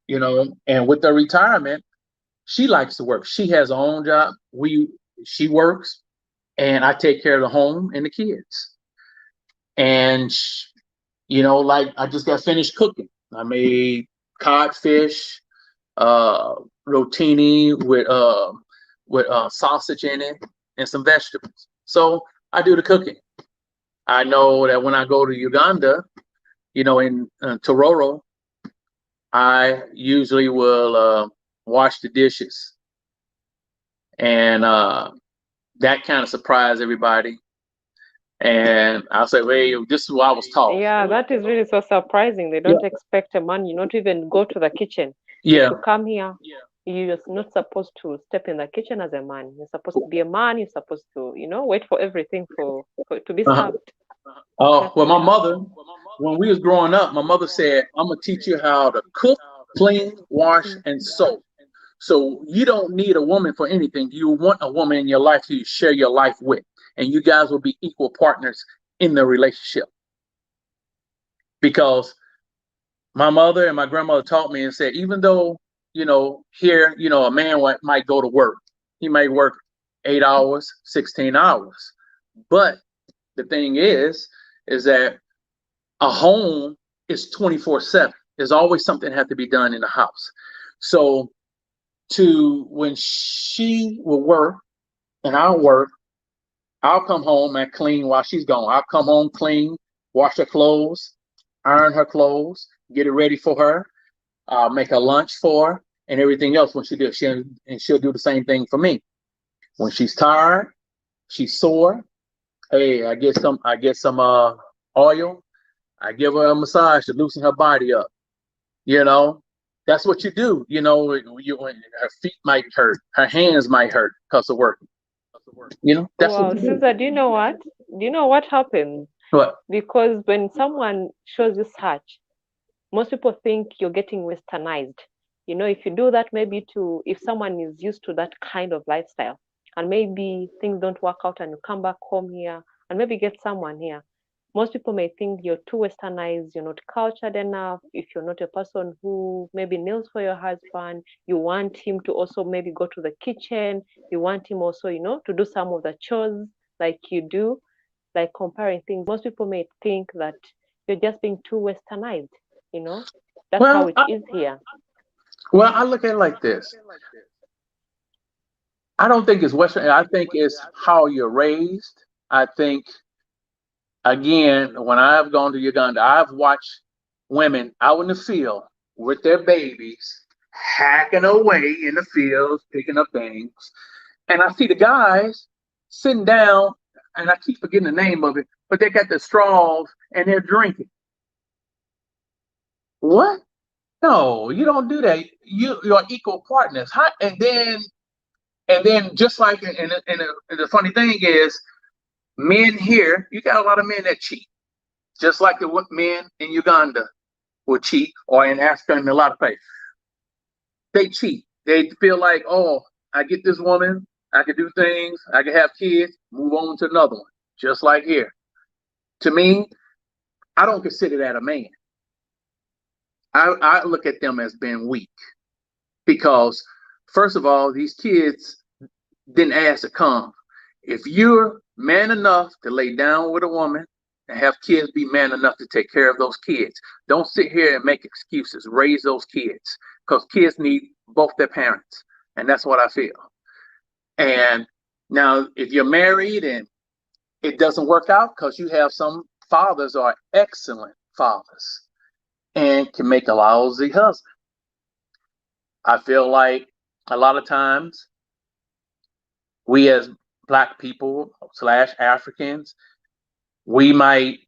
and with the retirement, she likes to work. She has her own job. She works, and I take care of the home and the kids. And, like I just got finished cooking. I made codfish, rotini with sausage in it and some vegetables. So I do the cooking. I know that when I go to Uganda, in Tororo, I usually will wash the dishes And that kind of surprised everybody. And I said, hey, this is what I was taught. Yeah, that is really so surprising. They don't expect a man, not even go to the kitchen. Yeah. If you come here, you're not supposed to step in the kitchen as a man. You're supposed to be a man. You're supposed to, wait for everything for to be served. Oh, well, my mother, when we was growing up, my mother said, I'm going to teach you how to cook, clean, wash, and sew. So you don't need a woman for anything. You want a woman in your life who you share your life with, and you guys will be equal partners in the relationship. Because my mother and my grandmother taught me and said, even though, here, a man might go to work. He might work 8 hours, 16 hours. But the thing is that a home is 24/7. There's always something that has to be done in the house. So when she will work and I'll work, I'll come home and clean while she's gone. I'll come home, clean, wash her clothes, iron her clothes, get it ready for her, make her lunch for her, and everything else when she does. She'll do the same thing for me. When she's tired, she's sore. Hey, I get some oil. I give her a massage to loosen her body up. That's what you do. Her feet might hurt, her hands might hurt because of working. That's Wow, what you do. Caesar, do you know what? Do you know what happens? What? Because when someone shows you such, most people think you're getting westernized. If you do that, maybe if someone is used to that kind of lifestyle, and maybe things don't work out and you come back home here and maybe get someone here, most people may think you're too westernized, you're not cultured enough. If you're not a person who maybe kneels for your husband, you want him to also maybe go to the kitchen, you want him also, to do some of the chores like you do, like comparing things. Most people may think that you're just being too westernized, that's how it is here. Well, I look at it like this. I don't think it's Western. I think it's how you're raised. I think, again, when I've gone to Uganda, I've watched women out in the field with their babies, hacking away in the fields, picking up things. And I see the guys sitting down, and I keep forgetting the name of it, but they got the straws and they're drinking. What? No, you don't do that. You're equal partners. And then just like, and the funny thing is, men here, you got a lot of men that cheat, just like the men in Uganda will cheat, or in Africa and a lot of places. They cheat. They feel like, oh, I get this woman, I can do things, I can have kids, move on to another one, just like here. To me, I don't consider that a man. I look at them as being weak because, first of all, these kids didn't ask to come. If you're man enough to lay down with a woman and have kids, be man enough to take care of those kids. Don't sit here and make excuses. Raise those kids, because kids need both their parents. And that's what I feel. And now, if you're married and it doesn't work out, because you have some fathers are excellent fathers and can make a lousy husband. I feel like a lot of times we as Black people / Africans, we might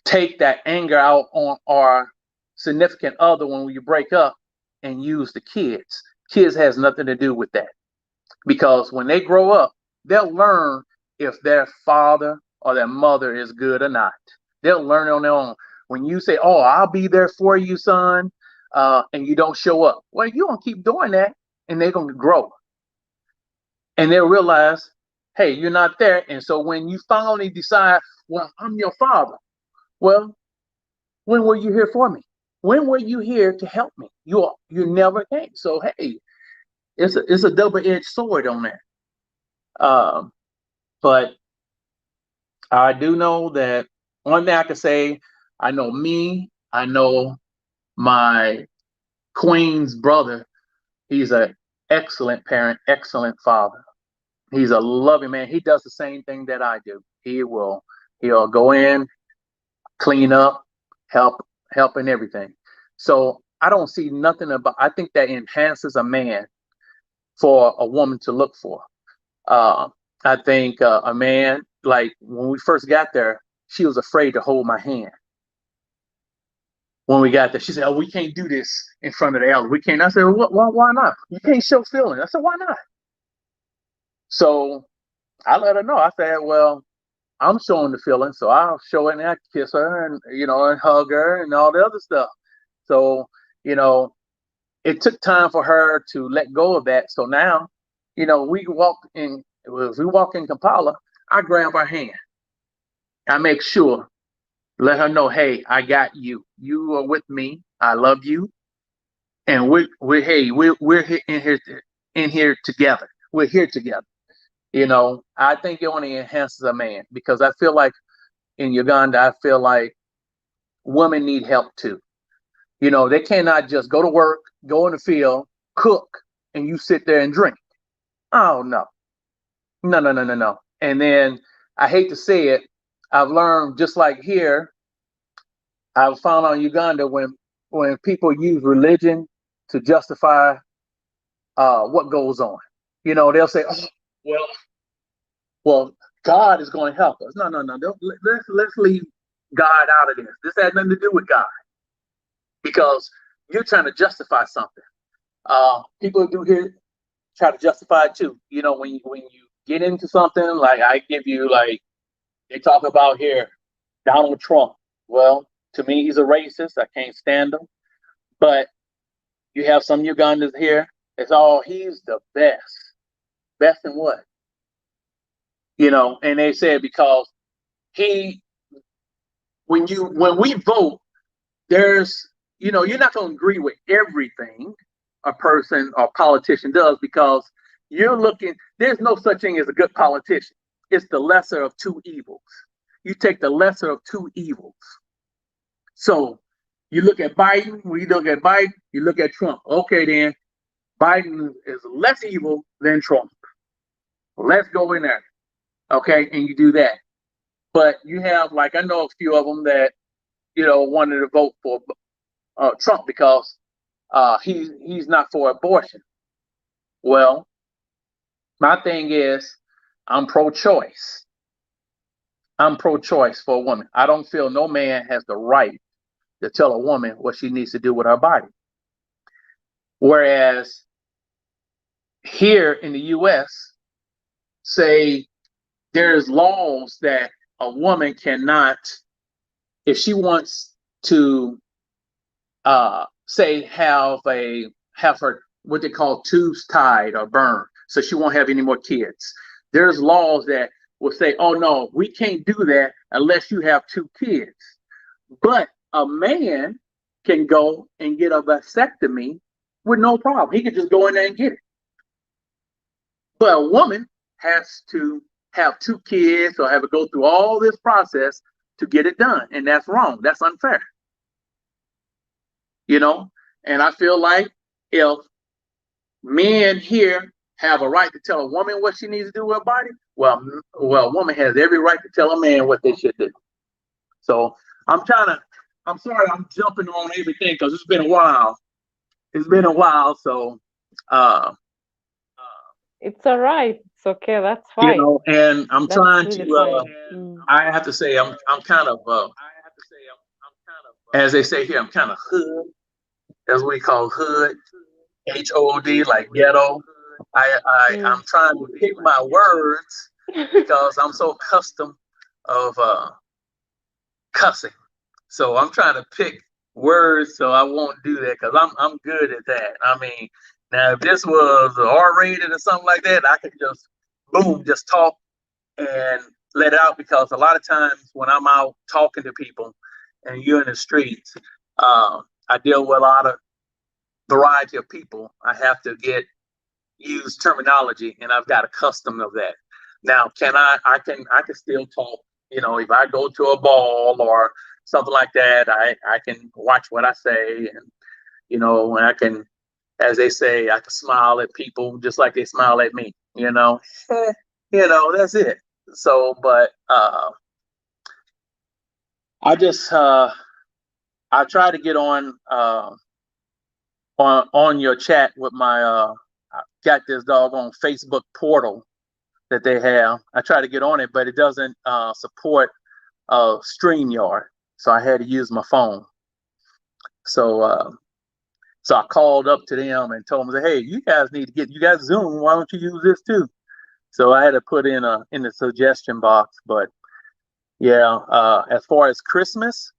take that anger out on our significant other when we break up and use the kids. Kids has nothing to do with that, because when they grow up, they'll learn if their father or their mother is good or not. They'll learn on their own. When you say, oh, I'll be there for you, son, and you don't show up, well, you're going to keep doing that, and they're going to grow. And they'll realize, hey, you're not there. And so when you finally decide, well, I'm your father, well, when were you here for me? When were you here to help me? You never came. So, hey, it's a double-edged sword on that. But I do know that one thing I can say, I know me, I know my queen's brother. He's an excellent parent, excellent father. He's a loving man. He does the same thing that I do. He'll go in, clean up, help in everything. So I don't see nothing about, I think that enhances a man for a woman to look for. I think a man, like when we first got there, she was afraid to hold my hand. When we got there, she said, "Oh, we can't do this in front of the elders. We can't." I said, well, why not? You can't show feeling. I said, why not? So I let her know. I said, well, I'm showing the feeling, so I'll show it and I kiss her and, and hug her and all the other stuff. So, it took time for her to let go of that. So now, if we walk in Kampala, I grab her hand. I make sure, let her know, hey, I got you. You are with me. I love you. And we're in here together. We're here together. I think it only enhances a man, because I feel like in Uganda, I feel like women need help too. They cannot just go to work, go in the field, cook, and you sit there and drink. Oh, no. No, no, no, no, no. And then I hate to say it, I've learned, just like here, I've found out in Uganda, when people use religion to justify what goes on. They'll say, oh, well, God is going to help us. No, no, no. Let's leave God out of this. This has nothing to do with God, because you're trying to justify something. People do here try to justify it too. When you get into something, like I give you, like they talk about here, Donald Trump. Well, to me, he's a racist. I can't stand him. But you have some Ugandans here. He's the best. Best in what? And they said because when we vote, there's, you're not going to agree with everything a person or politician does, because there's no such thing as a good politician. It's the lesser of two evils. You take the lesser of two evils. So you look at Biden, when you look at Biden, you look at Trump. Okay, then Biden is less evil than Trump. Let's go in there. Okay, and you do that. But you have, like, I know a few of them that, wanted to vote for Trump because he's not for abortion. Well, my thing is, I'm pro-choice. I'm pro-choice for a woman. I don't feel no man has the right to tell a woman what she needs to do with her body. Whereas here in the U.S., say there's laws that a woman cannot, if she wants to, say have her what they call tubes tied or burned, so she won't have any more kids. There's laws that will say, oh no, we can't do that unless you have 2 kids. But a man can go and get a vasectomy with no problem. He can just go in there and get it. But a woman has to have 2 kids or have to go through all this process to get it done. And that's wrong. That's unfair. And I feel like if men here have a right to tell a woman what she needs to do with her body, well, a woman has every right to tell a man what they should do. So I'm sorry I'm jumping on everything, because it's been a while. So it's all right. It's okay. That's fine. And I'm That's trying really to fine. I have to say I'm kind of as they say here, I'm kind of hood, as we call hood, HOOD, like ghetto. I'm trying to pick my words because I'm so accustomed of cussing. So I'm trying to pick words so I won't do that, because I'm good at that. I mean, now if this was R-rated or something like that, I could just boom, just talk and let it out, because a lot of times when I'm out talking to people and you're in the streets, I deal with a lot of variety of people. I have to use terminology, and I've got a custom of that. Now, I can still talk, if I go to a ball or something like that, I can watch what I say, and, and I can, as they say, I can smile at people just like they smile at me, that's it. So, but I just I try to get on your chat with my got this doggone Facebook portal that they have. I try to get on it, but it doesn't support StreamYard, so I had to use my phone. So so I called up to them and told them, "Hey, you guys need to you got Zoom. Why don't you use this too?" So I had to put in the suggestion box. But yeah, as far as Christmas,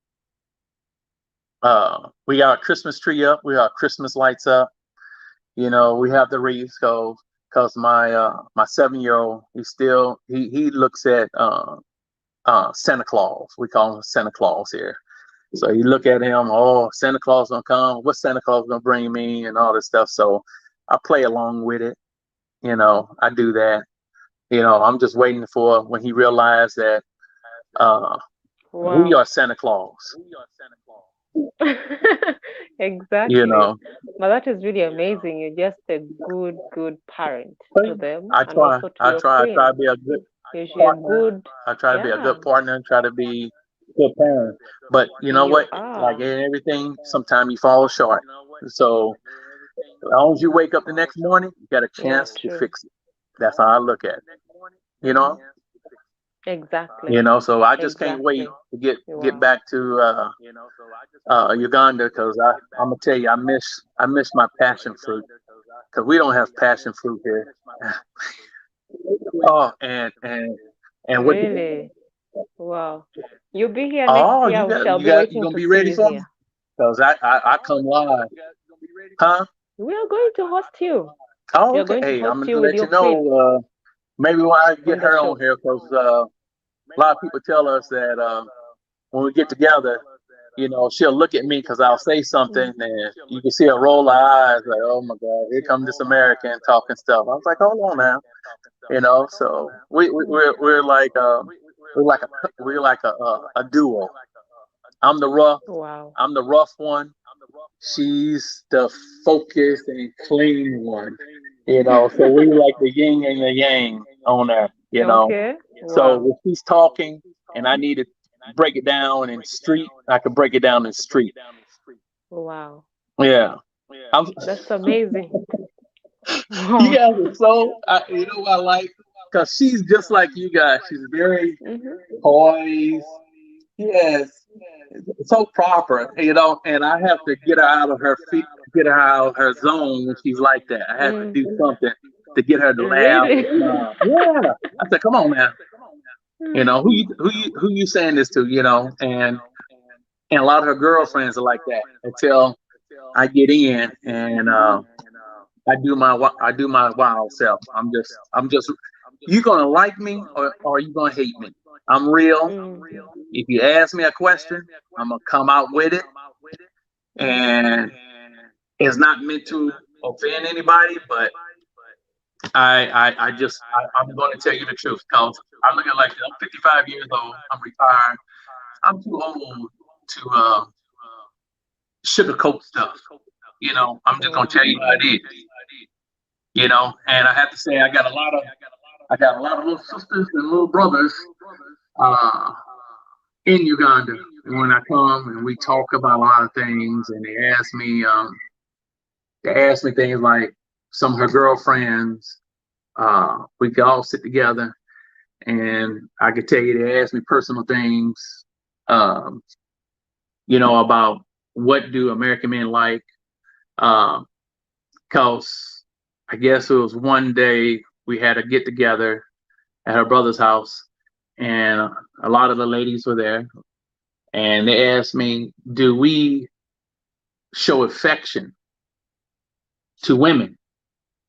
we got our Christmas tree up, we got Christmas lights up. You know, we have the wreaths because my 7-year-old, he looks at Santa Claus. We call him Santa Claus here. So you look at him, oh, Santa Claus gonna come. What's Santa Claus gonna bring me, and all this stuff. So I play along with it. You know, I do that. You know, I'm just waiting for when he realized that we Wow. are Santa Claus. You Exactly. know, But that is really amazing. You're just a good parent to them I and try, also to I your try, I try to queen. be a good You're a partner. good, I try to be a yeah, good partner. Try to be a good parent. But you know you what? Like are. in everything, sometimes you fall short. So as long as you wake up the next morning, you got a Yeah, chance to true. fix it. That's how I look at it. You know, Exactly. so I just can't wait Exactly. to get Wow. back to Uganda because I'm gonna tell you I miss my passion fruit because we don't have passion fruit here. Oh, and what? Really? Wow. You'll be here next Oh, year. We shall be you waiting gonna to be see ready you for me? here. Because I come live, huh? We are going to host you. Oh, We are okay. going to Hey, I'm host gonna you with let you your queen know. Maybe when I get on the her on show. here, because a lot of people tell us that when we get together, she'll look at me because I'll say something, Mm. and you can see her roll her eyes, like, "Oh my God, here comes this American talking stuff." I was like, "Hold on now," So we're like a duo. I'm the rough, Wow. I'm the rough one. She's the focused and clean one. So we like the yin and the yang on there. Okay. So Wow. if she's talking and I need to break it down in street, I can break it down in street. Wow. Yeah. I'm, That's amazing. you Wow. guys are you know what I like? Because she's just like you guys. She's very Hmm. poised. Yes. So proper, and I have to get her out of her feet, get her out of her zone when she's like that. I have to Mm. do something to get her to laugh Really? and smile. Yeah. I said, come on now. Who you saying this to, and a lot of her girlfriends are like that until I get in and I do my wild self. I'm just you gonna like me or you gonna hate me. I'm real. Mm. If you ask me a question, I'm gonna come out with it, Mm. and it's not meant to offend anybody, but I'm gonna tell you the truth because I look at it like this. I'm 55 years old. I'm retired. I'm too old to sugarcoat stuff. I'm just gonna Wow. tell you how it is. And I have to say I got a lot of little sisters and little brothers uh, in Uganda. And when I come and we talk about a lot of things, and they ask me things like some of her girlfriends. We could all sit together, and I could tell you they ask me personal things, um, about what do American men like. Because I guess it was one day we had a get together at her brother's house, and a lot of the ladies were there, and they asked me, "Do we show affection to women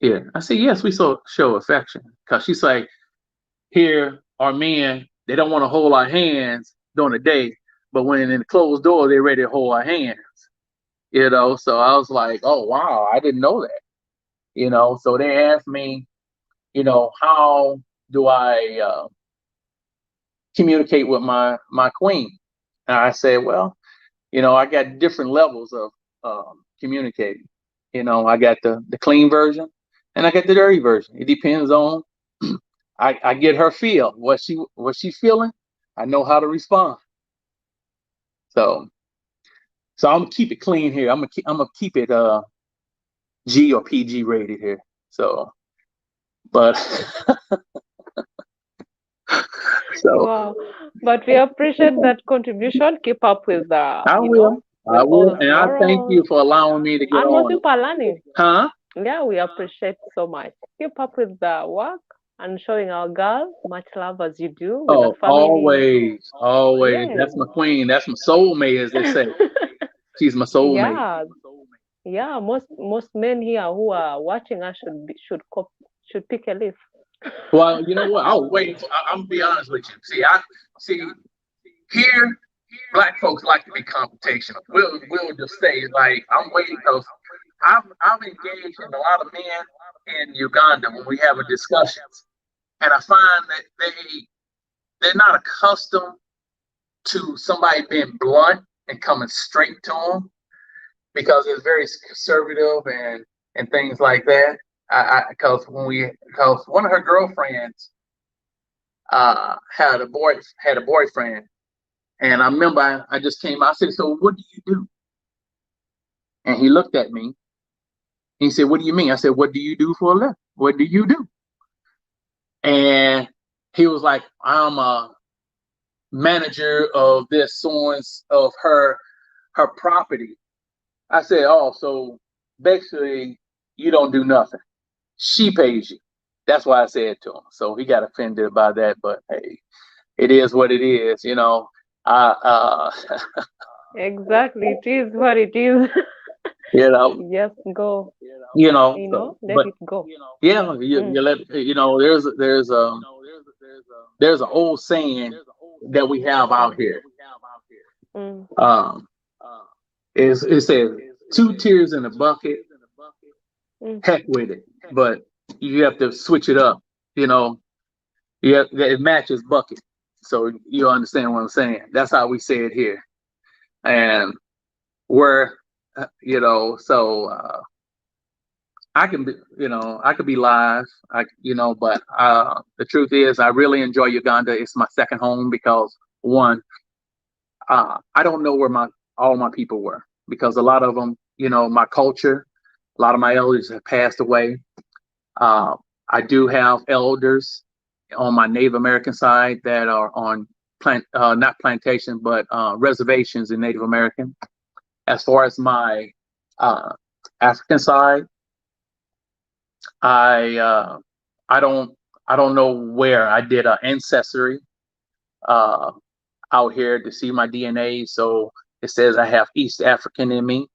here?" I said, "Yes, we show affection." Because she's like, "Here are men, they don't want to hold our hands during the day, but when in the closed door, they're ready to hold our hands." So I was like, "Oh wow, I didn't know that." So they asked me, how do I communicate with my queen? And I said, well, I got different levels of communicating. I got the clean version and I got the dirty version. It depends on I get her feel what she feeling. I know how to respond. So I'm gonna keep it clean here. I'm gonna keep it G or PG rated here. So, but so Wow. But we appreciate that contribution. Keep up with the, I you know, will. with I all will. those And I thank morals. you for allowing me to get And most on. people are learning. Huh? Yeah, we appreciate so much. Keep up with the work and showing our girls much love as you do with the Oh, family. always, always. Yes. That's my queen. That's my soulmate, as they say. She's my soulmate. Yeah, yeah. Most men here who are watching us should pick a leaf. Well, you know what? I was waiting for. I'm gonna be honest with you. See here. Black folks like to be confrontational. We'll just say like I'm waiting because I've engaged in a lot of men in Uganda when we have a discussions, and I find that they're not accustomed to somebody being blunt and coming straight to them because it's very conservative and things like that. Because because one of her girlfriends had a boyfriend, and I remember I just came out. I said, "So what do you do?" And he looked at me. He said, "What do you mean?" I said, "What do you do for a living? What do you do?" And he was like, "I'm a manager of this someone's of her property." I said, "Oh, so basically you don't do nothing. She pays you." That's why I said to him. So he got offended by that, but hey, it is what it is, you know. I Exactly. It is what it is. you know, Just go, you know, let but it go. yeah, Mm, you let you know. There's an old saying that we have out here. mm, Um, is it says two tears in a bucket, mm. heck with it. But you have to switch it up. You know, it matches bucket. So you understand what I'm saying. That's how we say it here. And where I can be, I could be live, but the truth is, I really enjoy Uganda. It's my second home because one, I don't know where my all my people were because a lot of them, my culture, a lot of my elders have passed away. Uh, I do have elders on my Native American side that are on not plantation, but reservations in Native American. As far as my uh, African side, I uh, I don't I don't know where I did an ancestry uh, out here to see my DNA. So it says I have East African in me.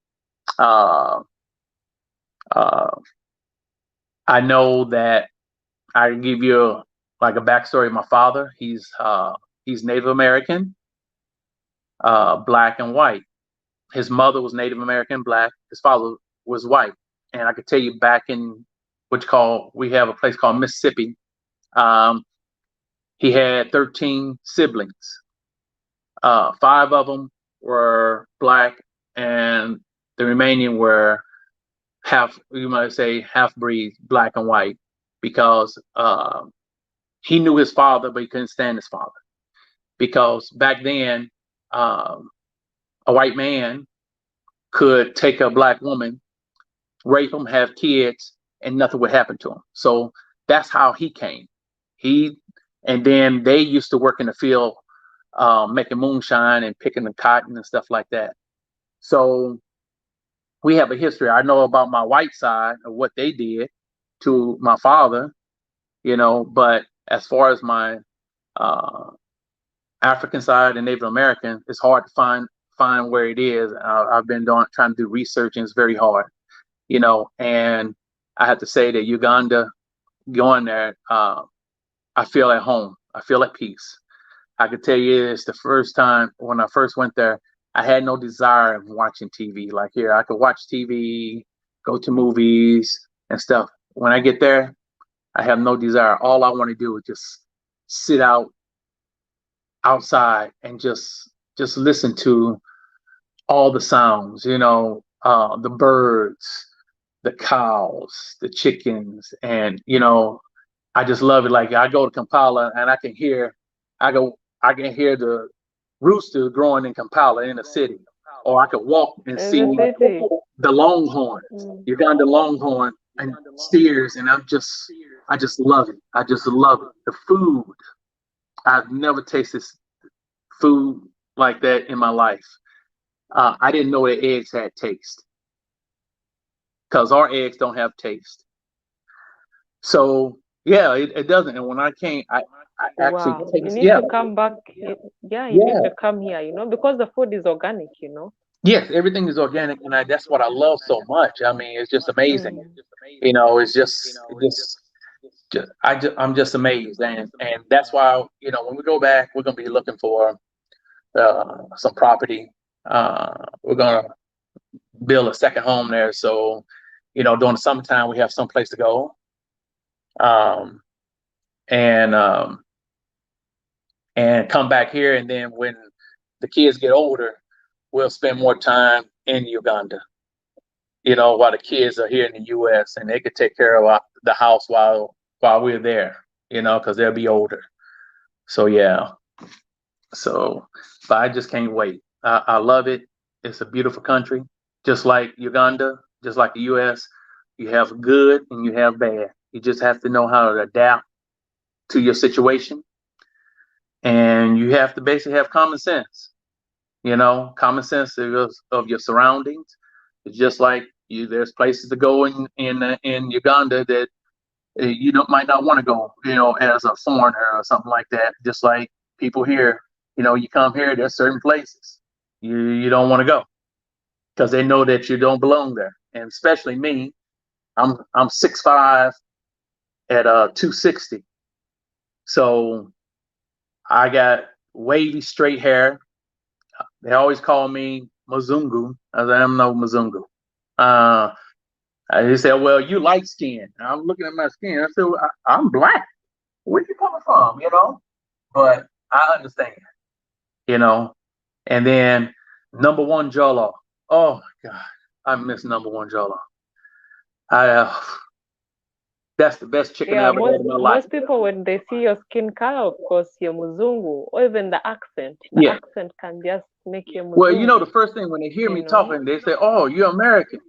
Uh, uh, I know that I can give you like a backstory of my father. He's Native American, black and white. His mother was Native American, black. His father was white. And I could tell you back in we have a place called Mississippi. Um, he had 13 siblings. Five of them were black, and the remaining were you might say, half breed, black and white, because he knew his father, but he couldn't stand his father. Because back then, um, a white man could take a black woman, rape them, have kids, and nothing would happen to them. So that's how he came. He and then they used to work in the field, making moonshine and picking the cotton and stuff like that. So we have a history. I know about my white side of what they did to my father, but as far as my uh, African side and Native American, it's hard to find where it is. I've been trying to do research, and it's very hard. And I have to say that Uganda, going there, I feel at home. I feel at peace. I could tell you it's the first time when I first went there, I had no desire of watching TV. Like here, I could watch TV, go to movies and stuff. When I get there, I have no desire. All I want to do is just sit outside and just listen to all the sounds, the birds, the cows, the chickens, and I just love it. Like I go to Kampala and I can hear the rooster growing in Kampala in the city, or I could walk and In the see city. the longhorn, Mm. Uganda longhorn and steers, and I just love it. I just love it. The food, I've never tasted food like that in my life. I didn't know that eggs had taste because our eggs don't have taste. So yeah, it doesn't. And when I came, I actually Wow, you taste. need Yeah, to come back. Yeah, you need yeah, to come here, because the food is organic, yes. Everything is organic, and that's what I love so much. I mean, it's just amazing. Mm. It's I'm just amazed, and that's why when we go back, we're gonna be looking for some property. We're gonna build a second home there, so during the summertime we have some place to go. Um, and come back here. And then when the kids get older, we'll spend more time in Uganda, while the kids are here in the U.S. and they could take care of the house while we're there, because they'll be older. So yeah, but I just can't wait. I love it. It's a beautiful country, just like Uganda, just like the U.S. You have good and you have bad. You just have to know how to adapt to your situation, and you have to basically have common sense. Common sense of your surroundings. It's just like there's places to go in Uganda that you don't might not want to go, as a foreigner or something like that. Just like people here, you come here, there's certain places you don't want to go because they know that you don't belong there. And especially me, I'm 6'5" at 260, so I got wavy straight hair. They always call me Mzungu. I'm no Mzungu. Uh, they said, "Well, you light skinned." I'm looking at my skin. I said, well, "I'm black. Where you coming from?" But I understand. You know. And then number one Jollof. Oh my God, I miss number one Jollof. I That's the best chicken I Yeah, ever had in my life. most people when they see your skin color, of course, you're Muzungu, or even the accent. The Yeah. accent can just make you Well, Muzungu, the first thing when they hear you me know? talking, they say, "Oh, you're American."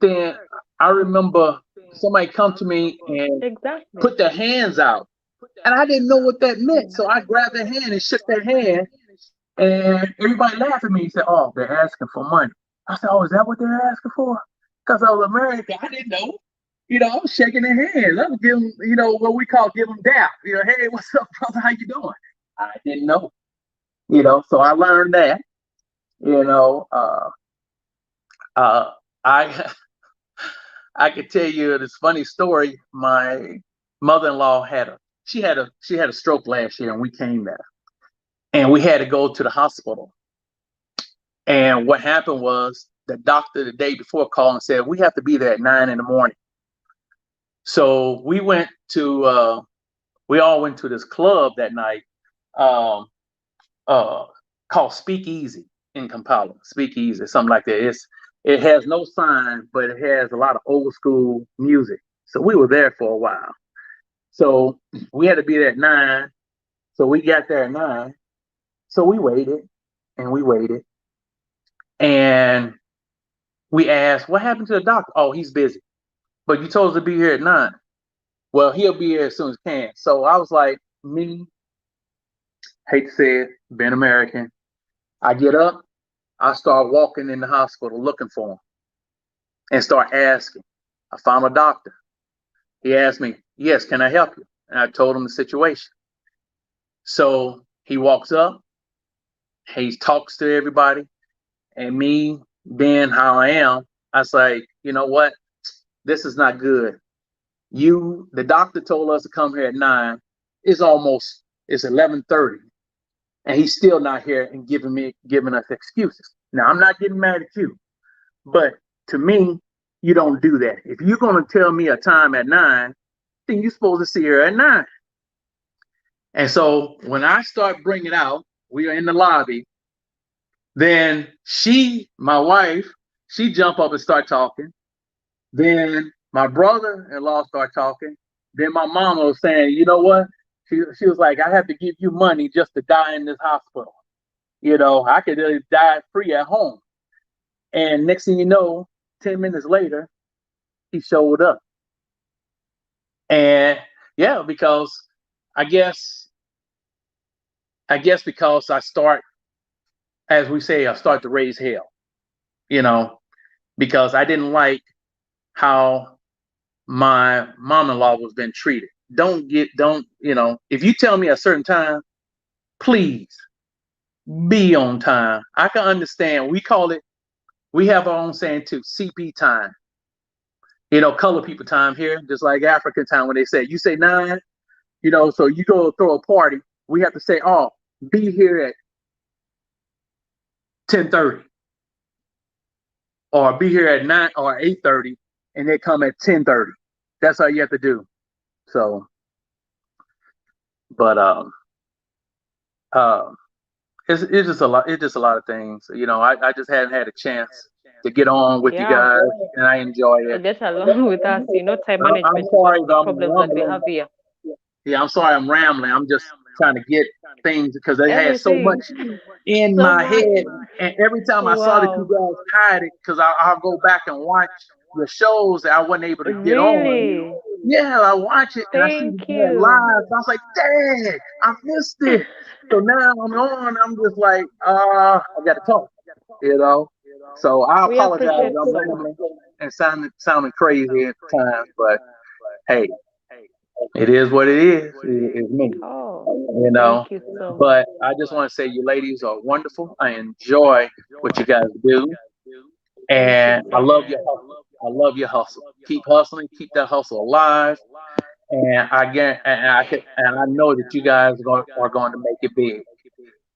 Then I remember somebody come to me and Exactly. put their hands out, and I didn't know what that meant. Mm. So I grabbed their hand and shook their hand, and everybody laughed at me and said, "Oh, they're asking for money." I said, "Oh, is that what they're asking for?" Because I was American, I didn't know. I was shaking their hands. I was giving, what we call give them dap. Hey, what's up, brother? How you doing? I didn't know. So I learned that. You know, uh, I I could tell you this funny story. My mother-in-law she had a stroke last year, and we came there, and we had to go to the hospital. And what happened was the doctor the day before called and said we have to be there at 9 in the morning. So we all went to this club that night, um, called Speakeasy in Kampala. Speakeasy, something like that. It has no sign, but it has a lot of old school music. So we were there for a while. So we had to be there at 9. So we got there at 9. So we waited and we waited. And we asked, what happened to the doctor? Oh, he's busy. But you told us to be here at 9. Well, he'll be here as soon as he can. So I was like, me, hate to say it, being American. I get up, I start walking in the hospital looking for him and start asking. I found a doctor. He asked me, yes, can I help you? And I told him the situation. So he walks up, he talks to everybody, and me being how I am, I say, you know what? This is not good. The doctor told us to come here at 9. It's 11:30, and he's still not here and giving us excuses. Now I'm not getting mad at you, but to me, you don't do that. If you're gonna tell me a time at 9, then you're supposed to see her at 9. And so when I start bringing out, we are in the lobby. Then my wife, she jump up and start talking. Then my brother-in-law start talking. Then my mom was saying, you know what? She was like, I have to give you money just to die in this hospital. I could die free at home. And next thing you know, 10 minutes later, he showed up. And yeah, because I guess because I start, as we say, I start to raise hell, you know, because I didn't like how my mom-in-law was being treated. Don't, if you tell me a certain time, please be on time. I can understand. We have our own saying too, CP time. Color people time here, just like African time when they say, you say 9, so you go throw a party. We have to say, oh, be here at 10:30 or be here at 9 or 8:30, and they come at 10:30. That's all you have to do. So, but uh, it's just a lot. It's just a lot of things. I just hadn't had a chance to get on with you Yeah, guys, and I enjoy it. get along with us. Time I'm management is one sorry of if the I'm problems that we rumbling. have here. Yeah, I'm sorry I'm rambling. I'm just trying to get things because they had so much Everything. in So my much. head. And every time I saw that you Wow. guys hide it, because I'll go back and watch the shows that I wasn't able to get on. Really? Yeah, I watch it and I see the Thank guy you. live. So I was like, dang, I missed it. So now I'm on. I'm just like, I got to talk, you know. So I We apologize. appreciate I'm so much. rambling and sounding crazy at times, but hey, it is what it is. It's me, Oh, you know. thank you so much. But I just want to say you ladies are wonderful. I enjoy what you guys do, Thank you and I so love much. your hustle. I love your hustle. Keep hustling. Keep that hustle alive. And and I know that you guys are going to make it big.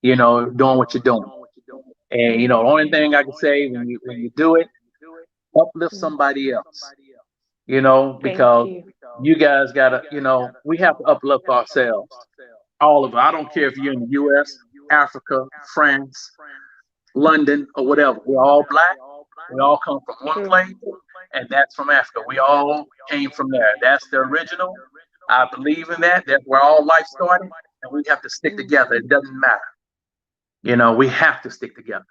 Doing what you're doing. And the only thing I can say when you do it, uplift Mm. somebody else. Thank Because you. you guys gotta, we have to uplift ourselves. All of it. I don't care if you're in the U.S., Africa, France, London, or whatever. We're all black. We all come from one True. place, and that's from Africa. We all came from there. That's the original. I believe in that. That's where all life started, and we have to stick Mm. together. It doesn't matter. We have to stick together.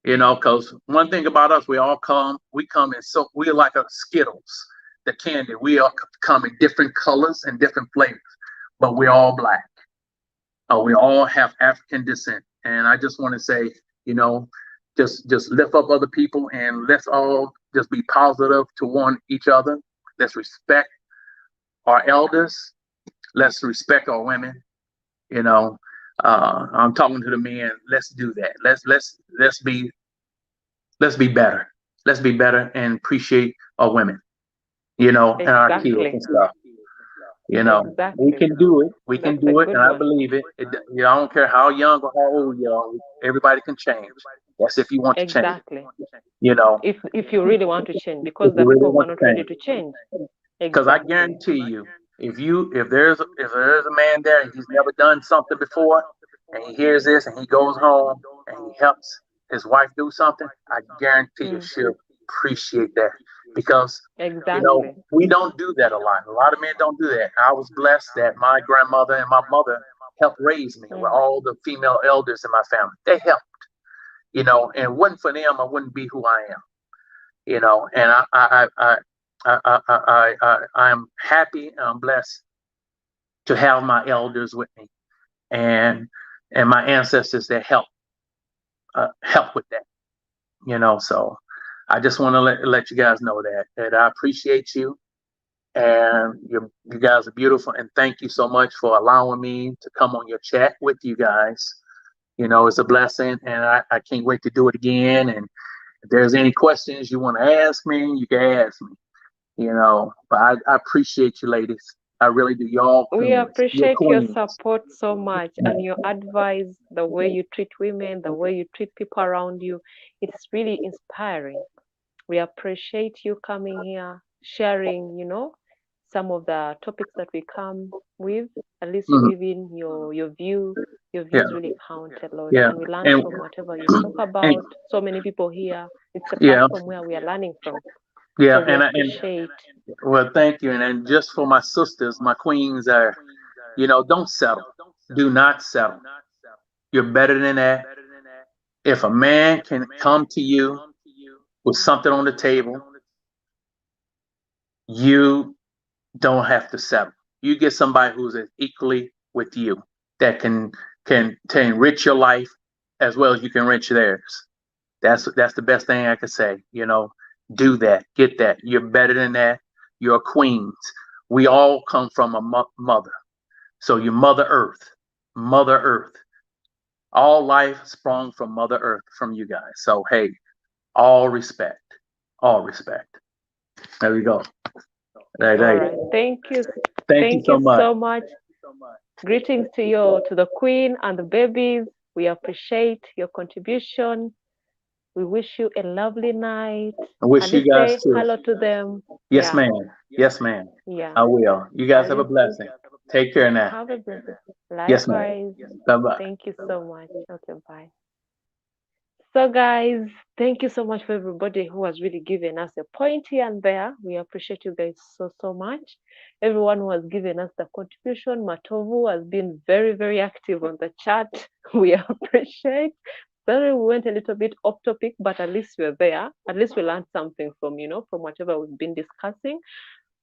Because one thing about us, we come in we're like a Skittles, the candy. We all come in different colors and different flavors, but we're all black. We all have African descent, and I just want to say, you know, just lift up other people, and let's all just be positive to one each other. Let's respect our elders. Let's respect our women. You know, I'm talking to the men. Let's do that. Let's be better. Let's be better and appreciate our women. And our kids Exactly. and stuff. We Exactly. can do it. We can That's a do it, good and I one. believe it. I don't care how young or how old you are. Everybody can change. That's if you want to change. Exactly. You know, If you really want to change, if because you there are really people who are want not to ready change. to change. Because I Exactly. guarantee you, if there's a man there and he's never done something before, and he hears this and he goes home and he helps his wife do something, I guarantee you Mm. she'll appreciate that. Because Exactly. we don't do that a lot. A lot of men don't do that. I was blessed that my grandmother and my mother helped raise me with Mm. all the female elders in my family. They helped, and it wasn't for them, I wouldn't be who I am. And I am happy and I'm blessed to have my elders with me and my ancestors that help with that. So I just want to let you guys know that I appreciate you, and you guys are beautiful, and thank you so much for allowing me to come on your chat with you guys. It's a blessing, and I can't wait to do it again. And if there's any questions you want to ask me, you can ask me. But I appreciate you, ladies. I really do. Y'all We queens. You're appreciate your queens. support so much and your advice, the way you treat women, the way you treat people around you. It's really inspiring. We appreciate you coming here, sharing, some of the topics that we come with. At least you Mhm. give in your view. Your Yeah, views really count a lot, yeah, and we learn and, from whatever you talk and about. So many people here. It's a yeah, platform where we are learning from. yeah, So we and appreciate. well, thank you. And just for my sisters, my queens are, don't settle. Do not settle. You're better than that. If a man can come to you with something on the table, you don't have to settle. You get somebody who's equally with you that can enrich your life as well as you can enrich theirs. That's the best thing I could say. Do that, get that. You're better than that. You're queens. We all come from a mother. So you're Mother Earth. All life sprung from Mother Earth, from you guys. So hey, all respect, all respect. There we go. All right. Thank you. Thank you so much. So much. Greetings to you, to the queen and the babies. We appreciate your contribution. We wish you a lovely night. I wish you guys say too. hello to them. Yes, ma'am. Yes, ma'am. Yeah. I will. You guys have a blessing. Take care now. Have a blessing. Yes, ma'am. Bye-bye. Thank you so much. Okay, bye. So, guys, thank you so much for everybody who has really given us a point here and there. We appreciate you guys so much. Everyone who has given us the contribution. Matovu has been very, very active on the chat. We appreciate. Sorry, we went a little bit off topic, but at least we're there. At least we learned something from, from whatever we've been discussing.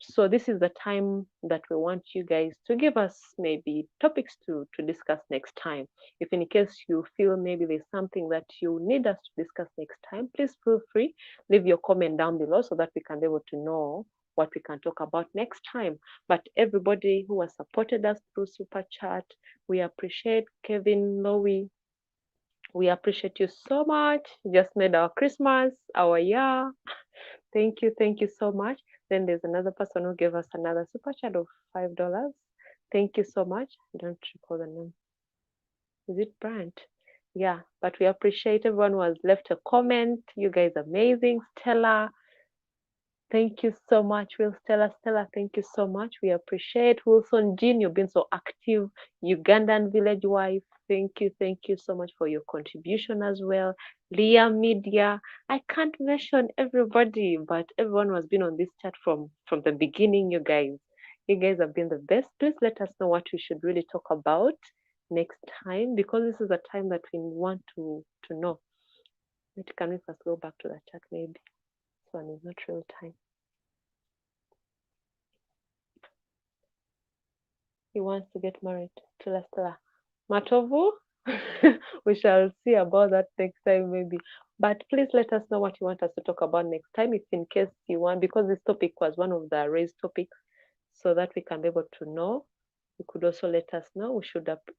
So this is the time that we want you guys to give us maybe topics to discuss next time. If in case you feel maybe there's something that you need us to discuss next time, please feel free, leave your comment down below so that we can be able to know what we can talk about next time. But everybody who has supported us through Super Chat, we appreciate. Kevin Lowy, we appreciate you so much. You just made our Christmas, our year. Thank you so much. Then there's another person who gave us another super chat of $5. Thank you so much. I don't recall the name. Is it Brent? Yeah, but we appreciate everyone who has left a comment. You guys are amazing. Stella, thank you so much. Will Stella, thank you so much. We appreciate. Wilson Jean, you've been so active. Ugandan village wife, thank you so much for your contribution as well. Leah Media, I can't mention everybody, but everyone who has been on this chat from the beginning. You guys have been the best. Please let us know what we should really talk about next time, because this is a time that we want to know. Can we first go back to the chat? Maybe this one is not real time. He wants to get married to Stella. Matovu, we shall see about that next time maybe. But please let us know what you want us to talk about next time, if in case you want, because this topic was one of the raised topics, so that we can be able to know. You could also let us know.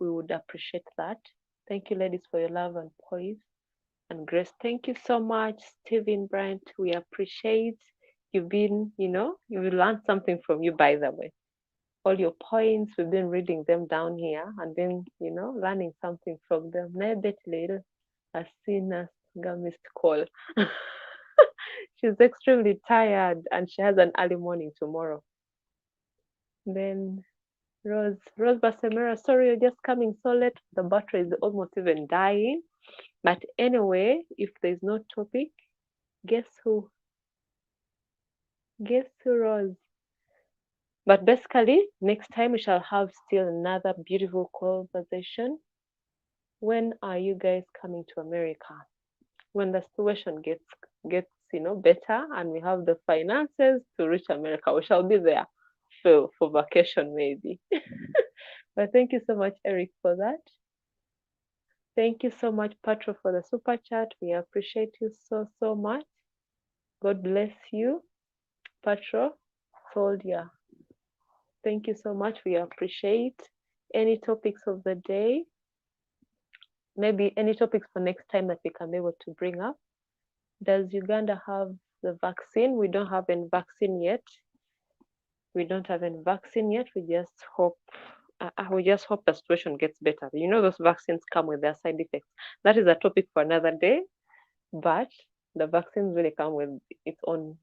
We would appreciate that. Thank you, ladies, for your love and poise and grace. Thank you so much, Stephen Bryant. We appreciate you've been, you've learned something from you, by the way. All your points, we've been reading them down here and then, learning something from them. Nebet little as soon as missed call. She's extremely tired and she has an early morning tomorrow. Then Rose Basemera, sorry you're just coming so late. The battery is almost even dying. But anyway, if there's no topic, guess who? Rose? But basically, next time we shall have still another beautiful conversation. When are you guys coming to America? When the situation gets better and we have the finances to reach America, we shall be there for vacation maybe. But thank you so much, Eric, for that. Thank you so much, Patro, for the super chat. We appreciate you so much. God bless you, Patro. Soldier. Thank you so much. We appreciate any topics of the day. Maybe any topics for next time that we can be able to bring up. Does Uganda have the vaccine? We don't have any vaccine yet. We just hope the situation gets better. Those vaccines come with their side effects. That is a topic for another day. But the vaccines really come with its own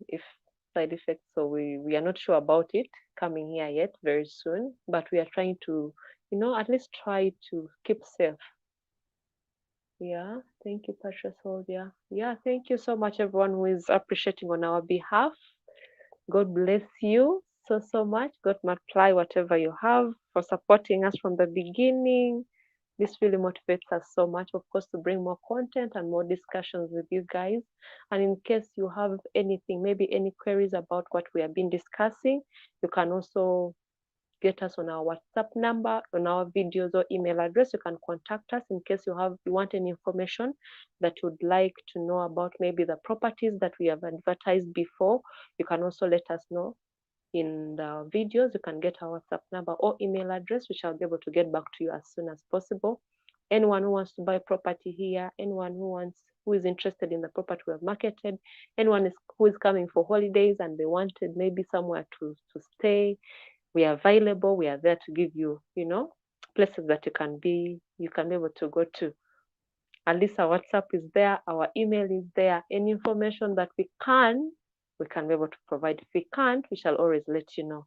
side effects. So we are not sure about it coming here yet very soon. But we are trying to, at least try to keep safe. Yeah, thank you, Patricia Soldier. Yeah, thank you so much, everyone who is appreciating on our behalf. God bless you so much. God multiply whatever you have for supporting us from the beginning. This really motivates us so much, of course, to bring more content and more discussions with you guys. And in case you have anything, maybe any queries about what we have been discussing, you can also get us on our WhatsApp number, on our videos or email address. You can contact us in case you want any information that you would like to know about maybe the properties that we have advertised before. You can also let us know in the videos. You can get our WhatsApp number or email address, which I'll be able to get back to you as soon as possible. Anyone who wants to buy property here, anyone who is interested in the property we have marketed, anyone who is coming for holidays and they wanted maybe somewhere to stay, we are available. We are there to give you, places that you can be able to go to. At least our WhatsApp is there, our email is there. Any information that we can be able to provide. If we can't, we shall always let you know.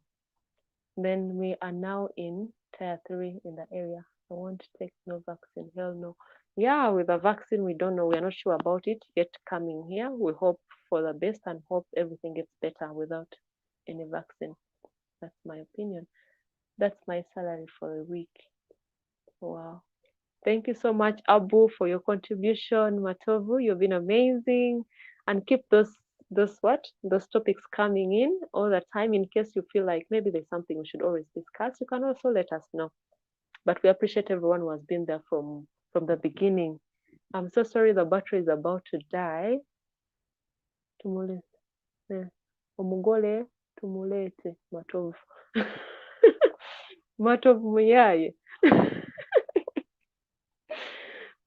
Then we are now in tier 3 in the area. I won't take no vaccine. Hell no. Yeah, with the vaccine, we don't know. We are not sure about it yet coming here. We hope for the best and hope everything gets better without any vaccine. That's my opinion. That's my salary for a week. Wow. Thank you so much, Abu, for your contribution. Matovu, you've been amazing. And keep those topics coming in all the time. In case you feel like maybe there's something we should always discuss, you can also let us know. But we appreciate everyone who has been there from the beginning. I'm so sorry the battery is about to die. Omugole tumulete Matovu. Matovu muyaye.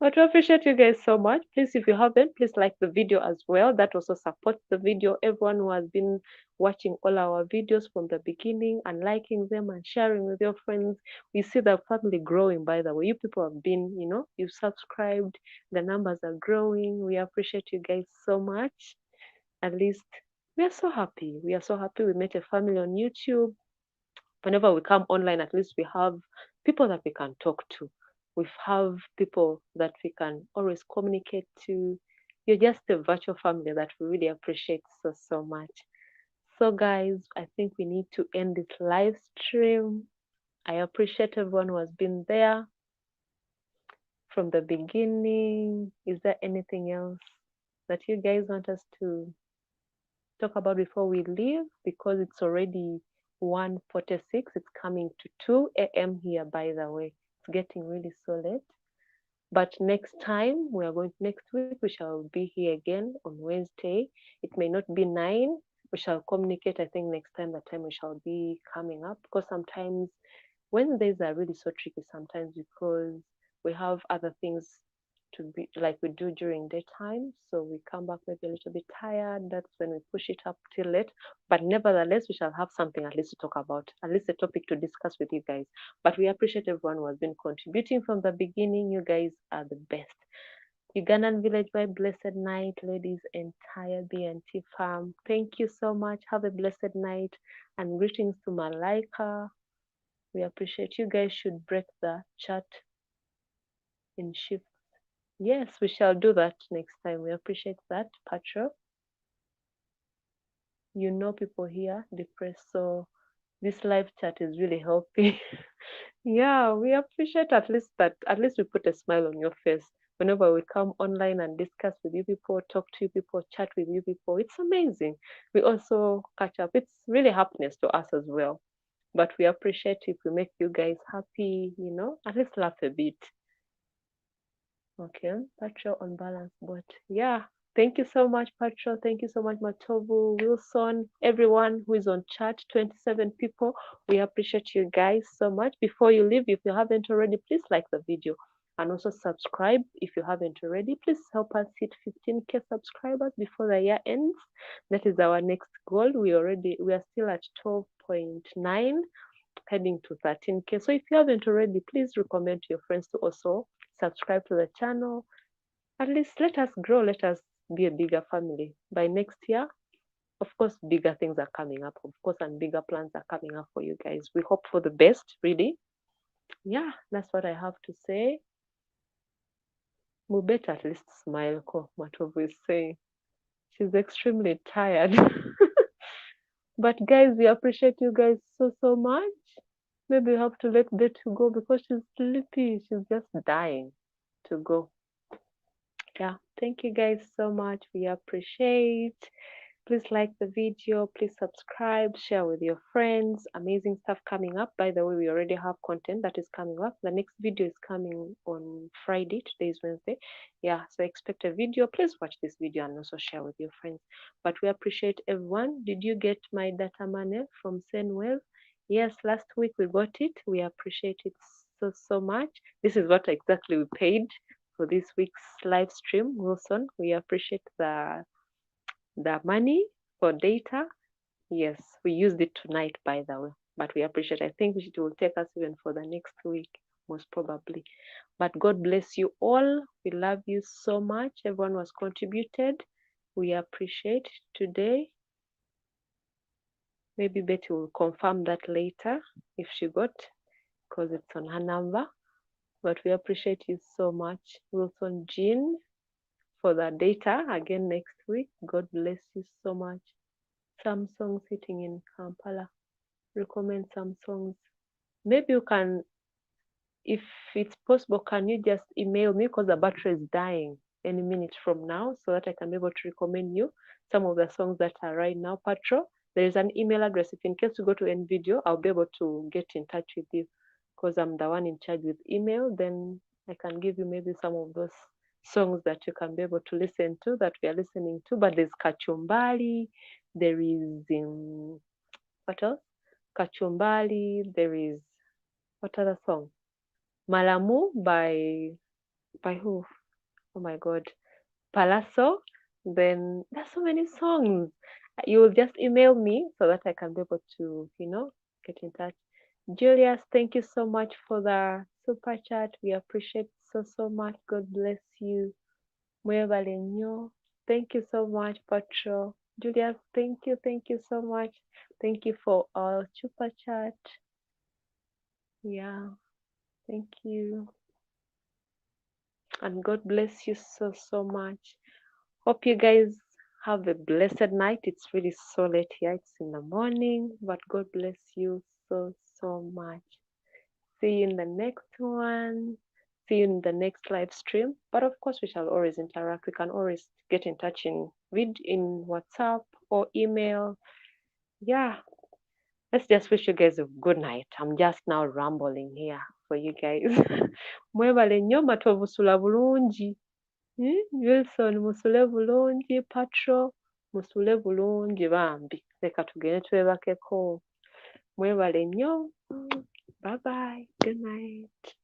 But we appreciate you guys so much. Please, if you haven't, please like the video as well. That also supports the video. Everyone who has been watching all our videos from the beginning and liking them and sharing with your friends. We see the family growing, by the way. You people have been, you've subscribed. The numbers are growing. We appreciate you guys so much. At least we are so happy. We are so happy we met a family on YouTube. Whenever we come online, at least we have people that we can talk to. We have people that we can always communicate to. You're just a virtual family that we really appreciate so much. So guys, I think we need to end this live stream. I appreciate everyone who has been there from the beginning. Is there anything else that you guys want us to talk about before we leave? Because it's already 1:46. It's coming to 2 a.m. here, by the way. It's getting really so late. But next week, we shall be here again on Wednesday. It may not be 9. We shall communicate, I think, next time, the time we shall be coming up. Because sometimes Wednesdays are really so tricky sometimes because we have other things to be like we do during daytime. So we come back maybe a little bit tired. That's when we push it up till late. But nevertheless, we shall have something at least to talk about, at least a topic to discuss with you guys. But we appreciate everyone who has been contributing from the beginning. You guys are the best. Ugandan Village by Blessed Night, ladies, entire BNT farm. Thank you so much. Have a blessed night and greetings to Malaika. We appreciate you guys. Should break the chat in shifts. Yes, we shall do that next time. We appreciate that, Patro. You know people here depressed, so this live chat is really helping. Yeah, we appreciate at least we put a smile on your face whenever we come online and discuss with you people, talk to you people, chat with you people. It's amazing. We also catch up. It's really happiness to us as well. But we appreciate if we make you guys happy, at least laugh a bit. Okay, Patro on balance, but yeah, thank you so much, Patro. Thank you so much, Matovu, Wilson, everyone who is on chat, 27 people. We appreciate you guys so much. Before you leave, if you haven't already, please like the video and also subscribe if you haven't already. Please help us hit 15K subscribers before the year ends. That is our next goal. We are still at 12.9, heading to 13K. So if you haven't already, please recommend to your friends to also subscribe to the channel. At least let us grow, let us be a bigger family. By next year, of course, bigger things are coming up, of course, and bigger plans are coming up for you guys. We hope for the best, really. Yeah, that's what I have to say. We better at least smile, Matovu is saying. She's extremely tired. But guys, we appreciate you guys so much. Maybe you have to let Betty go because she's sleepy. She's just dying to go. Yeah, thank you guys so much. We appreciate. Please like the video, please subscribe, share with your friends. Amazing stuff coming up. By the way, we already have content that is coming up. The next video is coming on Friday. Today is Wednesday. Yeah, so expect a video. Please watch this video and also share with your friends. But we appreciate everyone. Did you get my data money from Senwell? Yes, last week we got it. We appreciate it so much. This is what exactly we paid for this week's live stream, Wilson. We appreciate the money for data. Yes, we used it tonight, by the way, but we appreciate. I think it will take us even for the next week, most probably. But God bless you all. We love you so much. Everyone was contributed. We appreciate today. Maybe Betty will confirm that later if she got, because it's on her number. But we appreciate you so much, Wilson Jean, for the data again next week. God bless you so much. Some songs sitting in Kampala. Recommend some songs. Maybe you can, if it's possible, can you just email me because the battery is dying any minute from now so that I can be able to recommend you some of the songs that are right now. Patro, there is an email address. If in case you go to end video, I'll be able to get in touch with you because I'm the one in charge with email. Then I can give you maybe some of those songs that you can be able to listen to that we are listening to. But there's Kachumbali, there is what else? Kachumbali, there is what other song? Malamu by who? Oh my God, Palazzo. Then there's so many songs. You will just email me so that I can be able to, get in touch. Julius, thank you so much for the super chat. We appreciate so much. God bless you. Mwebale nnyo. Thank you so much, Patro. Julius, thank you so much. Thank you for all super chat. Yeah, thank you. And God bless you so much. Hope you guys have a blessed night. It's really so late here. It's in the morning, but God bless you so much. See you in the next one. See you in the next live stream. But of course, we shall always interact. We can always get in touch in WhatsApp or email. Yeah. Let's just wish you guys a good night. I'm just now rambling here for you guys. Mwebale nnyo matobusula bulungi. Wilson musule bulungi, Patro musule bulungi bambi. Leka tugende twebakeko. Mwebale nnyo. Bye bye. Good night.